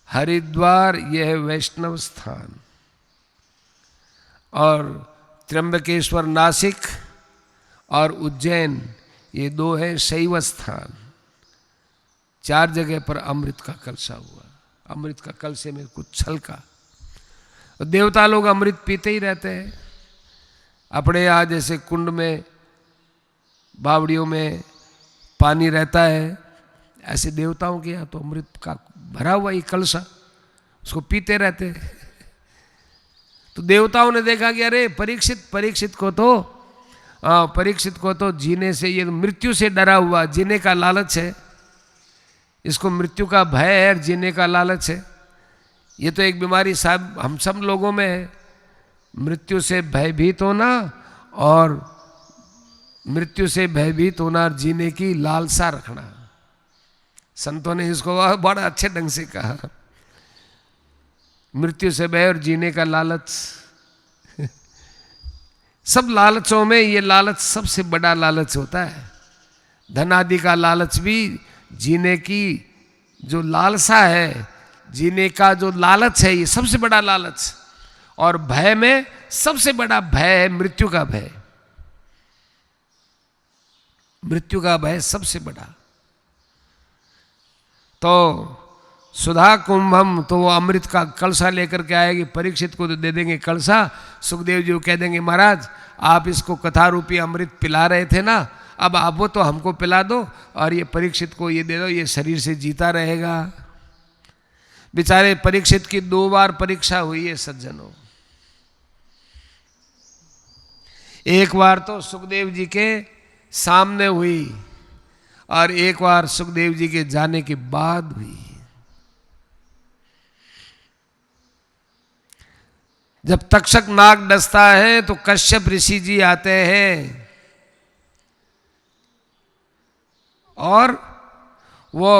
हरिद्वार यह है वैष्णव स्थान, और त्र्यंबकेश्वर नासिक और उज्जैन ये 2 है शैव स्थान। 4 जगह पर अमृत का कलशा हुआ। अमृत का कलशे में कुछ छलका। देवता लोग अमृत पीते ही रहते हैं। अपने यहाँ जैसे कुंड में, बावड़ियों में पानी रहता है, ऐसे देवताओं के यहाँ तो अमृत का भरा हुआ ही कलशा, उसको पीते रहते हैं। तो देवताओं ने देखा कि अरे परीक्षित को तो जीने से, ये मृत्यु से डरा हुआ, जीने का लालच है, इसको मृत्यु का भय है और जीने का लालच है। ये तो एक बीमारी साहब हम सब लोगों में है, मृत्यु से भयभीत होना और मृत्यु से भयभीत होना और जीने की लालसा रखना। संतों ने इसको बड़ा अच्छे ढंग से कहा, मृत्यु से भय और जीने का लालच। सब लालचों में ये लालच सबसे बड़ा लालच होता है। धन आदि का लालच भी जीने की जो लालसा है, जीने का जो लालच है, ये सबसे बड़ा लालच। और भय में सबसे बड़ा भय है मृत्यु का भय। मृत्यु का भय सबसे बड़ा। तो सुधा कुंभम, तो वो अमृत का कलशा लेकर के आएगी। परीक्षित को तो दे देंगे कलशा, सुखदेव जी को कह देंगे महाराज आप इसको कथा रूपी अमृत पिला रहे थे ना, अब आप वो तो हमको पिला दो और ये परीक्षित को ये दे दो, ये शरीर से जीता रहेगा। बेचारे परीक्षित की 2 बार परीक्षा हुई है सज्जनों। एक बार तो सुखदेव जी के सामने हुई और एक बार सुखदेव जी के जाने के बाद हुई। जब तक्षक नाग डसता है तो कश्यप ऋषि जी आते हैं और वो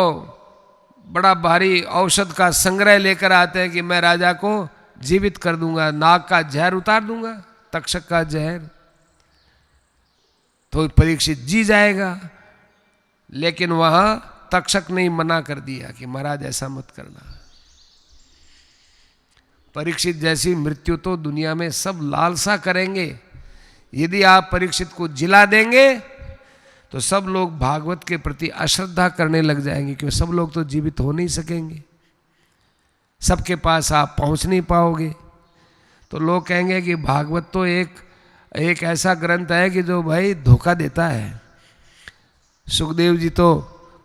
बड़ा भारी औषध का संग्रह लेकर आते हैं कि मैं राजा को जीवित कर दूंगा, नाग का जहर उतार दूंगा, तक्षक का जहर। तो परीक्षित जी जाएगा, लेकिन वहां तक्षक ने मना कर दिया कि महाराज ऐसा मत करना। परीक्षित जैसी मृत्यु तो दुनिया में सब लालसा करेंगे। यदि आप परीक्षित को जिला देंगे तो सब लोग भागवत के प्रति अश्रद्धा करने लग जाएंगे, क्योंकि सब लोग तो जीवित हो नहीं सकेंगे, सबके पास आप पहुंच नहीं पाओगे। तो लोग कहेंगे कि भागवत तो एक ऐसा ग्रंथ है कि जो भाई धोखा देता है। सुखदेव जी तो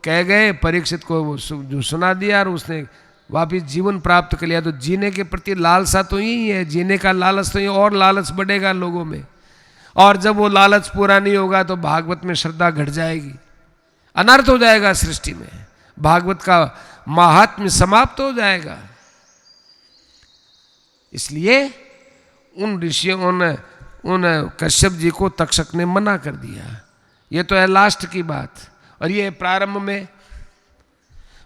कह गए, परीक्षित को वो जो सुना दिया और उसने वापिस जीवन प्राप्त कर लिया। तो जीने के प्रति लालसा तो यही है, जीने का लालच तो ये, और लालच बढ़ेगा लोगों में। और जब वो लालच पूरा नहीं होगा तो भागवत में श्रद्धा घट जाएगी, अनर्थ हो जाएगा सृष्टि में, भागवत का महात्म्य समाप्त हो जाएगा। इसलिए उन ऋषियों ने, उन कश्यप जी को तक्षक ने मना कर दिया। ये तो है लास्ट की बात। और ये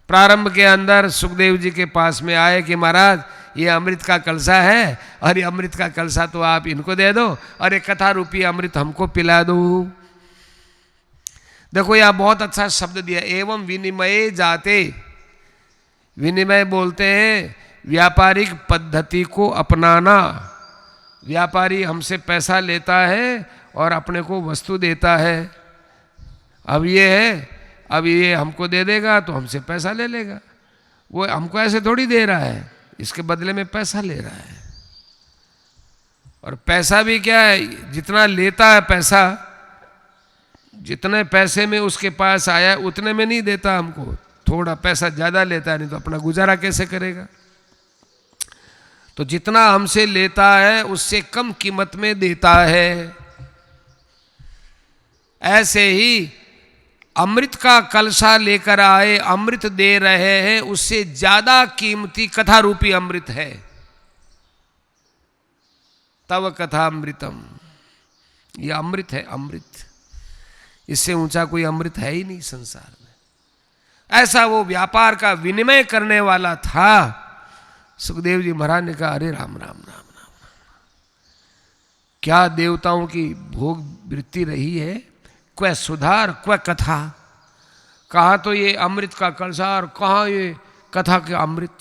प्रारंभ के अंदर सुखदेव जी के पास में आए कि महाराज ये अमृत का कलशा है और ये अमृत का कलशा तो आप इनको दे दो और ये कथा रूपी अमृत हमको पिला दो। देखो यह बहुत अच्छा शब्द दिया, एवं विनिमय जाते। विनिमय बोलते हैं व्यापारिक पद्धति को अपनाना। व्यापारी हमसे पैसा लेता है और अपने को वस्तु देता है। अब ये है, अब ये हमको दे देगा तो हमसे पैसा ले लेगा। वो हमको ऐसे थोड़ी दे रहा है, इसके बदले में पैसा ले रहा है। और पैसा भी क्या है, जितना लेता है पैसा, जितने पैसे में उसके पास आया उतने में नहीं देता हमको, थोड़ा पैसा ज़्यादा लेता है, नहीं तो अपना गुजारा कैसे करेगा। तो जितना हमसे लेता है उससे कम कीमत में देता है। ऐसे ही अमृत का कलशा लेकर आए, अमृत दे रहे हैं, उससे ज्यादा कीमती कथा रूपी अमृत है। तव कथा अमृतम, ये अमृत है, अमृत। इससे ऊंचा कोई अमृत है ही नहीं संसार में। ऐसा वो व्यापार का विनिमय करने वाला था। सुखदेव जी महाराज ने कहा, अरे राम राम राम राम, क्या देवताओं की भोग वृत्ति रही है। क्व सुधार क्व कथा, कहाँ तो ये अमृत का कलशा और कहाँ ये कथा के अमृत।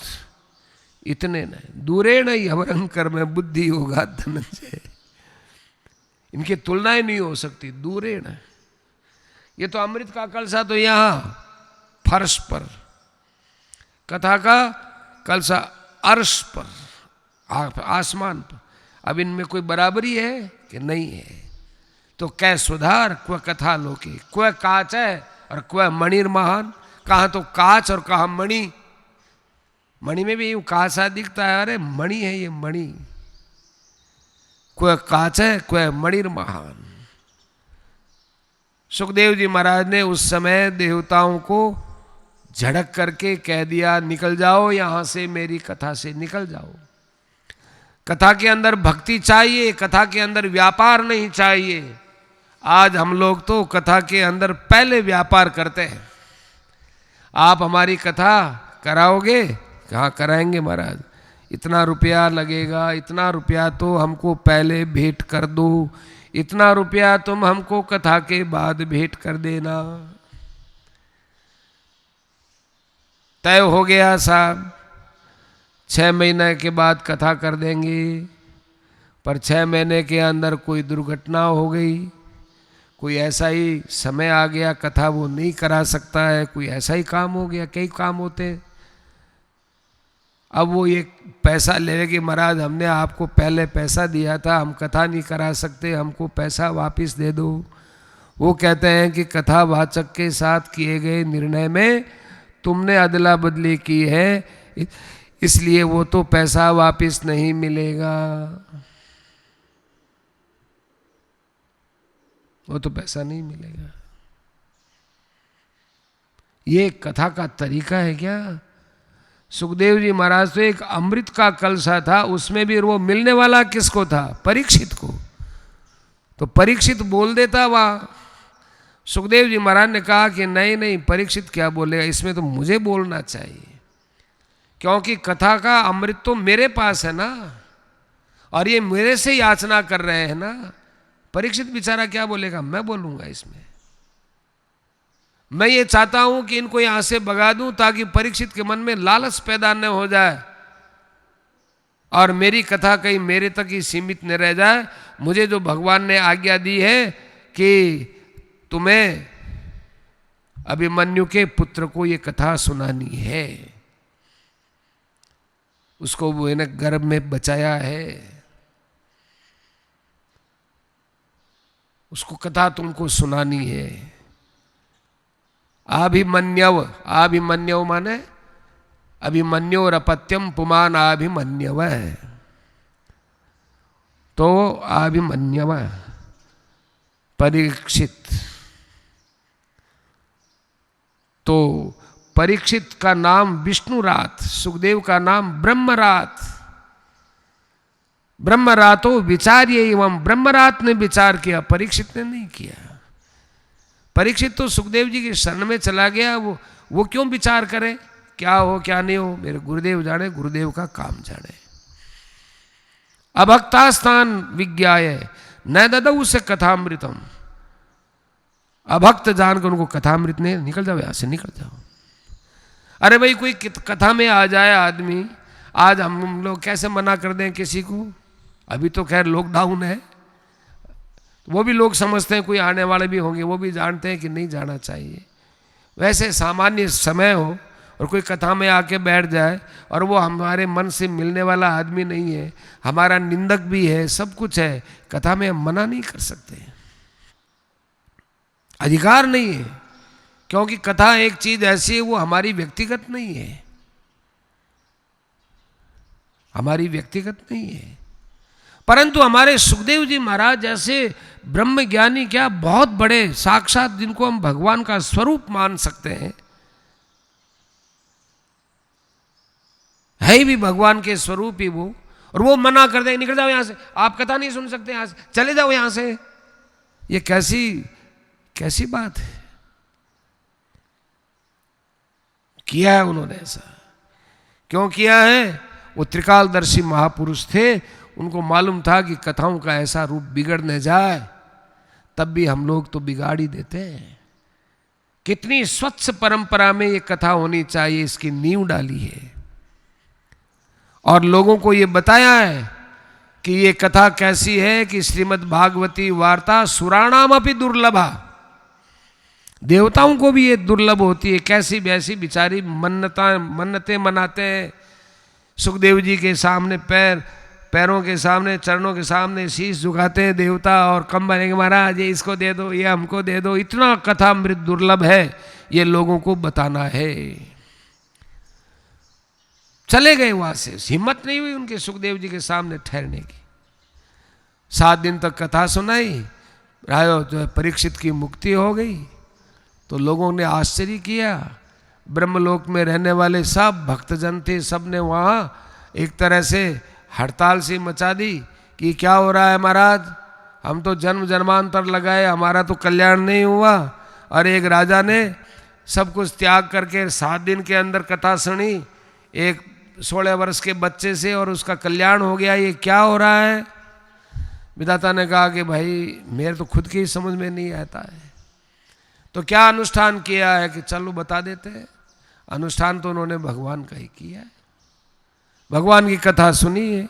इतने नहीं, दूरे नहीं अवरंकर में बुद्धि होगा धनंजय, इनकी तुलना ही नहीं हो सकती। दूरे न, ये तो अमृत का कलशा तो यहाँ फर्श पर, कथा का कलशा अर्श पर, आसमान पर। अब इनमें कोई बराबरी है कि नहीं है। तो कै सुधार क्व कथा लोके, क्व काच है और क्व मणिर महान। कहाँ तो काच और कहाँ मणि। मणि में भी यूं काचा दिखता है, अरे मणि है ये मणि। क्व काच है क्व मणिर महान। सुखदेव जी महाराज ने उस समय देवताओं को झड़क करके कह दिया, निकल जाओ यहां से, मेरी कथा से निकल जाओ। कथा के अंदर भक्ति चाहिए, कथा के अंदर व्यापार नहीं चाहिए। आज हम लोग तो कथा के अंदर पहले व्यापार करते हैं। आप हमारी कथा कराओगे? कहाँ कराएंगे महाराज, इतना रुपया लगेगा, इतना रुपया तो हमको पहले भेंट कर दो, इतना रुपया तुम हमको कथा के बाद भेंट कर देना। तय हो गया साहब, 6 महीने के बाद कथा कर देंगे। पर 6 महीने के अंदर कोई दुर्घटना हो गई, कोई ऐसा ही समय आ गया, कथा वो नहीं करा सकता है, कोई ऐसा ही काम हो गया। कई काम होते। अब वो ये पैसा ले कि महाराज हमने आपको पहले पैसा दिया था, हम कथा नहीं करा सकते, हमको पैसा वापस दे दो। वो कहते हैं कि कथावाचक के साथ किए गए निर्णय में तुमने अदला बदली की है, इसलिए वो तो पैसा वापस नहीं मिलेगा। वो तो पैसा नहीं मिलेगा। ये कथा का तरीका है क्या? सुखदेव जी महाराज तो एक अमृत का कलशा था, उसमें भी वो मिलने वाला किसको था? परीक्षित को। तो परीक्षित बोल देता वहां। सुखदेव जी महाराज ने कहा कि नहीं नहीं, परीक्षित क्या बोलेगा, इसमें तो मुझे बोलना चाहिए, क्योंकि कथा का अमृत तो मेरे पास है ना, और ये मेरे से याचना कर रहे हैं ना। परीक्षित बेचारा क्या बोलेगा, मैं बोलूंगा इसमें। मैं ये चाहता हूं कि इनको यहां से भगा दूं ताकि परीक्षित के मन में लालच पैदा न हो जाए और मेरी कथा कहीं मेरे तक ही सीमित न रह जाए। मुझे जो भगवान ने आज्ञा दी है कि तुम्हें अभिमन्यु के पुत्र को ये कथा सुनानी है, उसको वो ने गर्भ में बचाया है, उसको कथा तुमको सुनानी है। आभिमन्यव, आभिमन्यव माने अभिमन्योर अपत्यम पुमान आभिमन्यव, तो आभिमन्यव परीक्षित। तो परीक्षित का नाम विष्णुरात, सुखदेव का नाम ब्रह्मरात। ब्रह्मरातो विचार्य एवं, ब्रह्मरात ने विचार किया, परीक्षित ने नहीं किया। परीक्षित तो सुखदेव जी की शरण में चला गया, वो क्यों विचार करे क्या हो क्या नहीं हो, मेरे गुरुदेव जाने, गुरुदेव का काम जाने। अभक्तास्थान विज्ञाय न ददौ से कथामृतम, अभक्त जानकर उनको कथामृत ने, निकल जाओ यहां से, निकल जाओ। अरे भाई कोई कथा में आ जाए आदमी, आज हम लोग कैसे मना कर दें किसी को? अभी तो खैर लॉकडाउन है, वो भी लोग समझते हैं, कोई आने वाले भी होंगे, वो भी जानते हैं कि नहीं जाना चाहिए। वैसे सामान्य समय हो और कोई कथा में आके बैठ जाए और वो हमारे मन से मिलने वाला आदमी नहीं है, हमारा निंदक भी है, सब कुछ है, कथा में हम मना नहीं कर सकते, अधिकार नहीं है, क्योंकि कथा एक चीज ऐसी है, वो हमारी व्यक्तिगत नहीं है, हमारी व्यक्तिगत नहीं है, परंतु हमारे सुखदेव जी महाराज जैसे ब्रह्म ज्ञानी, क्या बहुत बड़े साक्षात, जिनको हम भगवान का स्वरूप मान सकते हैं, है भी भगवान के स्वरूप ही वो, और वो मना कर दे, निकल जाओ यहां से, आप कथा नहीं सुन सकते, यहां से चले जाओ यहां से। ये कैसी कैसी बात है? किया है उन्होंने ऐसा। क्यों किया है? वो त्रिकालदर्शी महापुरुष थे, उनको मालूम था कि कथाओं का ऐसा रूप बिगड़ने जाए, तब भी हम लोग तो बिगाड़ ही देते हैं। कितनी स्वच्छ परंपरा में ये कथा होनी चाहिए, इसकी नींव डाली है, और लोगों को ये बताया है कि ये कथा कैसी है कि श्रीमद् भागवती वार्ता सुराणाम अपि दुर्लभा, देवताओं को भी ये दुर्लभ होती है। कैसी वैसी बिचारी मन्नतें मनाते हैं, सुखदेव जी के सामने पैरों के सामने, चरणों के सामने शीश झुकाते हैं देवता, और कम बनेंगे महाराज ये इसको दे दो, ये हमको दे दो। इतना कथा मृत दुर्लभ है, ये लोगों को बताना है। चले गए वहां से, हिम्मत नहीं हुई उनके सुखदेव जी के सामने ठहरने की। 7 दिन तक कथा सुनाई, रायो जो परीक्षित की मुक्ति हो गई, तो लोगों ने आश्चर्य किया। ब्रह्मलोक में रहने वाले सब भक्तजन थे, सब ने वहाँ एक तरह से हड़ताल सी मचा दी कि क्या हो रहा है महाराज, हम तो जन्म जन्मांतर लगाए, हमारा तो कल्याण नहीं हुआ, और एक राजा ने सब कुछ त्याग करके 7 दिन के अंदर कथा सुनी एक 16 वर्ष के बच्चे से, और उसका कल्याण हो गया, ये क्या हो रहा है? विधाता ने कहा कि भाई मेरे तो खुद की ही समझ में नहीं आता है। तो क्या अनुष्ठान किया है कि चलो बता देते हैं। अनुष्ठान तो उन्होंने भगवान का ही किया है, भगवान की कथा सुनी है।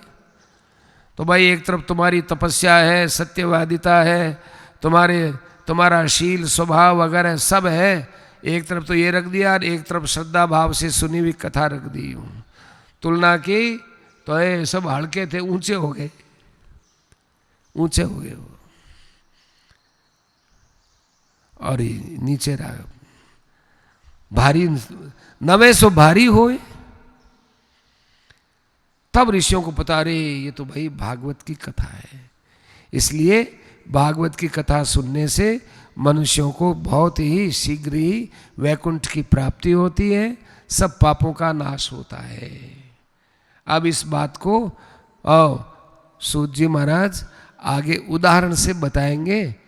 तो भाई एक तरफ तुम्हारी तपस्या है, सत्यवादिता है, तुम्हारा शील स्वभाव वगैरह सब है, एक तरफ तो ये रख दिया, और एक तरफ श्रद्धा भाव से सुनी हुई कथा रख दी हूँ। तुलना की तो ये सब हल्के थे, ऊंचे हो गए, ऊंचे हो गए वो, और नीचे रहा भारी, नवे सो भारी होए। तब ऋषियों को पता, रे ये तो भाई भागवत की कथा है। इसलिए भागवत की कथा सुनने से मनुष्यों को बहुत ही शीघ्र ही वैकुंठ की प्राप्ति होती है, सब पापों का नाश होता है। अब इस बात को सूत जी महाराज आगे उदाहरण से बताएंगे।